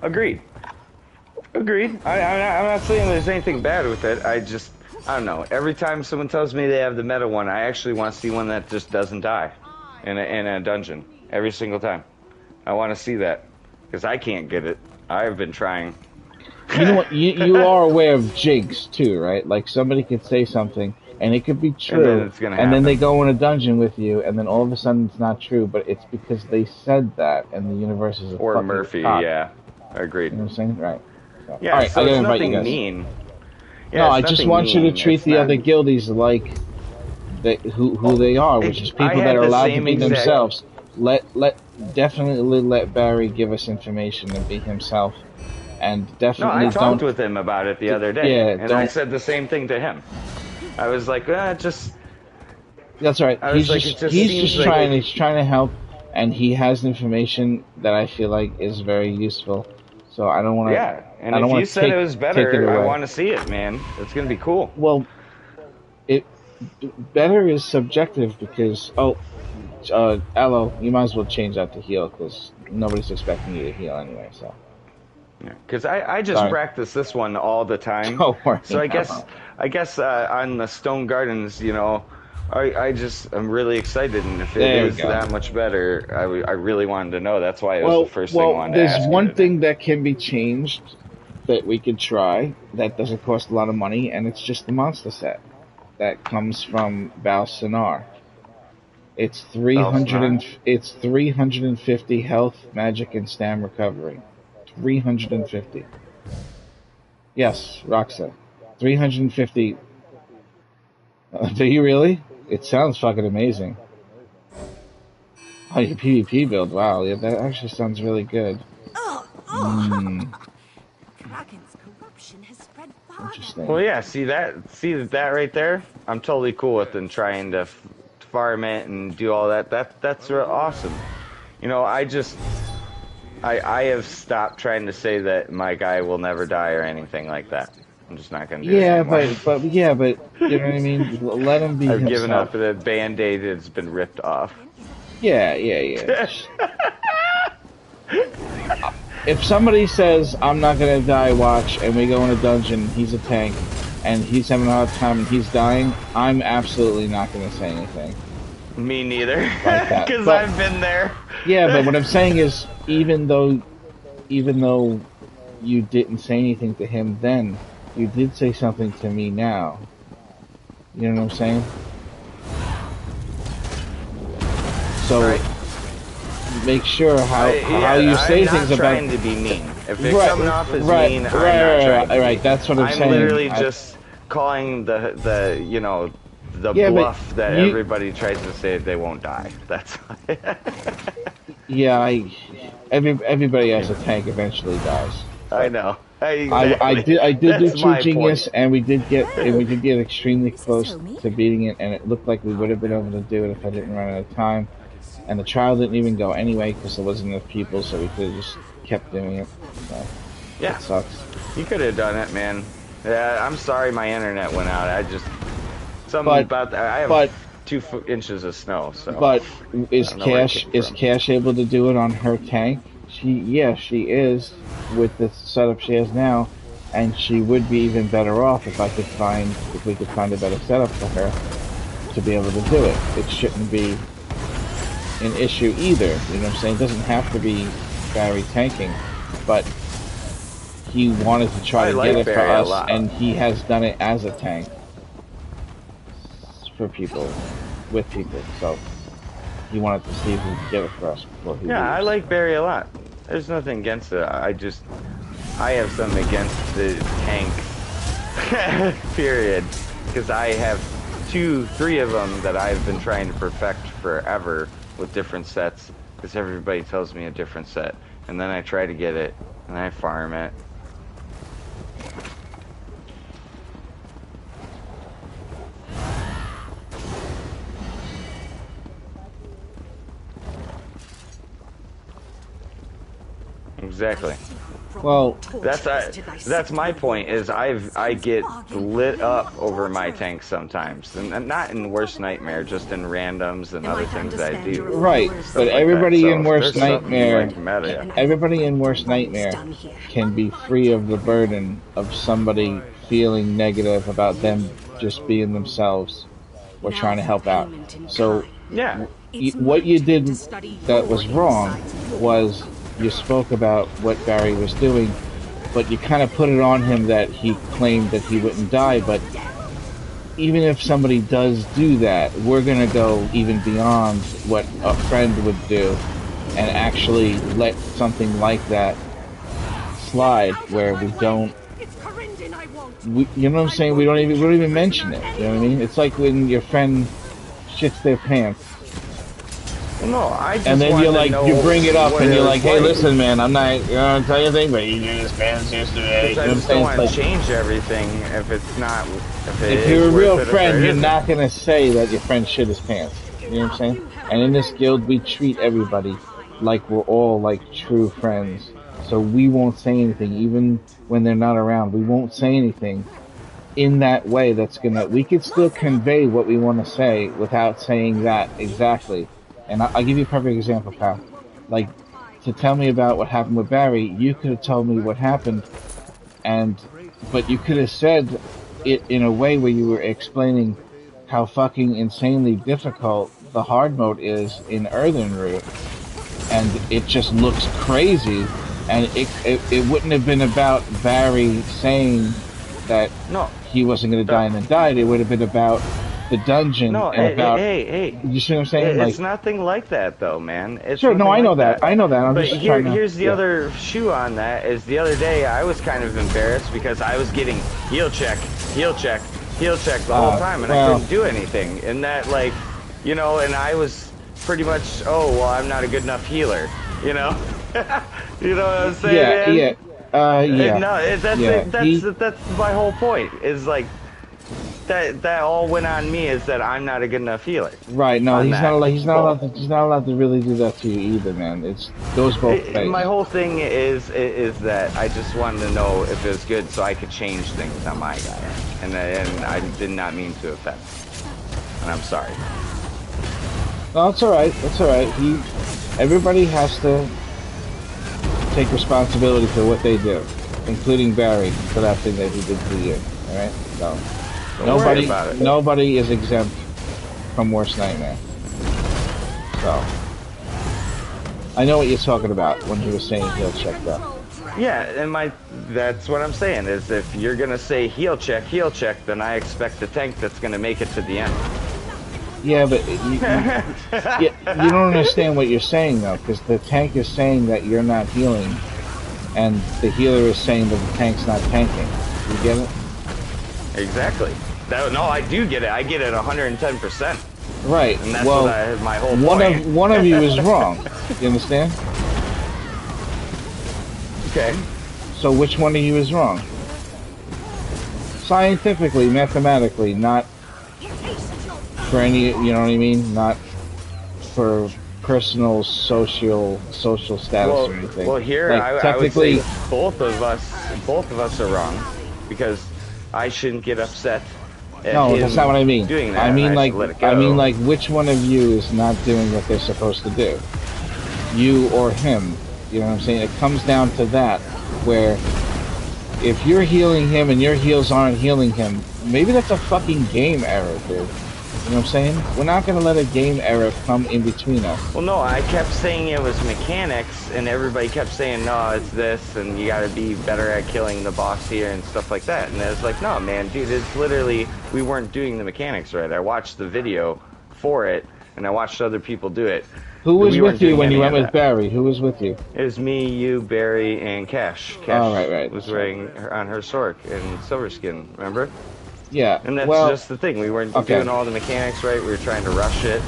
Agreed. I'm not saying there's anything bad with it. I don't know. Every time someone tells me they have the meta one, I actually want to see one that just doesn't die in a dungeon. Every single time. I want to see that. Because I can't get it. I've been trying. You know what? You are aware of jigs, too, right? Like, somebody could say something, and it could be true, and then they go in a dungeon with you, and then all of a sudden it's not true, but it's because they said that, and the universe is a or fucking Murphy, cop. yeah. Agreed. You know what I'm saying? Right. So, yeah, all right, so it's nothing mean. Yeah, no, I just want you to treat the other guildies like who they are, which is people that are allowed to be themselves. Definitely let Barry give us information and be himself, and definitely I talked with him about it the other day, yeah, and I said the same thing to him. I was like, just. That's right. He's just trying to help, and he has information that I feel like is very useful. So I don't want to. Yeah, and if you said it was better, I want to see it, man. It's gonna be cool. Well, better is subjective because Aloe, you might as well change that to heal because nobody's expecting you to heal anyway. So. Yeah, because I just practice this one all the time. Don't worry. So I guess on the Stone Gardens, you know, I'm really excited, and if it is that much better, I really wanted to know. That's why it was the first thing I wanted to ask. There's one thing that can be changed that we could try that doesn't cost a lot of money, and it's just the monster set that comes from Balsinar. It's 350 health, magic, and stam recovery. 350. Yes, Roxa. 350. Do you really? It sounds fucking amazing. Oh, your PvP build. Wow, yeah, that actually sounds really good. Kraken's corruption has spread far. Interesting. Well, yeah. See that right there? I'm totally cool with them trying to farm it and do all that. That's real awesome. You know, I have stopped trying to say that my guy will never die or anything like that. I'm just not gonna do it anymore. but you know what I mean? Let him be I've himself. given up. The Band-Aid has been ripped off. Yeah. If somebody says, I'm not gonna die, watch, and we go in a dungeon, he's a tank, and he's having a hard time and he's dying, I'm absolutely not gonna say anything. Me neither. Because I've been there. Yeah, but what I'm saying is, even though you didn't say anything to him then, you did say something to me now. You know what I'm saying? So make sure how you say things about. I'm not trying to be mean. If it's coming off as mean, I'm not trying to be. That's what I'm saying. I'm literally just calling the bluff that everybody tries to say they won't die. That's. Yeah, everybody has a tank eventually dies. I know. Exactly. I did do True Genius, and we did get extremely close to beating it, and it looked like we would have been able to do it if I didn't run out of time. And the trial didn't even go anyway because there wasn't enough people, so we could have just kept doing it. So, yeah, it sucks. You could have done it, man. Yeah, I'm sorry my internet went out. I have 2 inches of snow. So. But is Cash able to do it on her tank? She is with the setup she has now, and she would be even better off if we could find a better setup for her to be able to do it. It shouldn't be an issue either. You know what I'm saying? It doesn't have to be Barry tanking, but he wanted to try to get it for us, and he has done it as a tank for people, with people. So he wanted to see if he could get it for us before he leaves. I like Barry a lot. There's nothing against it. I have something against the tank. Period. Because I have 3 of them that I've been trying to perfect forever with different sets. Because everybody tells me a different set, and then I try to get it, and I farm it. Exactly. Well, that's my point. Is I get lit up over my tank sometimes, and not in Worst Nightmare, just in randoms and other things that I do. Right, but everybody in Worst Nightmare, can be free of the burden of somebody feeling negative about them just being themselves or trying to help out. So, what you did that was wrong was. You spoke about what Barry was doing, but you kind of put it on him that he claimed that he wouldn't die, but even if somebody does do that, we're going to go even beyond what a friend would do and actually let something like that slide where we don't... you know what I'm saying? We don't even mention it. You know what I mean? It's like when your friend shits their pants. No, I just and then you're like, you bring it up and you're like, hey, listen, man, I'm not gonna tell you anything, but you do this pants yesterday. I just don't want to change everything if it's not. If you're a real friend, you're not gonna say that your friend shit his pants. You know what I'm saying? And in this guild, we treat everybody like we're all like true friends. So we won't say anything, even when they're not around. We won't say anything in that way that's gonna, we could still convey what we want to say without saying that exactly. And I'll give you a perfect example, pal. Like, to tell me about what happened with Barry, you could have told me what happened, but you could have said it in a way where you were explaining how fucking insanely difficult the hard mode is in Earthen Root, and it just looks crazy, and it wouldn't have been about Barry saying that he wasn't going to die and then died. It would have been about the dungeon and about... Hey. You see what I'm saying? It's nothing like that, though, man. It's sure, no, I know like that. I know that. I'm but just trying to... Here's the other shoe on that, is the other day I was kind of embarrassed because I was getting heal check the whole time, and I couldn't do anything. And that, like, you know, and I was pretty much, I'm not a good enough healer, you know? You know what I'm saying? Yeah. That's my whole point. Is like that all went on me. Is that I'm not a good enough healer. Right? No, he's not allowed to really do that to you either, man. It goes both ways. My whole thing is that I just wanted to know if it was good, so I could change things on my guy, and I did not mean to offend, and I'm sorry. No, it's all right. It's all right. Everybody has to take responsibility for what they do, including Barry for that thing that he did to you. All right, so nobody is exempt from Worst Nightmare. So I know what you're talking about when you were saying heal check, though. Yeah, and that's what I'm saying is if you're gonna say heal check, then I expect the tank that's gonna make it to the end. Yeah, but you don't understand what you're saying, though, because the tank is saying that you're not healing, and the healer is saying that the tank's not tanking. You get it? Exactly. No, I do get it. I get it 110%. Right. And that's well, my whole point. One of you is wrong. You understand? Okay. So which one of you is wrong? Scientifically, mathematically, not for any, you know what I mean? Not for personal, social status or anything. Well, here like, I would say both of us are wrong, because I shouldn't get upset. No, that's not what I mean. Doing that, I mean like which one of you is not doing what they're supposed to do? You or him? You know what I'm saying? It comes down to that, where if you're healing him and your heals aren't healing him, maybe that's a fucking game error, dude. You know what I'm saying? We're not going to let a game error come in between us. Well, no, I kept saying it was mechanics, and everybody kept saying, no, it's this, and you got to be better at killing the boss here and stuff like that. And I was like, no, man, dude, it's literally, we weren't doing the mechanics right. I watched the video for it, and I watched other people do it. Who was with you when you went with Barry? Who was with you? It was me, you, Barry, and Cash. Cash was wearing on her sword in Silver Skin, remember? Yeah. And that's just the thing. We weren't doing all the mechanics right. We were trying to rush it.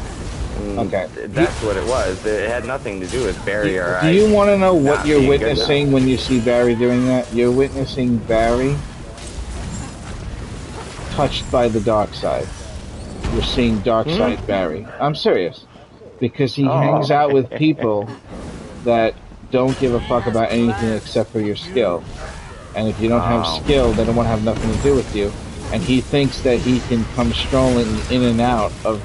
That's what it was. It had nothing to do with Barry or I. Do you want to know what you're witnessing when you see Barry doing that? You're witnessing Barry touched by the dark side. You're seeing dark side Barry. I'm serious. Because he hangs out with people that don't give a fuck about anything except for your skill. And if you don't have skill, they don't want to have nothing to do with you. And he thinks that he can come strolling in and out of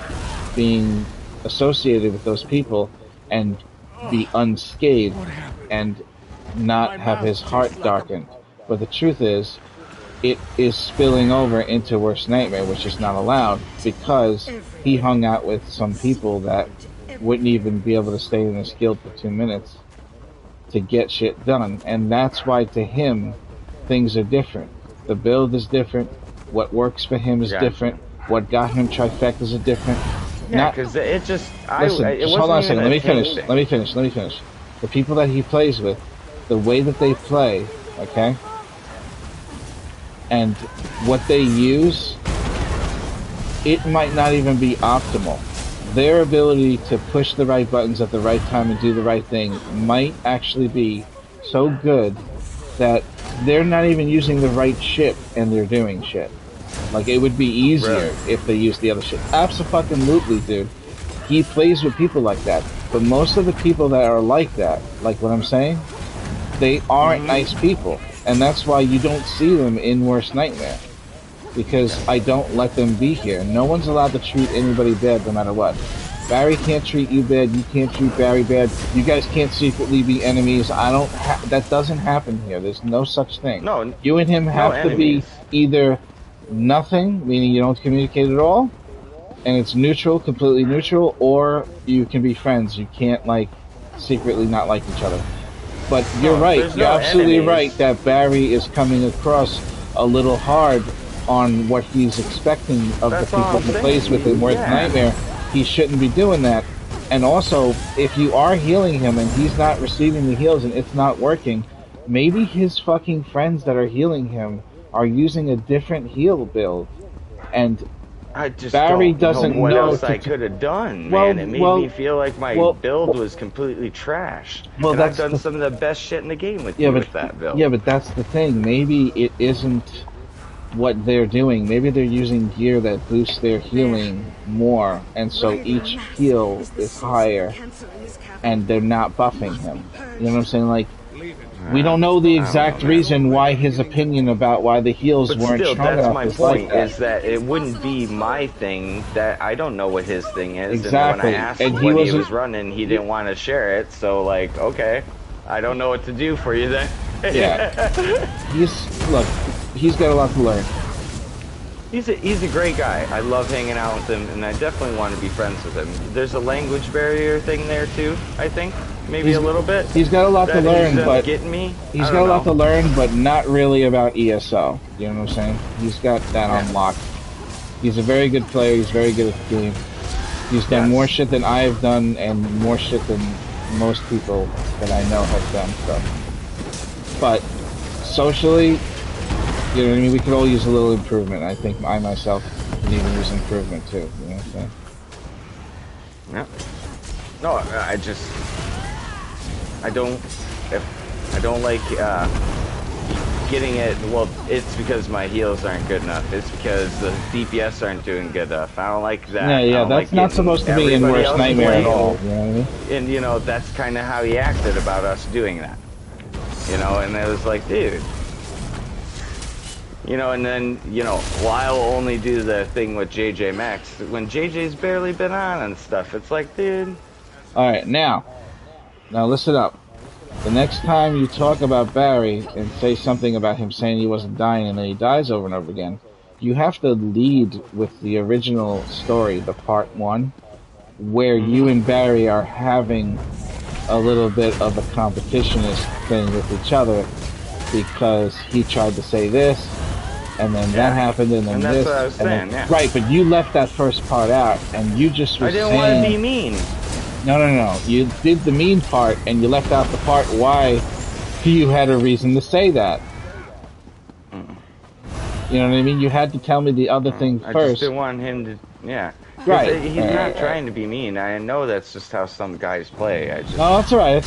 being associated with those people and be unscathed and not have his heart darkened. But the truth is, it is spilling over into Worst Nightmare, which is not allowed, because he hung out with some people that wouldn't even be able to stay in his guild for 2 minutes to get shit done. And that's why, to him, things are different. The build is different. What works for him is different. What got him trifectas are different. Yeah, because it just... Listen, just hold on a second. Let me finish. The people that he plays with, the way that they play, okay? And what they use, it might not even be optimal. Their ability to push the right buttons at the right time and do the right thing might actually be so good that they're not even using the right shit and they're doing shit. Like, it would be easier if they used the other shit. Abso-fucking-lutely, dude. He plays with people like that. But most of the people that are like that, like what I'm saying, they aren't nice people. And that's why you don't see them in Worst Nightmare. because I don't let them be here. No one's allowed to treat anybody bad no matter what. Barry can't treat you bad, you can't treat Barry bad, you guys can't secretly be enemies. That doesn't happen here. There's no such thing. No, you and him have to be either nothing, meaning you don't communicate at all, and it's neutral, completely neutral, or you can be friends. You can't, like, secretly not like each other. But you're right, you're absolutely right that Barry is coming across a little hard on what he's expecting of the people he plays with in Worst Nightmare. He shouldn't be doing that. And also, if you are healing him and he's not receiving the heals and it's not working, maybe his fucking friends that are healing him are using a different heal build. And I just Barry don't doesn't know what know else I could have done, man. It made me feel like my build was completely trash. Well, and I've done some of the best shit in the game with that build. Yeah, but that's the thing. Maybe it isn't what they're doing. Maybe they're using gear that boosts their healing more, and so each heal is higher, and they're not buffing him. You know what I'm saying? Like, we don't know the exact reason why his opinion about why the heals weren't strong enough. That's my point, is that it wouldn't be my thing. That I don't know what his thing is. Exactly. And when I asked him what he was running, he didn't want to share it. So, like, okay, I don't know what to do for you then. Yeah. He's got a lot to learn. He's a great guy. I love hanging out with him, and I definitely want to be friends with him. There's a language barrier thing there too, I think. Maybe a little bit. He's got a lot to learn, but getting me. He's got a lot to learn, but not really about ESO. You know what I'm saying? He's got that unlocked. He's a very good player. He's very good at the game. He's done more shit than I have done, and more shit than most people that I know have done. So, but socially, you know what I mean? We could all use a little improvement. I think I myself can even use improvement too. You know what I'm saying? Yeah. No, I don't like getting it. Well, it's because my heals aren't good enough. It's because the DPS aren't doing good enough. I don't like that. Yeah, that's not supposed to be in Worst Nightmare at all. You know what I mean? And you know, that's kind of how he acted about us doing that. You know, and it was like, dude. You know, and then, you know, well, I'll only do the thing with JJ Max when JJ's barely been on and stuff. It's like, dude. Alright, now listen up. The next time you talk about Barry and say something about him saying he wasn't dying and then he dies over and over again, you have to lead with the original story, the part 1, where you and Barry are having a little bit of a competitionist thing with each other because he tried to say this, and then that happened, and then that's this. What I was saying, then, right, but you left that first part out, and you just were saying... I didn't want to be mean. No. You did the mean part, and you left out the part why you had a reason to say that. You know what I mean? You had to tell me the other thing first. I just didn't want him to... Yeah. Right. He's not trying to be mean. I know that's just how some guys play. No, that's alright.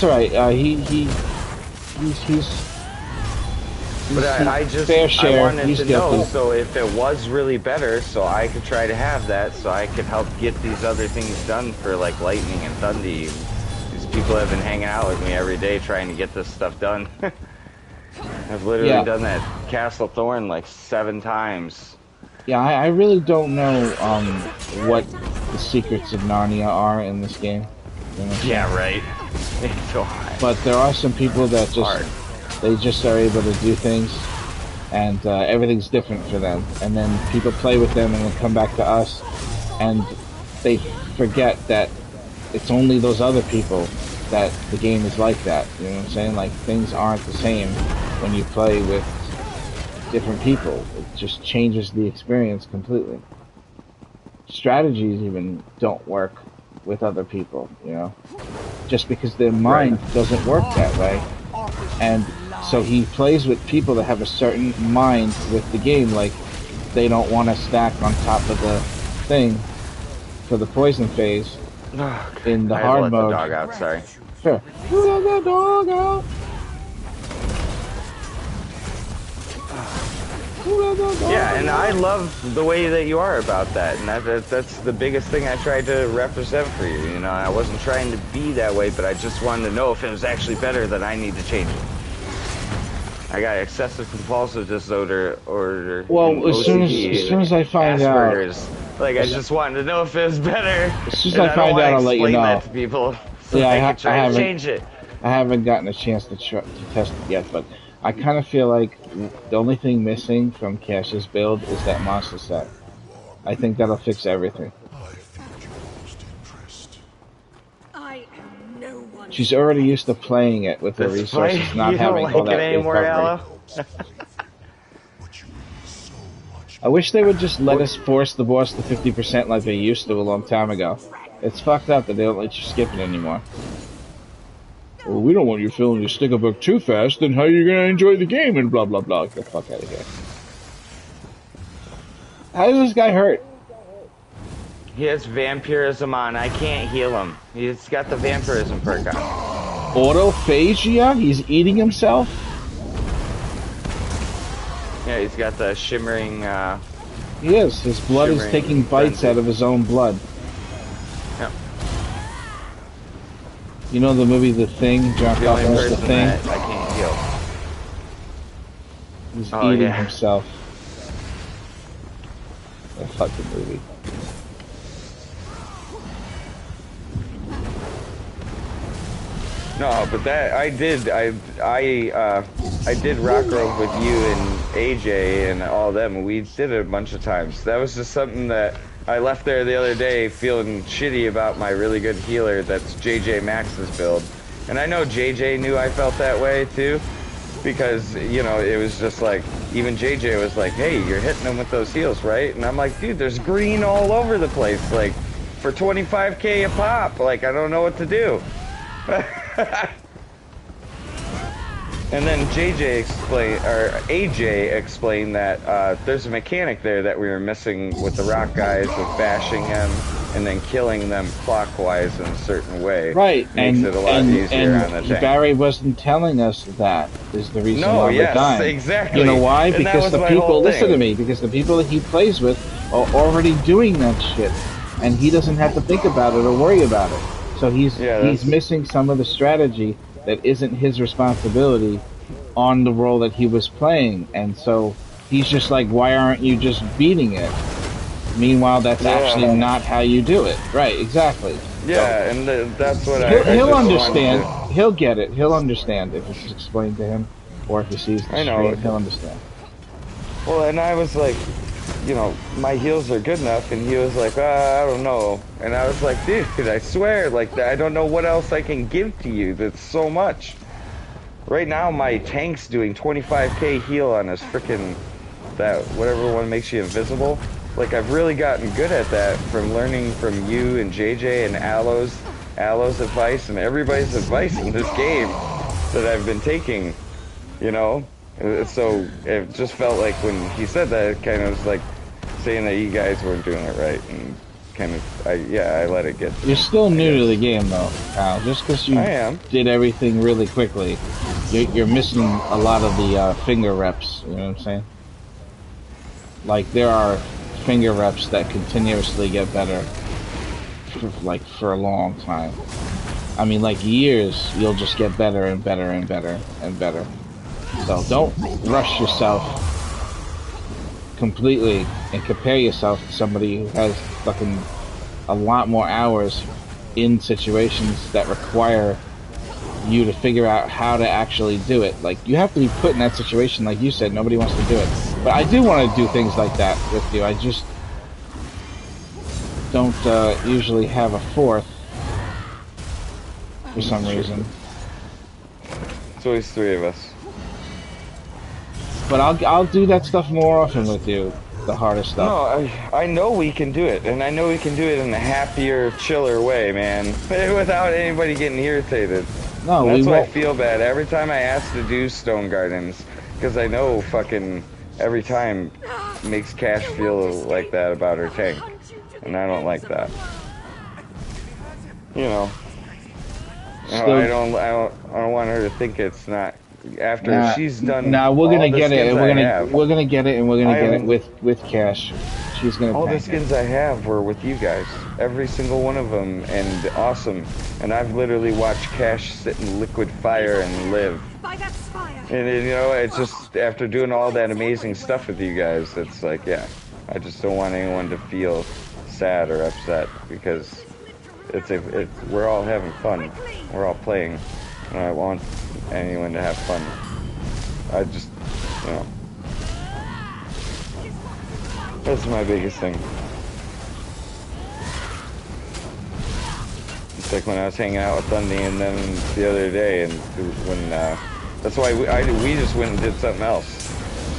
But I just I wanted to know, so if it was really better, so I could try to have that, so I could help get these other things done for, like, Lightning and Thundy. These people have been hanging out with me every day trying to get this stuff done. I've literally done that Castle Thorn, like, 7 times. Yeah, I really don't know what the secrets of Narnia are in this game. You know? Yeah, right. But there are some people that just... They just are able to do things, and everything's different for them. And then people play with them and then come back to us, and they forget that it's only those other people that the game is like that. You know what I'm saying? Like, things aren't the same when you play with different people. It just changes the experience completely. Strategies even don't work with other people, you know? Just because their mind doesn't work that way. And so he plays with people that have a certain mind with the game, like they don't want to stack on top of the thing for the poison phase in the hard mode. I had to let the dog out, sorry. Sure. Let the dog out. Yeah, and I love the way that you are about that, and that's the biggest thing I tried to represent for you. You know, I wasn't trying to be that way, but I just wanted to know if it was actually better that I need to change it. I got excessive compulsive disorder, well, as soon as I find Asperger's. out, like I just wanted to know if it was better. As soon as I find out, I'll let you know. That to people, so yeah, I can try to change it. I haven't gotten a chance to test it yet, but I kind of feel like the only thing missing from Cash's build is that monster set. I think that'll fix everything. She's already used to playing it with her resources, not having all that recovery. I wish they would just let us force the boss to 50% like they used to a long time ago. It's fucked up that they don't let you skip it anymore. Well, we don't want you filling your sticker book too fast, then how are you gonna enjoy the game and blah blah blah. Get the fuck out of here. How is this guy hurt? He has vampirism on. I can't heal him. He's got the vampirism perk on. Autophagia? He's eating himself? Yeah, he's got the shimmering, He is. His blood is taking bites out of his own blood. Yep. You know the movie The Thing? John Carpenter's The Thing? I can't heal. He's eating himself. That fucking movie. No, but that I did Rock Grove with you and AJ and all them. We did it a bunch of times. That was just something that I left there the other day feeling shitty about my really good healer that's JJ Max's build. And I know JJ knew I felt that way too, because, you know, it was just like, even JJ was like, hey, you're hitting them with those heals, right? And I'm like, dude, there's green all over the place, like, for 25k a pop, like, I don't know what to do. And then AJ explained that there's a mechanic there that we were missing with the rock guys, with bashing them and then killing them clockwise in a certain way. Right, makes it a lot easier on the tank. Barry wasn't telling us that is the reason why we're dying. Exactly. You know why? And because the people, listen to me, because the people that he plays with are already doing that shit, and he doesn't have to think about it or worry about it. So he's missing some of the strategy that isn't his responsibility on the role that he was playing, and so he's just like, why aren't you just beating it? Meanwhile, that's actually not how you do it. Right, exactly. Yeah, and that's what he'll understand. He'll get it. He'll understand if it's explained to him, or if he sees the screen, he'll understand. Well, and I was like, you know, my heals are good enough, and he was like, I don't know. And I was like, dude, I swear, like, I don't know what else I can give to you. That's so much. Right now, my tank's doing 25k heal on his frickin' that whatever one makes you invisible. Like, I've really gotten good at that from learning from you and JJ and Alo's advice and everybody's advice in this game that I've been taking, you know? So it just felt like when he said that, it kind of was like saying that you guys weren't doing it right, and kind of, I let it get. You're still new to the game, though, Kyle. Just because you did everything really quickly, you're missing a lot of the finger reps. You know what I'm saying? Like, there are finger reps that continuously get better, for a long time. I mean, like years, you'll just get better and better and better and better. So don't rush yourself completely and compare yourself to somebody who has fucking a lot more hours in situations that require you to figure out how to actually do it. Like, you have to be put in that situation, like you said, nobody wants to do it. But I do want to do things like that with you. I just don't usually have a fourth for some reason. It's always three of us. But I'll do that stuff more often with you, the harder stuff. No, I know we can do it, and I know we can do it in a happier, chiller way, man, without anybody getting irritated. No, that's why I feel bad every time I ask to do Stone Gardens, because I know fucking every time makes Cash feel like that about her tank, and I don't like that. You know, I don't want her to think it's not. After she's done, we're gonna get it, and we're gonna get it, and we're gonna get it with Cash. she's gonna. All the tank skins it. I have were with you guys. Every single one of them, and awesome. And I've literally watched Cash sit in liquid fire and live. And you know, it's just after doing all that amazing stuff with you guys, it's like, yeah, I just don't want anyone to feel sad or upset because we're all having fun. We're all playing, and I want anyone to have fun. I just, you know, that's my biggest thing. It's like when I was hanging out with Thundy and then the other day, and when that's why we just went and did something else.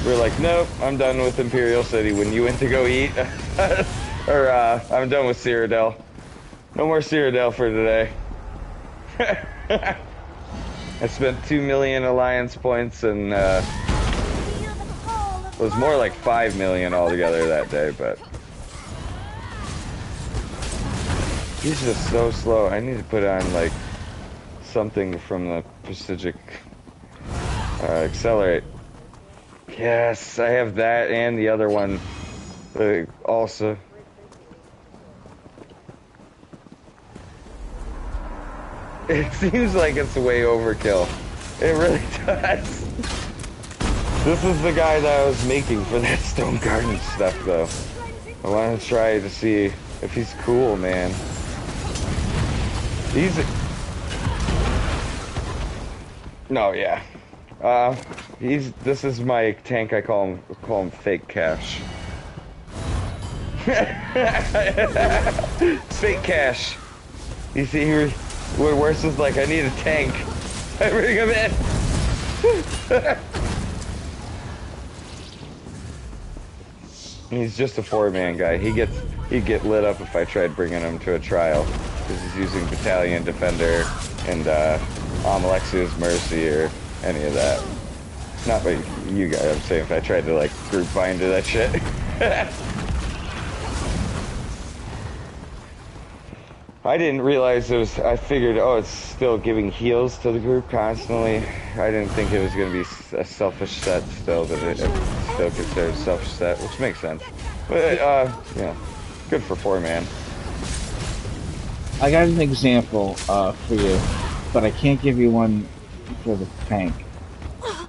We were like, nope, I'm done with Imperial City. When you went to go eat, or I'm done with Cyrodiil. No more Cyrodiil for today. I spent 2 million Alliance points and it was more like 5 million altogether that day, but he's just so slow. I need to put on like something from the Prestigic Accelerate. Yes, I have that and the other one also. It seems like it's way overkill. It really does. This is the guy that I was making for that Stone Garden stuff, though. I want to try to see if he's cool, man. No, yeah. This is my tank. I call him Fake Cash. Fake Cash. You see here. Where Worse is like, I need a tank. I bring him in. He's just a 4-man guy. He'd get lit up if I tried bringing him to a trial, because he's using Battalion Defender and Alexia's Mercy or any of that. Not like you guys. I'm saying if I tried to like group bind to that shit. I didn't realize it was, I figured, oh, it's still giving heals to the group constantly. I didn't think it was going to be a selfish set still, but it's still considered a selfish set, which makes sense. But, yeah, good for 4-man. I got an example for you, but I can't give you one for the tank,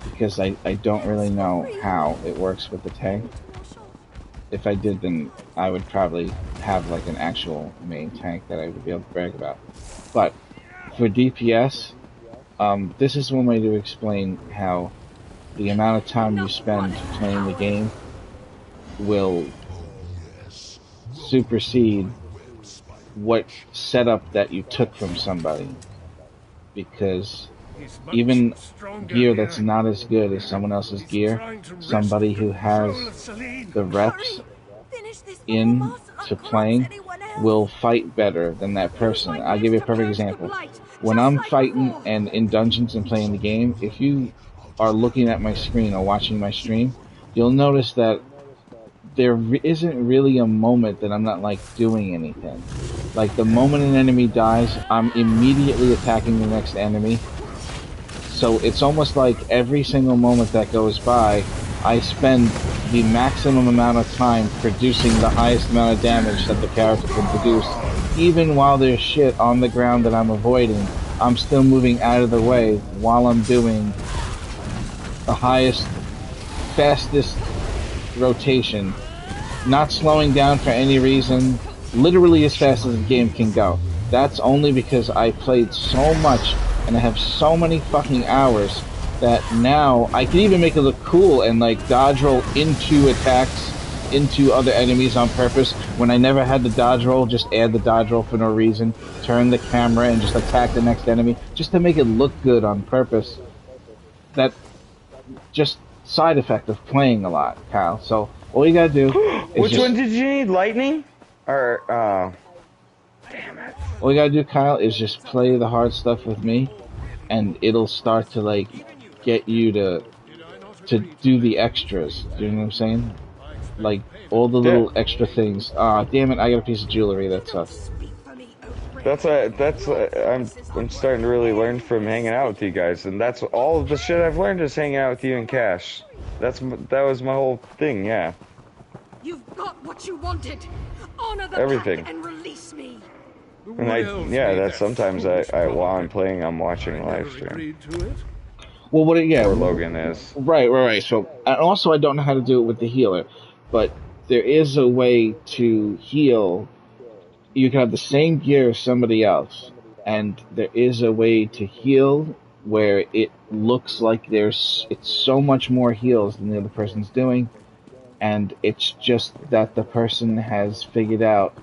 because I don't really know how it works with the tank. If I did, then I would probably have like an actual main tank that I would be able to brag about. But for DPS, this is one way to explain how the amount of time you spend playing the game will supersede what setup that you took from somebody. Because even gear that's not as good as someone else's gear, somebody who has the reps into playing will fight better than that person. I'll give you a perfect example. When I'm fighting and in dungeons and playing the game, if you are looking at my screen or watching my stream, you'll notice that there isn't really a moment that I'm not like doing anything. Like the moment an enemy dies, I'm immediately attacking the next enemy. So it's almost like every single moment that goes by, I spend the maximum amount of time producing the highest amount of damage that the character can produce. Even while there's shit on the ground that I'm avoiding, I'm still moving out of the way while I'm doing the highest, fastest rotation. Not slowing down for any reason, literally as fast as the game can go. That's only because I played so much and I have so many fucking hours that now I can even make it look cool and like dodge roll into attacks, into other enemies on purpose. When I never had the dodge roll, just add the dodge roll for no reason, turn the camera and just attack the next enemy, just to make it look good on purpose. That just side effect of playing a lot, Kyle. So all you gotta do is Which one did you need? Lightning? Or, damn it. All you gotta do, Kyle, is just play the hard stuff with me, and it'll start to, like, get you to do the extras. Do you know what I'm saying? Like, all the little extra things. Damn it, I got a piece of jewelry, that sucks. I'm starting to really learn from hanging out with you guys, and that's all of the shit I've learned is hanging out with you and Cash. That was my whole thing, yeah. You've got what you wanted. Honor the Everything. pact and release me. And that's sometimes while I'm playing, I'm watching a live stream. Well, Where Logan is. Right. So, and also I don't know how to do it with the healer, but there is a way to heal. You can have the same gear as somebody else, and there is a way to heal where it looks like it's so much more heals than the other person's doing, and it's just that the person has figured out.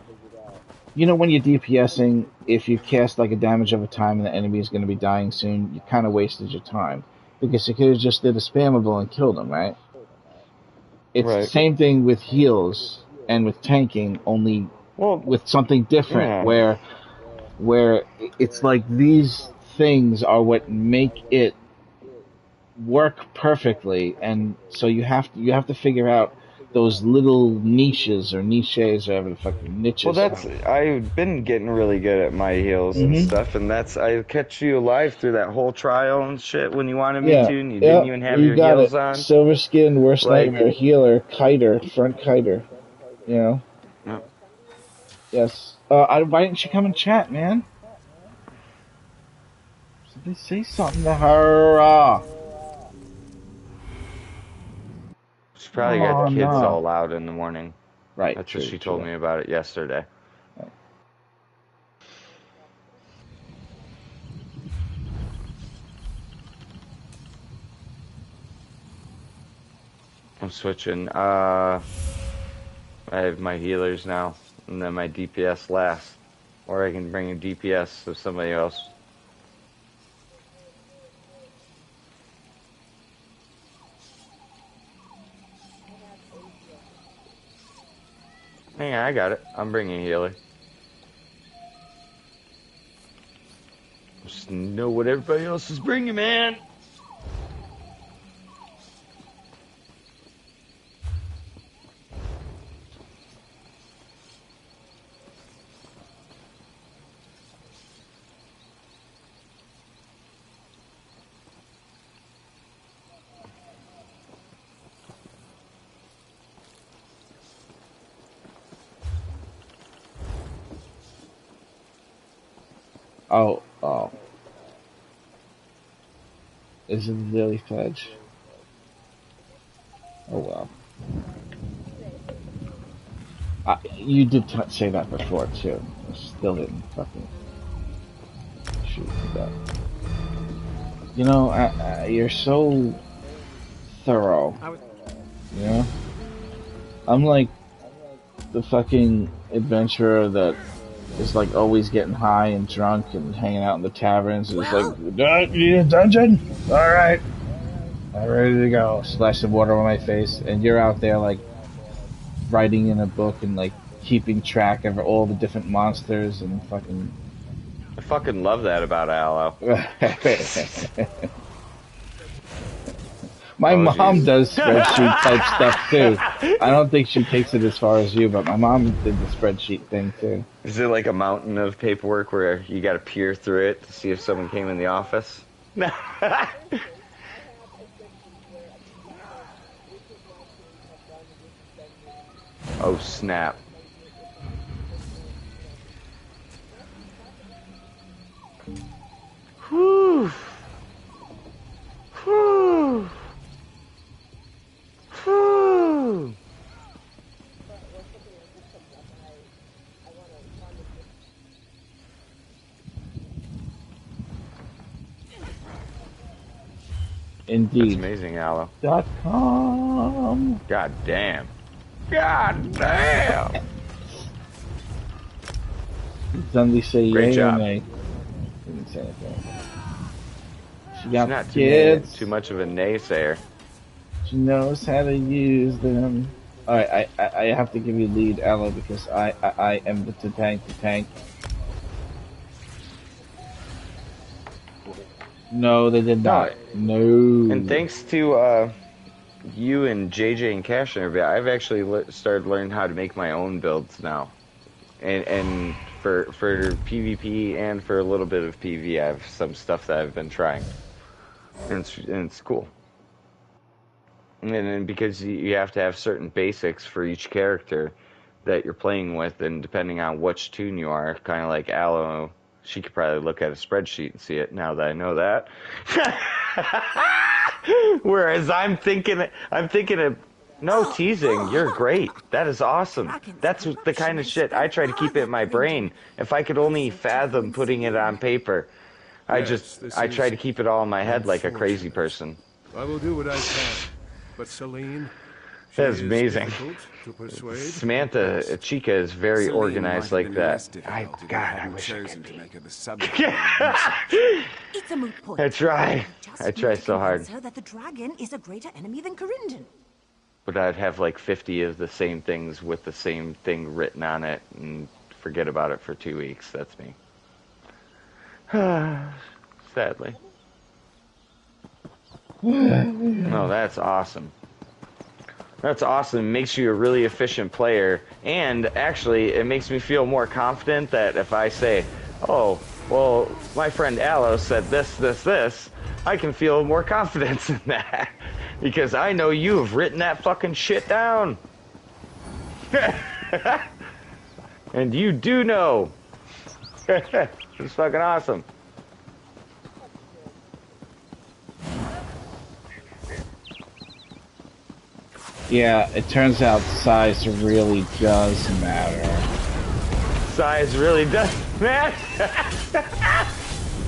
You know, when you're DPSing, if you cast like a damage over time and the enemy is going to be dying soon, you kind of wasted your time. Because you could have just did a spammable and killed them, right? It's the same thing with heals and with tanking, only with something different, where it's like these things are what make it work perfectly, and so you have to figure out those little niches or niches or whatever the fuck niches. Well, I've been getting really good at my heals and stuff, and I catch you alive through that whole trial and shit when you wanted me to, and you didn't even have your heals on. Silver skin, worst nightmare, healer, kiter, front kiter. You know. Yep. Yes. Why didn't you come and chat, man? Somebody say something to her. She probably got the kids all out in the morning. Right. That's what she told me about it yesterday. Right. I'm switching. I have my healers now, and then my DPS last. Or I can bring a DPS of somebody else. Hang on, I got it. I'm bringing a healer. Just know what everybody else is bringing, man. Oh. Is it the Daily Fudge? Oh well. You did say that before too. I still didn't fucking shoot that. You know, you're so thorough. You know? I'm like the fucking adventurer that is like always getting high and drunk and hanging out in the taverns. And it's like, you need a dungeon? Alright. I'm ready to go. Splash some water on my face. And you're out there like writing in a book and like keeping track of all the different monsters and fucking... I fucking love that about Aloe. My mom does spreadsheet type stuff too. I don't think she takes it as far as you, but my mom did the spreadsheet thing too. Is it like a mountain of paperwork where you gotta peer through it to see if someone came in the office? Oh snap. Whew. Whew. Whew. Indeed. That's amazing, Aloe. .com. God damn. God damn. Somebody say Great yay job. or nay. Didn't say anything. She She's got not kids. too much of a naysayer. She knows how to use them. Alright, I have to give you lead, Aloe, because I am the tank. No, they did not. No. And thanks to you and JJ and Cash and everybody, I've actually started learning how to make my own builds now. And for PvP and for a little bit of PV, I have some stuff that I've been trying. And it's cool. And then because you have to have certain basics for each character that you're playing with, and depending on which toon you are, kind of like Aloe, she could probably look at a spreadsheet and see it now that I know that. Whereas I'm thinking of, no teasing, you're great. That is awesome. That's the kind of shit I try to keep it in my brain. If I could only fathom putting it on paper, I try to keep it all in my head like a crazy person. I will do what I can, but Celine, that is amazing. Samantha Chica is very organized like that. I wish I could be. It's a moot point. I try so hard. Her that the dragon is a greater enemy than Corindon. But I'd have like 50 of the same things with the same thing written on it and forget about it for 2 weeks. That's me. Sadly. No, that's awesome. That's awesome. It makes you a really efficient player. And actually, it makes me feel more confident that if I say, oh, well, my friend Aloe said this, I can feel more confidence in that. Because I know you have written that fucking shit down. And you do know. It's fucking awesome. Yeah, it turns out size really does matter. Size really does matter?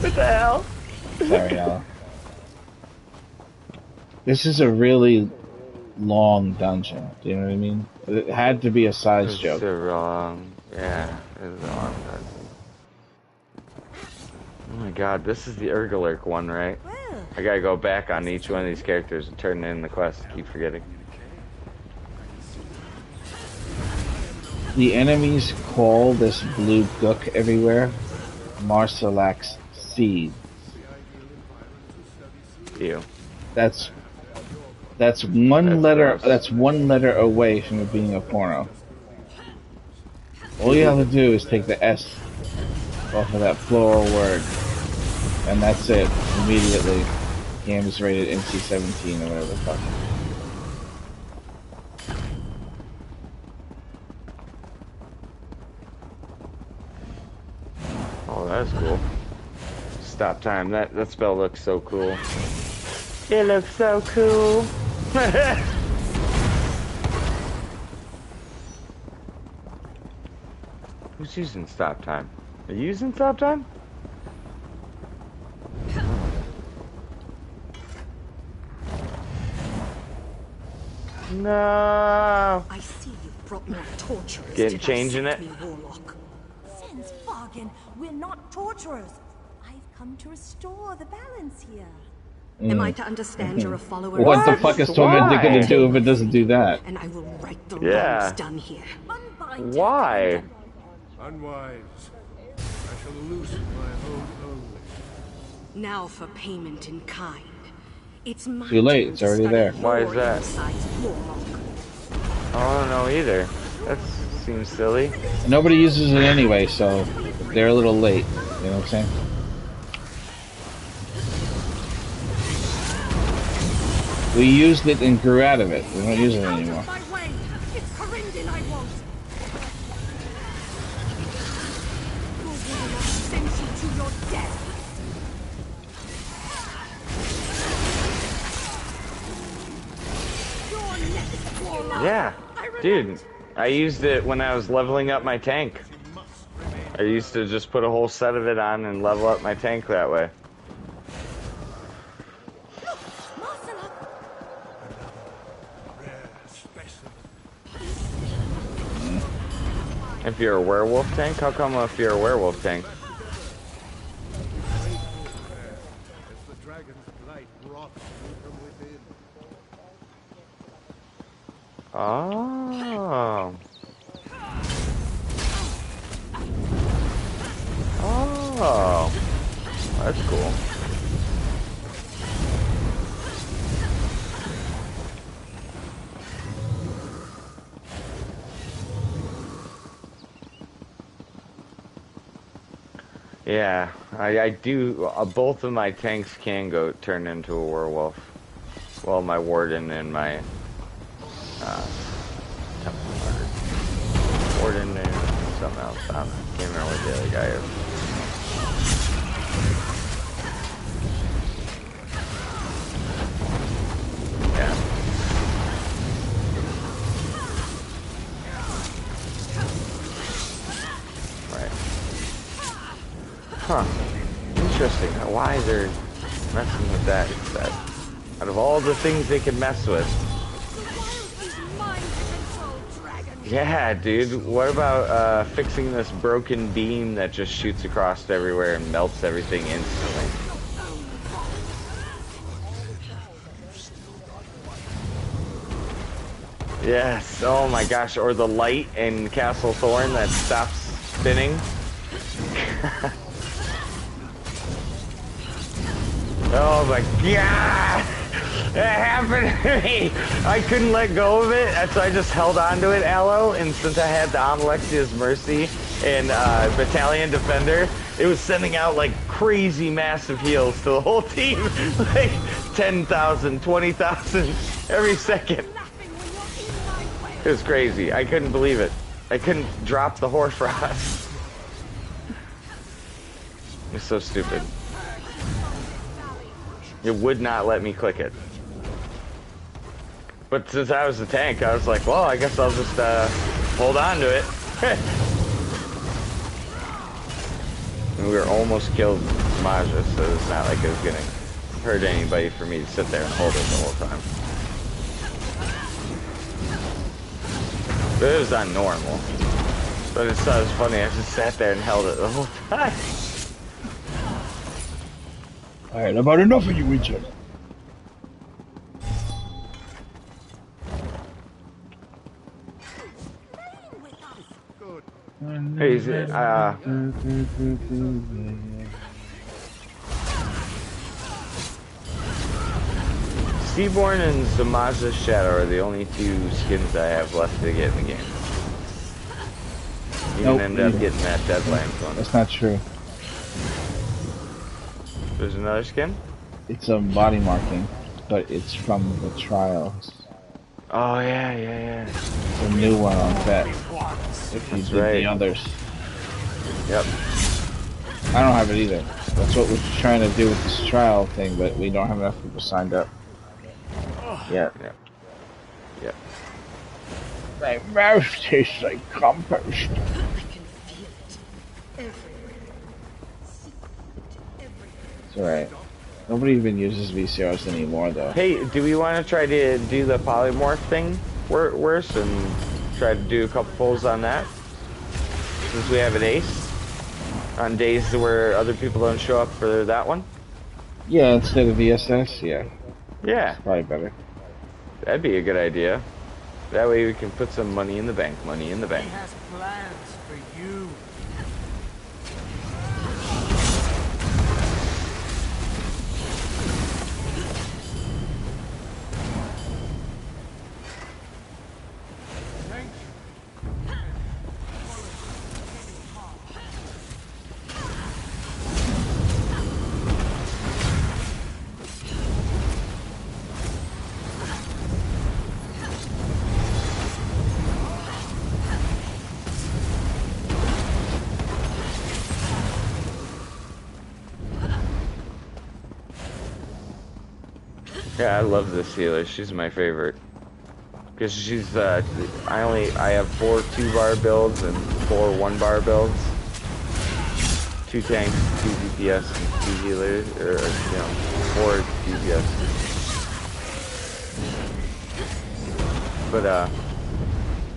What the hell? Sorry, Ella. This is a really long dungeon. Do you know what I mean? It had to be a size joke. It's wrong. Yeah, it's a long dungeon. Oh my god, this is the Urgalurk one, right? I gotta go back on each one of these characters and turn in the quest. Keep forgetting. The enemies call this blue gook everywhere Marcelax seed. Ew. That's one letter. Gross. That's one letter away from it being a porno. All you have to do is take the S off of that plural word, and that's it. Immediately, game is rated NC-17 or whatever the fuck. Oh, that's cool. Stop time. That spell looks so cool. It looks so cool. Who's using stop time? Are you using stop time? No. I see you brought more torturers. Getting changing it. Warlock. Sense bargain. We're not torturers. I've come to restore the balance here. Am I to understand you're a follower? What the fuck is Tormented gonna do if it doesn't do that? And I will right the wrongs done here. Why? Unwise. I shall loose my hold only. Now for payment in kind. It's my too late. It's already there. Why is that? I don't know either. That seems silly. Nobody uses it anyway, so they're a little late. You know what I'm saying? We used it and grew out of it. We don't use it anymore. It's Corindon I want. Send you to your death. Yeah, dude. I used it when I was leveling up my tank. I used to just put a whole set of it on and level up my tank that way. If you're a werewolf tank, how come if you're a werewolf tank? Oh. Oh. That's cool. Yeah, I do. Both of my tanks can turn into a werewolf. Well, my warden and my warden and something else. I can't remember what the other guy is. Yeah. Right. Huh. Interesting. Why they're messing with that instead? Out of all the things they can mess with. Yeah, dude. What about fixing this broken beam that just shoots across everywhere and melts everything instantly? Yes. Oh my gosh. Or the light in Castle Thorn that stops spinning. Oh my god! That happened to me! I couldn't let go of it, so I just held on to it, Aloe, and since I had the Amalexia's Mercy and Battalion Defender, it was sending out like crazy massive heals to the whole team. Like 10,000, 20,000 every second. It was crazy. I couldn't believe it. I couldn't drop the Hoarfrost. It's so stupid. It would not let me click it. But since I was the tank, I was like, well, I guess I'll just hold on to it. And we were almost killed Maja, so it's not like it was gonna hurt anybody for me to sit there and hold it the whole time. But it was on normal. But it was funny, I just sat there and held it the whole time. Alright, about enough of you, Richard. Hey, is it, Seaborn and Zamaja's Shadow are the only two skins I have left to get in the game. You didn't end up getting that Deadlands one. That's not true. There's another skin? It's a body marking, but it's from the trials. Oh yeah. It's a new one on that. If you did the others. Yep. I don't have it either. That's what we're trying to do with this trial thing, but we don't have enough people signed up. Yeah. My mouth tastes like compost. I can feel it everywhere. It's alright. Nobody even uses VCRs anymore, though. Hey, do we want to try to do the polymorph thing worse and try to do a couple pulls on that? Since we have an ace on days where other people don't show up for that one? Yeah, instead of VSS, yeah. Yeah. That's probably better. That'd be a good idea. That way we can put some money in the bank. Money in the bank. He has plans for you. Yeah, I love this healer. She's my favorite. Because she's, I have 4 2-bar builds and 4 1-bar builds. 2 tanks, 2 DPS, and 2 healers, or, 4 DPS. But,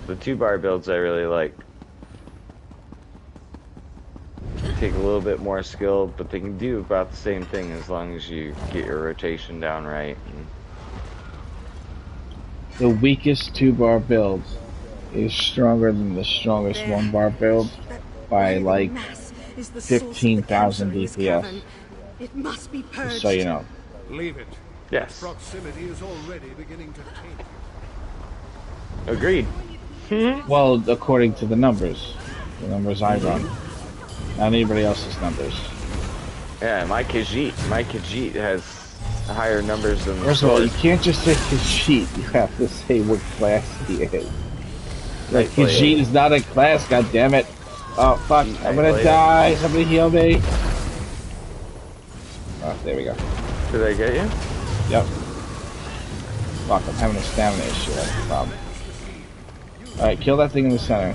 the 2-bar builds I really like. Take a little bit more skill, but they can do about the same thing as long as you get your rotation down right. The weakest 2-bar build is stronger than the strongest 1-bar build by like 15,000 DPS. It must be purged. Just so you know. Leave it. Yes. Proximity is already beginning to taint you. Agreed. Well, according to the numbers I run, not anybody else's numbers. Yeah, my Khajiit has higher numbers than the First of all, you sword. can't just say Khajiit. You have to say what class he is. Like, Khajiit is not a class, goddammit. Oh, fuck. I'm gonna die. Somebody heal me. Oh, there we go. Did I get you? Yep. Fuck, I'm having a stamina issue. That's the problem. Alright, kill that thing in the center.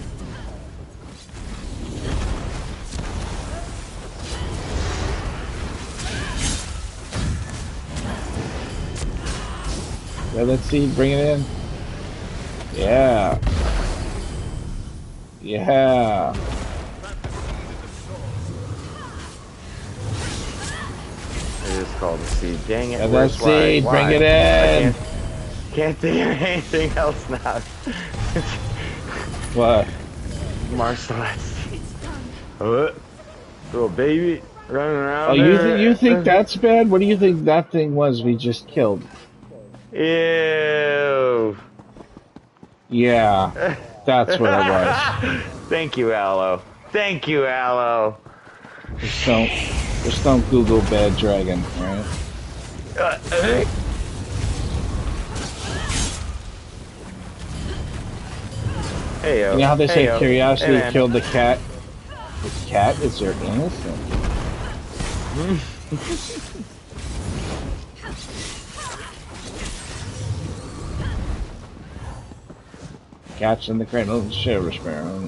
Yeah, let's see, bring it in. Yeah. Yeah. It is called a seed. Dang it. Yeah, let's see, bring it in. Can't think of anything else now. What? Marceleste. Little baby running around. Oh, there. you think that's bad? What do you think that thing was we just killed? Ew. Yeah, that's what it was. Thank you, Aloe. Thank you, Aloe. Just don't Google bad dragon, alright? Hey, you know how they say curiosity hey, killed the cat? The cat is their innocent. Cats in the cradle, shiver sparrow.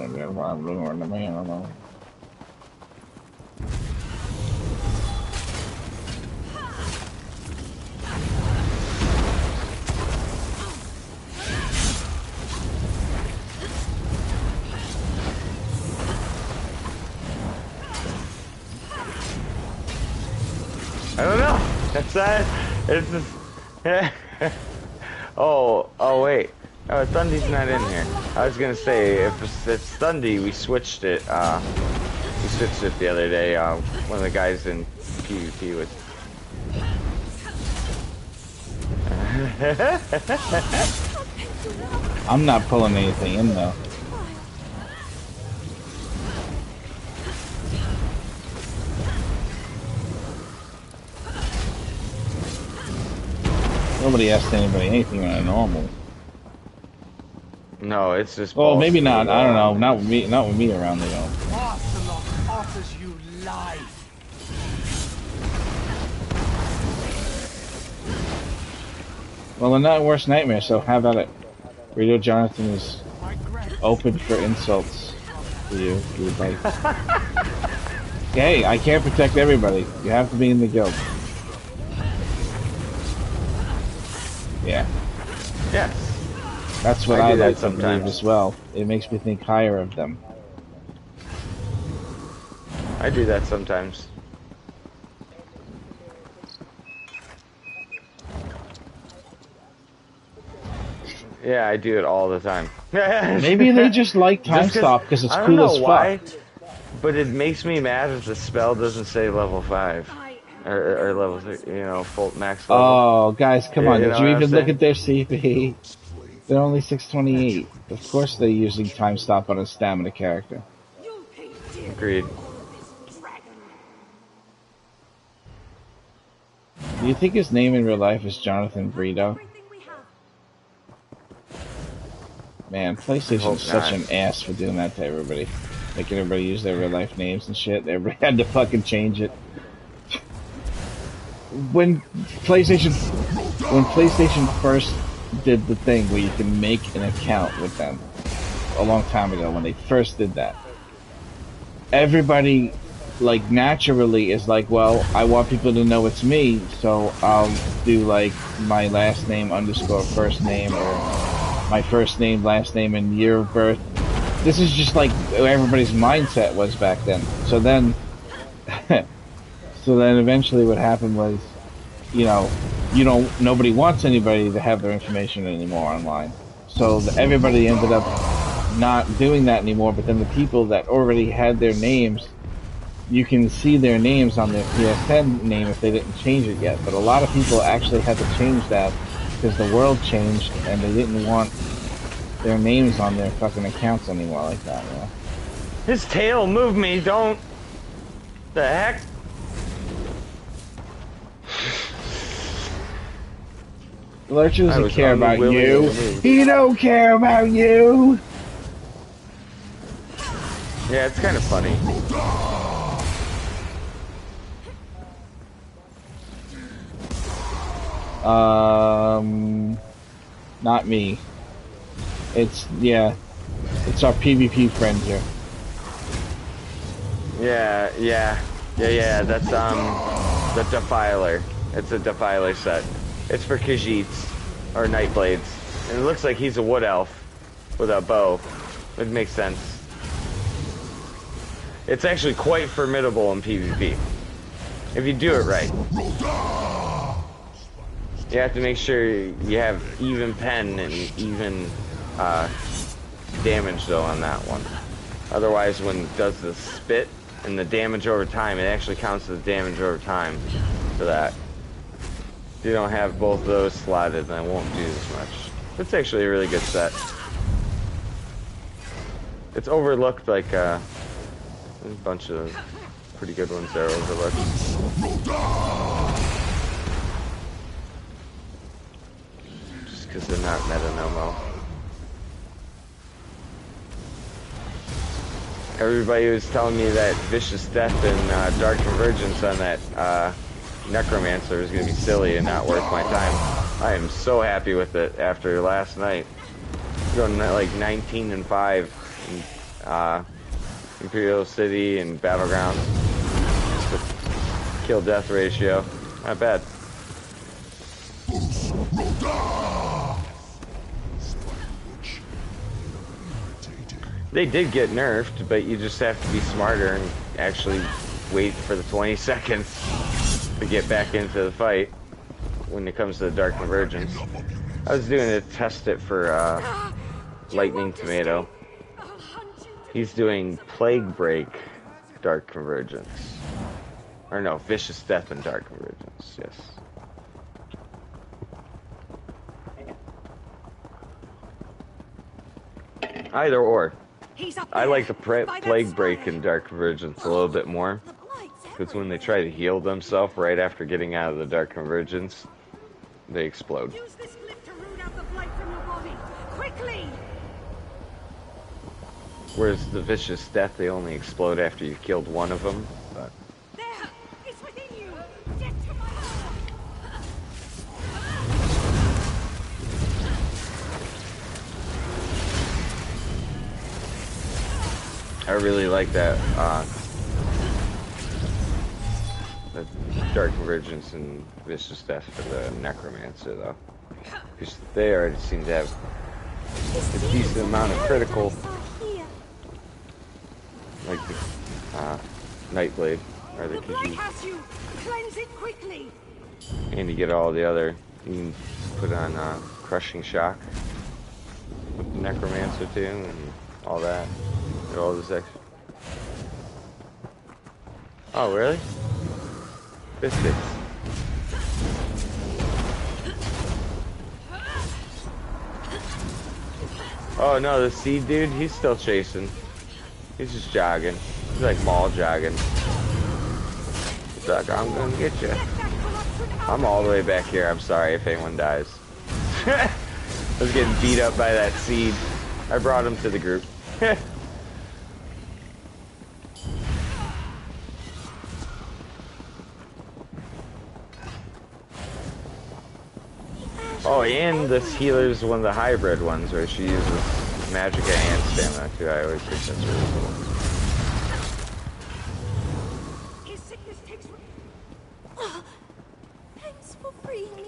I don't know. That's that. It's just. oh wait. Oh, Thundy's not in here. I was gonna say if it's Thundy, we switched it. We switched it the other day. One of the guys in PvP with. I'm not pulling anything in though. Nobody asked anybody anything on a normal. No, it's just. Well, maybe not. I don't know. Not with me. Not with me around. They don't. Barcelona offers you life. Well, they're not worst nightmare. So how about it? Radio Jonathan is open for insults for you if you would like. Hey, I can't protect everybody. You have to be in the guild. Yeah. Yes. That's what I like to believe as well. It makes me think higher of them. I do that sometimes. Yeah, I do it all the time. Maybe they just like time stop because it's cool as fuck. But it makes me mad if the spell doesn't say level 5 or level 3, you know, full max level. Oh, guys, come on! Did you even look at their CP? They're only 628. Of course, they're using time stop on a stamina character. Agreed. Do you think his name in real life is Jonathan Brito? Man, PlayStation's such an ass for doing that to everybody. Making everybody use their real life names and shit. Everybody had to fucking change it. When PlayStation first did the thing where you can make an account with them a long time ago, when they first did that, everybody like naturally is like, well, I want people to know it's me, so I'll do like my last name underscore first name, or my first name, last name, and year of birth. This is just like everybody's mindset was back then. So then eventually what happened was, nobody wants anybody to have their information anymore online. So everybody ended up not doing that anymore, but then the people that already had their names, you can see their names on their PSN name if they didn't change it yet. But a lot of people actually had to change that because the world changed and they didn't want their names on their fucking accounts anymore like that, you know? His tail moved me, don't... The heck? Lurch doesn't care about you. He don't care about you. Yeah, it's kind of funny. Not me. It's our PvP friend here. Yeah. That's the Defiler. It's a Defiler set. It's for Khajiits or Nightblades, and it looks like he's a wood elf with a bow. It makes sense. It's actually quite formidable in PvP if you do it right. You have to make sure you have even pen and even damage though on that one. Otherwise, when it does the spit and the damage over time, it actually counts as damage over time for that. If you don't have both of those slotted, then it won't do as much. It's actually a really good set. It's overlooked, like there's a bunch of pretty good ones there overlooked. Just because they're not meta no more. Everybody was telling me that Vicious Death and Dark Convergence on that Necromancer was going to be silly and not worth my time. I am so happy with it after last night. Going like 19-5 in Imperial City and Battlegrounds. Kill death ratio. Not bad. They did get nerfed, but you just have to be smarter and actually wait for the 20 seconds to get back into the fight when it comes to the Dark Convergence. I was doing it to test it for Lightning Tomato. He's doing Plague Break Dark Convergence. Or no, Vicious Death and Dark Convergence, yes. Either or. I like the Plague Break and Dark Convergence a little bit more, because when they try to heal themselves right after getting out of the Dark Convergence, they explode. Use this glyph to root out the blight from your body. Quickly! Whereas the Vicious Death, they only explode after you've killed one of them. But there! It's within you! Get to my I really like that, the Dark Convergence and Vicious Death for the Necromancer, though. Because they already seem to have a decent amount of critical, like the Nightblade, or the Khajiit. Cleanse it quickly. And you get all the other, you can put on Crushing Shock with the Necromancer too, and all that. All this extra. Oh, really? Biscuits. Oh no, the seed dude, he's still chasing. He's just jogging. He's like mall jogging. He's like, I'm gonna get you. I'm all the way back here. I'm sorry if anyone dies. I was getting beat up by that seed. I brought him to the group. Oh, and this healer's one of the hybrid ones where she uses magicka and stamina too. I always think that's really cool. His sickness takes. Thanks for freeing me.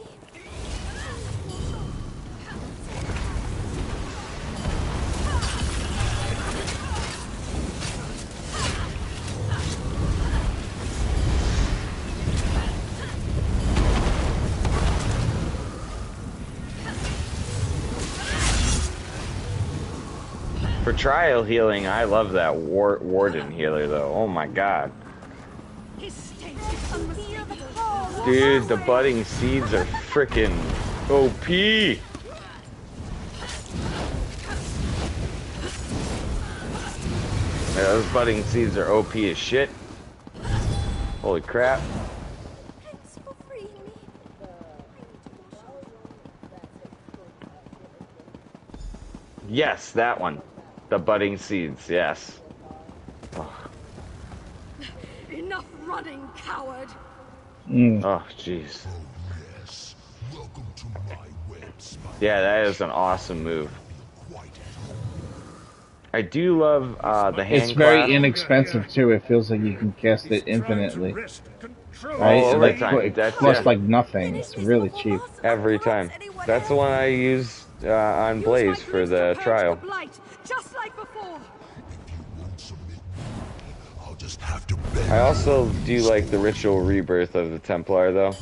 For trial healing, I love that Warden healer though. Oh my god. Dude, the budding seeds are freaking OP. Yeah, those budding seeds are OP as shit. Holy crap. Yes, that one. The budding seeds, yes. Oh. Enough running, coward! Oh, jeez. Yeah, that is an awesome move. I do love the hand It's very clap. inexpensive too. It feels like you can cast it infinitely. Right? Oh, Like, it costs like nothing. It's really cheap. Every time. That's the one I use on Blaze for the trial. Just like before. I also do like the ritual rebirth of the Templar, though.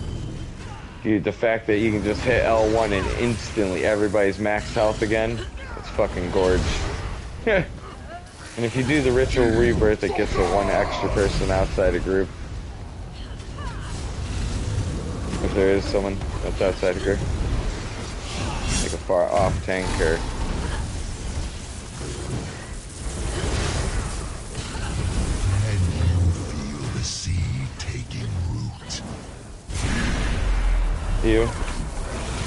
Dude, the fact that you can just hit L1 and instantly everybody's max health again, it's fucking gorge. And if you do the ritual rebirth, it gets a one extra person outside a group. If there is someone that's outside a group. Like a far off tanker. You?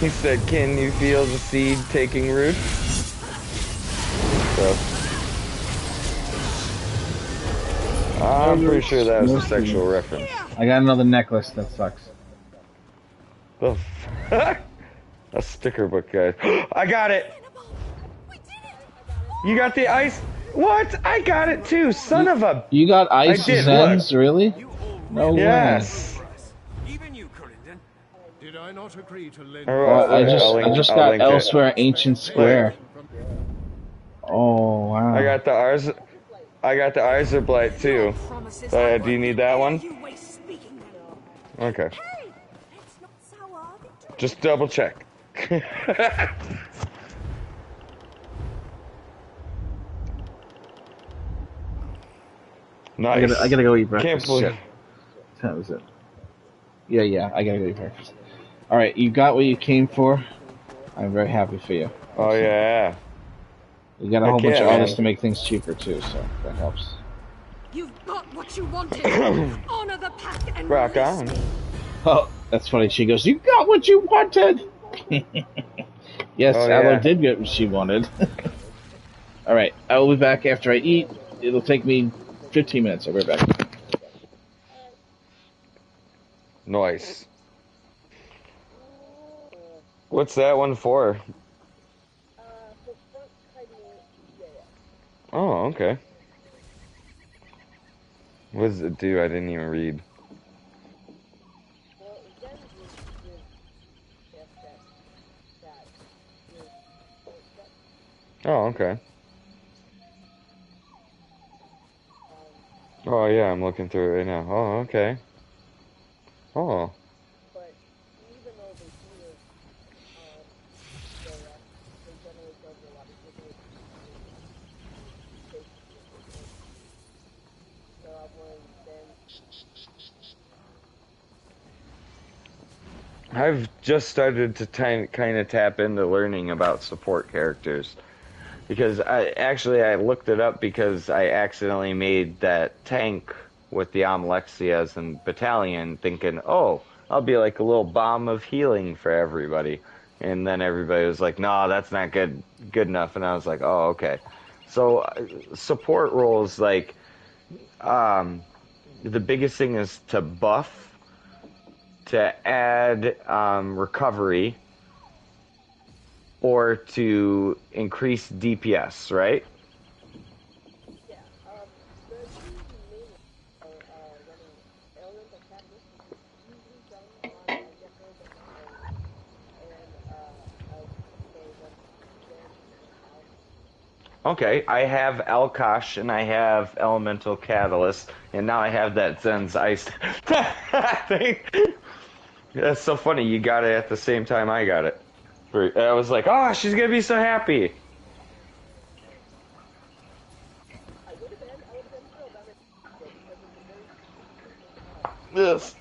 He said, can you feel the seed taking root? So, I'm pretty sure that was a sexual reference. I got another necklace that sucks. Oh, a sticker book, guys. I got it! You got the ice? What? I got it too, son of a... You got ice Zens, really? No yes. way. Did I not agree to lend I just got Elsewhere Ancient Square. Oh wow. I got the Arzablight too. Do you need that one? Okay. Just double check. Nice. I gotta go eat breakfast. Can't believe. That was it. Yeah, I gotta go eat breakfast. Alright, you got what you came for. I'm very happy for you. Oh yeah. You got a whole bunch of artists to make things cheaper too, so that helps. You've got what you wanted. Honor the pack and rock on. Oh, that's funny. She goes, "You got what you wanted." Yes, Aloe did get what she wanted. Alright, I will be back after I eat. It'll take me 15 minutes. I'll be right back. Nice. What's that one for? Oh, okay. What does it do? I didn't even read. Oh, okay. Oh, yeah, I'm looking through it right now. Oh, okay. Oh. I've just started to kind of tap into learning about support characters. Because I looked it up because I accidentally made that tank with the Amalexias and Battalion thinking, oh, I'll be like a little bomb of healing for everybody. And then everybody was like, no, that's not good enough. And I was like, oh, okay. So support roles, like, the biggest thing is to buff, to add recovery, or to increase DPS, right? Okay, I have Alkosh and I have Elemental Catalyst, and now I have that Zen's Ice thing. That's so funny, you got it at the same time I got it. I was like, oh, she's gonna be so happy. Yes.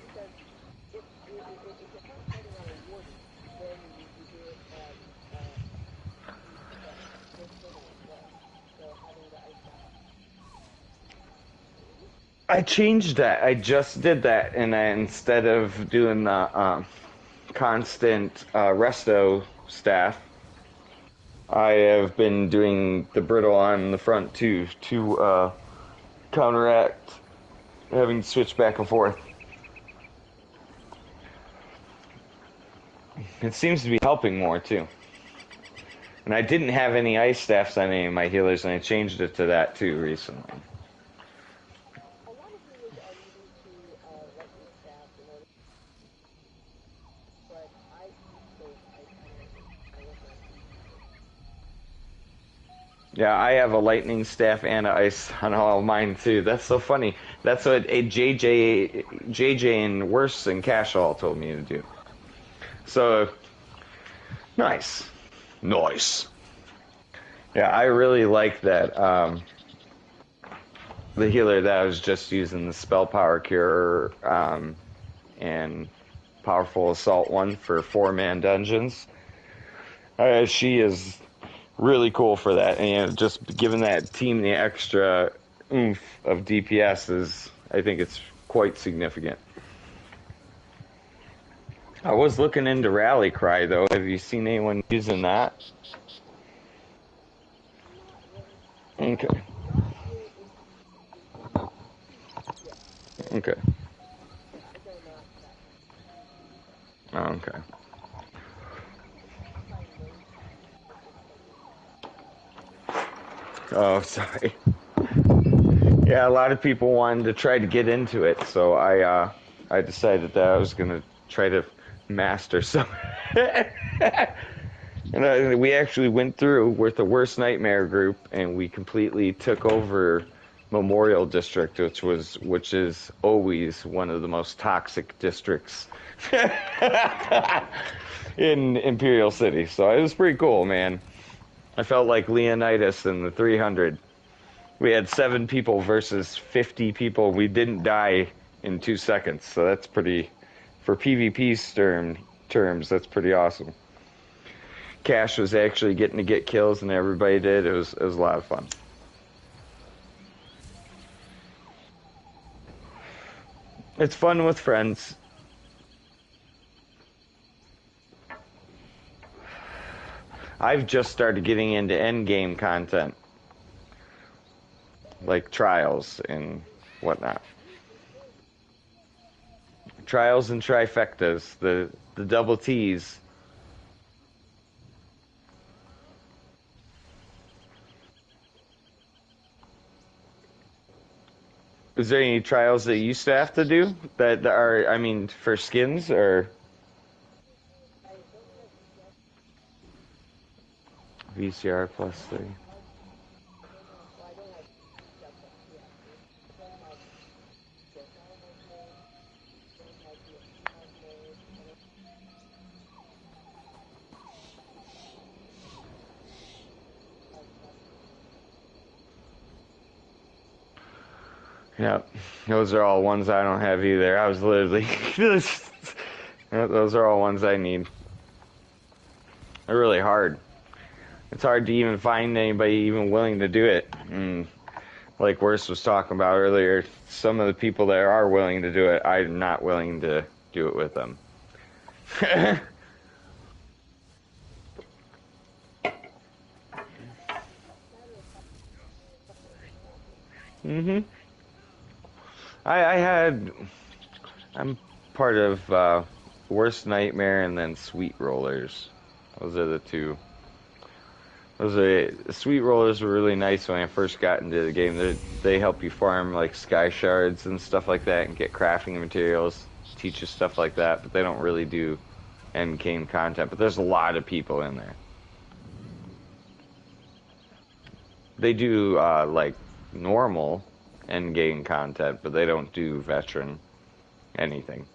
I changed that. I just did that, and instead of doing the constant resto staff, I have been doing the brittle on the front too to counteract having to switch back and forth. It seems to be helping more too. And I didn't have any ice staffs on any of my healers, and I changed it to that too recently. Yeah, I have a lightning staff and an ice on all of mine too. That's so funny. That's what a JJ and Worse and Cash all told me to do. So, nice. Nice. Yeah, I really like that. The healer that I was just using, the Spell Power Cure and Powerful Assault one for 4-man dungeons. She is really cool for that, and just giving that team the extra oomph of DPS is, I think it's quite significant. I was looking into Rally Cry though. Have you seen anyone using that? Okay. Okay. Okay. Oh, sorry. Yeah, a lot of people wanted to try to get into it, so I decided that I was gonna try to master some. And we actually went through with the Worst Nightmare group, and we completely took over Memorial District, which is always one of the most toxic districts in Imperial City. So it was pretty cool, man. I felt like Leonidas in the 300. We had 7 people versus 50 people. We didn't die in 2 seconds, so that's pretty, for PvP terms, that's pretty awesome. Cash was actually getting to get kills, and everybody did. It was a lot of fun. It's fun with friends. I've just started getting into endgame content, like trials and whatnot. Trials and trifectas, the double T's. Is there any trials that you used to have to do that are, I mean, for skins or? VCR +3. Yeah, those are all ones I don't have either. I was literally, those are all ones I need. They're really hard. It's hard to even find anybody even willing to do it. And like Worst was talking about earlier, some of the people that are willing to do it, I'm not willing to do it with them. I'm part of Worst Nightmare and then Sweet Rollers. Those are the two. Sweet Rollers were really nice when I first got into the game. They help you farm like sky shards and stuff like that and get crafting materials, teach you stuff like that, but they don't really do end game content. But there's a lot of people in there. They do like normal end game content, but they don't do veteran anything.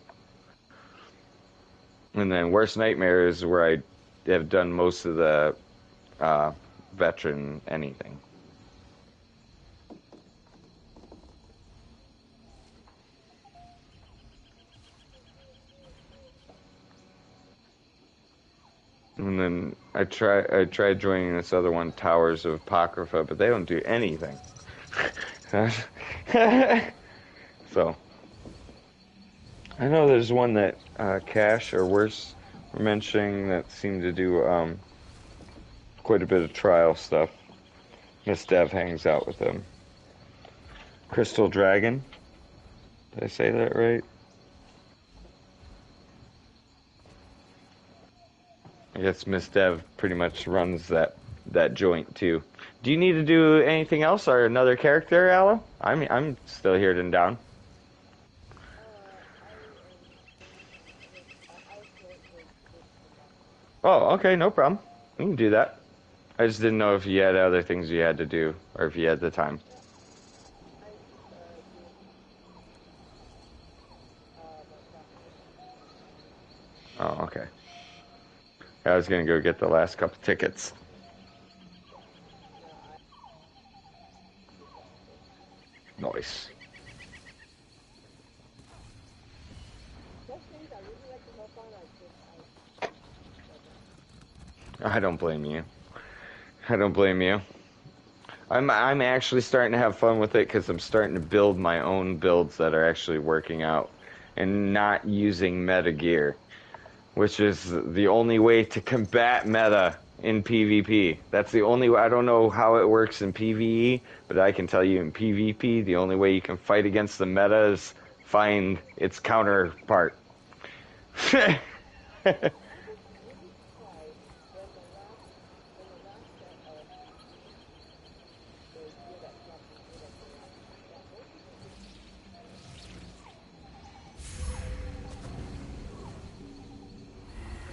And then Worst Nightmare is where I have done most of the veteran anything. And then I tried joining this other one, Towers of Apocrypha, but they don't do anything. So I know there's one that Cash or Worse were mentioning that seemed to do quite a bit of trial stuff. Miss Dev hangs out with him. Crystal Dragon. Did I say that right? I guess Miss Dev pretty much runs that joint too. Do you need to do anything else or another character, Aloe? I'm still here and down. Oh, okay, no problem. We can do that. I just didn't know if you had other things you had to do or if you had the time. Oh, okay. I was gonna go get the last couple tickets. Nice. I don't blame you. I don't blame you. I'm actually starting to have fun with it because I'm starting to build my own builds that are actually working out and not using meta gear, which is the only way to combat meta in PvP. That's the only way. I don't know how it works in PvE, but I can tell you in PvP, the only way you can fight against the meta is find its counterpart.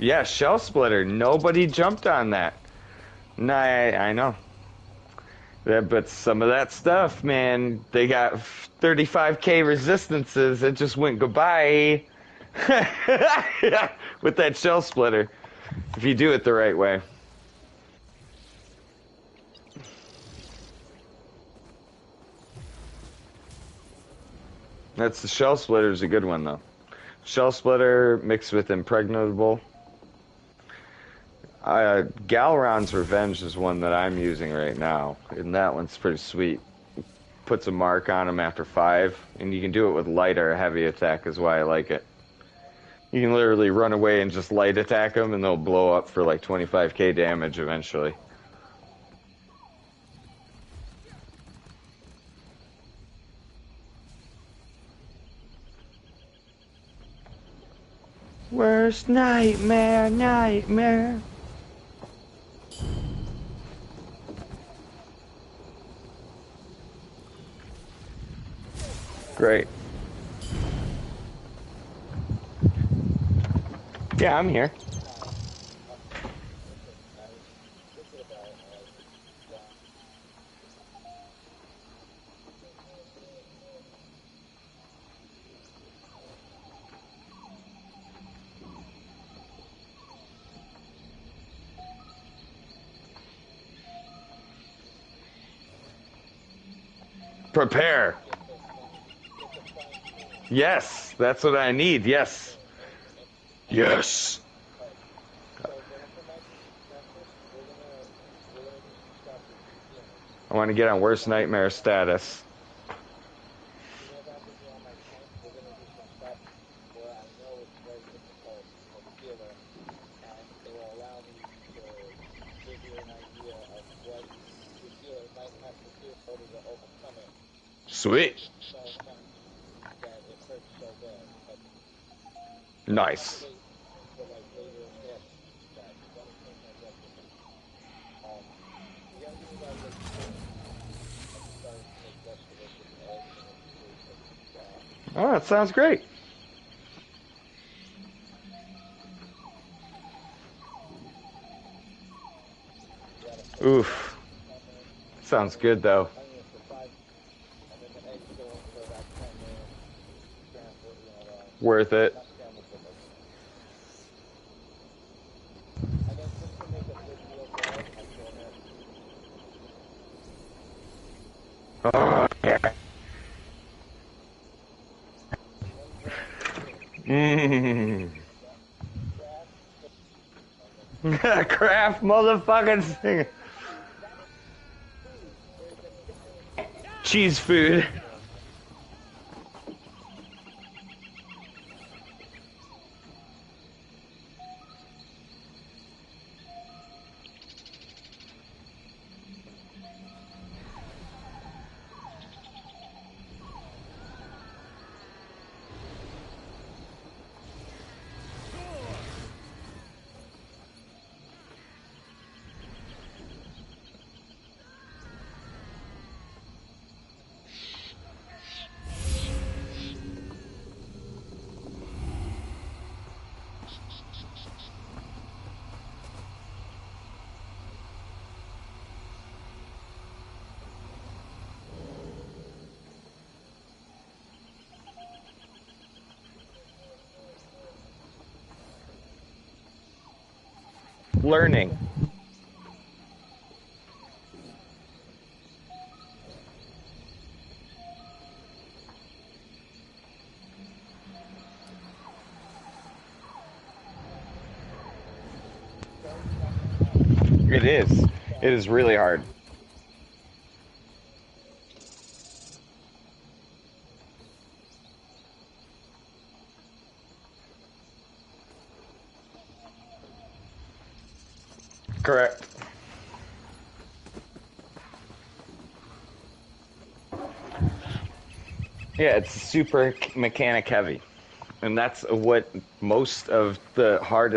Yeah, Shell Splitter. Nobody jumped on that. No, I know. Yeah, but some of that stuff, man, they got 35k resistances. It just went goodbye. With that Shell Splitter. If you do it the right way. That's the Shell Splitter is a good one, though. Shell Splitter mixed with Impregnable. Galron's Revenge is one that I'm using right now, and that one's pretty sweet. Puts a mark on him after 5, and you can do it with light or heavy attack is why I like it. You can literally run away and just light attack them, and they'll blow up for like 25k damage eventually. Worst nightmare, nightmare. Great. Yeah, I'm here. Prepare. Yes, that's what I need. Yes. Yes. I want to get on worst nightmare status. Sweet. Nice. Oh, that sounds great. Oof. Sounds good though. Worth it. Oh, yeah. Craft motherfucking thing. Cheese food. learning. It is. It is really hard. Correct. Yeah, it's super mechanic heavy. And that's what most of the hard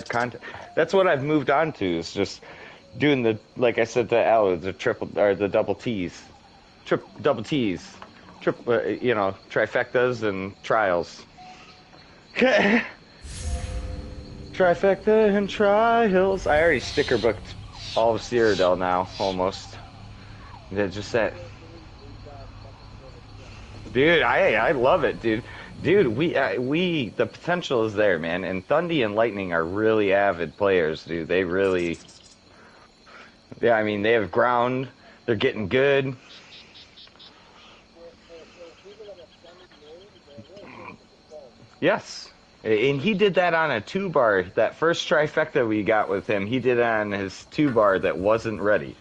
content. That's what I've moved on to, is just doing the, like I said to Al, the triple or the double T's. Double T's. You know, trifectas and trials. Trifecta and trials. I already sticker booked all of Cyrodiil now, almost. That's just that. Dude, I love it, dude. Dude, we the potential is there, man. And Thundy and Lightning are really avid players, dude. They really, yeah. I mean, they have ground. They're getting good. Yes. And he did that on a 2-bar. That first trifecta we got with him, he did it on his 2-bar that wasn't ready.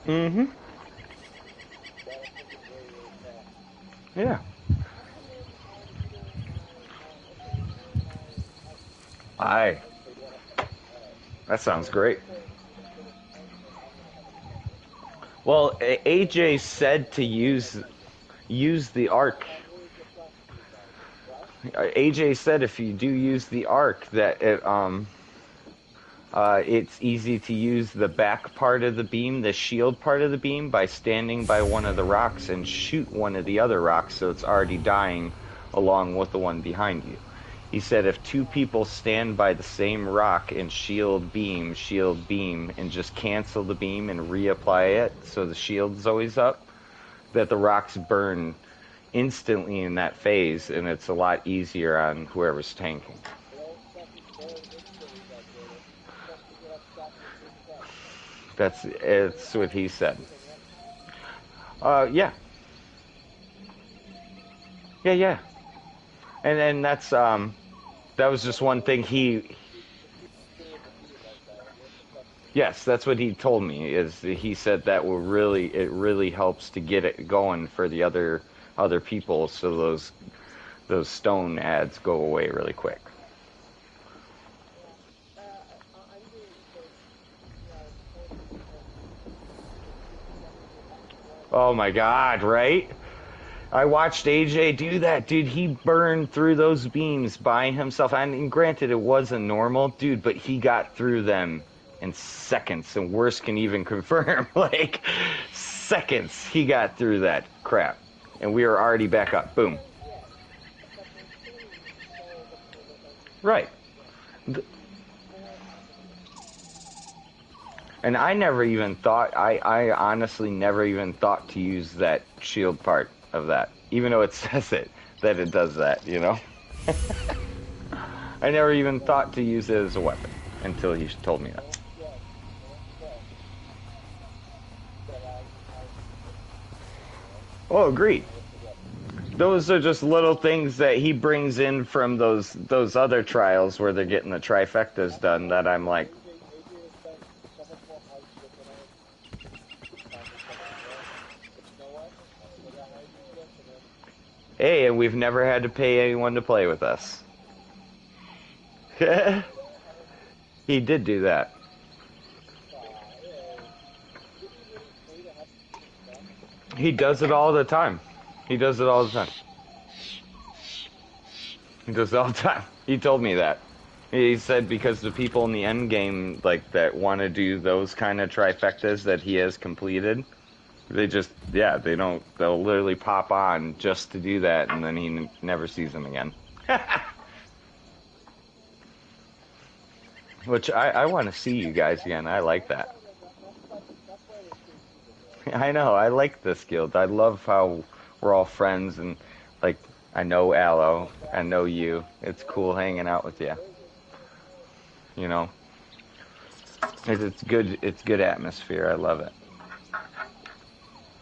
Mm-hmm. Yeah. Aye. That sounds great. Well, AJ said to use the arc. AJ said if you do use the arc that it's easy to use the back part of the beam, the shield part of the beam, by standing by one of the rocks and shoot one of the other rocks so it's already dying along with the one behind you. He said if 2 people stand by the same rock and shield beam, and just cancel the beam and reapply it so the shield's always up, that the rocks burn instantly in that phase, and it's a lot easier on whoever's tanking. It's what he said. Yeah. Yeah. And that's that was just one thing yes, that's what he told me, is he said that will it really helps to get it going for the other people, so those stone ads go away really quick. Oh my God, right? I watched AJ do that, dude. He burned through those beams by himself. I mean, granted, it wasn't normal, dude, but he got through them in seconds, and Worse can even confirm, like, seconds he got through that crap. And we were already back up. Boom. Right. And I never even thought, I honestly never even thought to use that shield part of that, even though it says that it does that, you know? I never even thought to use it as a weapon until you told me that. Oh, agreed. Those are just little things that he brings in from those other trials where they're getting the trifectas done that I'm like, hey, and we've never had to pay anyone to play with us. He did do that. He does it all the time. He does it all the time. He does it all the time. He told me that. He said because the people in the end game, like, that want to do those kind of trifectas that he has completed, they just, yeah, they'll literally pop on just to do that, and then he never sees them again. Which I want to see you guys again. I like that. I know, I like this guild. I love how we're all friends, and, like, I know Aloe. I know you. It's cool hanging out with you. You know, it's good. It's good atmosphere. I love it.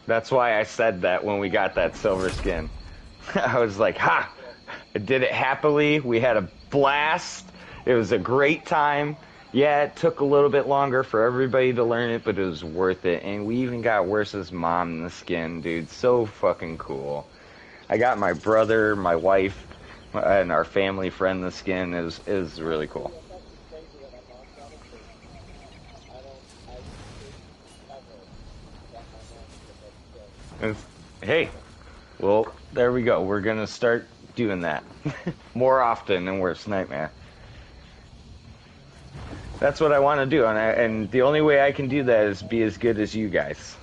That's why I said that when we got that silver skin. I was like, ha! I did it happily. We had a blast. It was a great time. Yeah, it took a little bit longer for everybody to learn it, but it was worth it. And we even got Wersa's mom in the skin, dude. So fucking cool. I got my brother, my wife, and our family friend in the skin. It was really cool. And, hey, well, there we go. We're going to start doing that more often in Worst Nightmare. That's what I want to do, and the only way I can do that is be as good as you guys.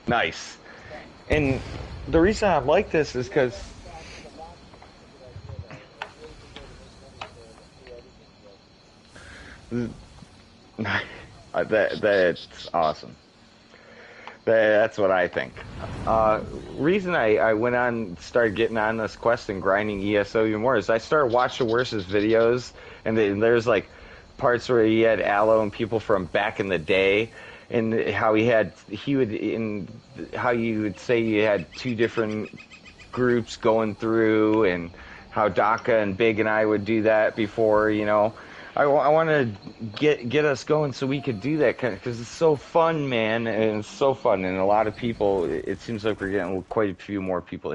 Nice. And the reason I like this is because that's awesome. That's what I think. Reason I went on, started getting on this quest and grinding ESO even more is I started watching Wersa's videos, and there's like parts where he had Aloe and people from back in the day, and how you would say you had two different groups going through, and how Daka and Big and I would do that before, you know. I want to get us going so we could do that, because it's so fun, man, and it's so fun, and a lot of people, it seems like we're getting quite a few more people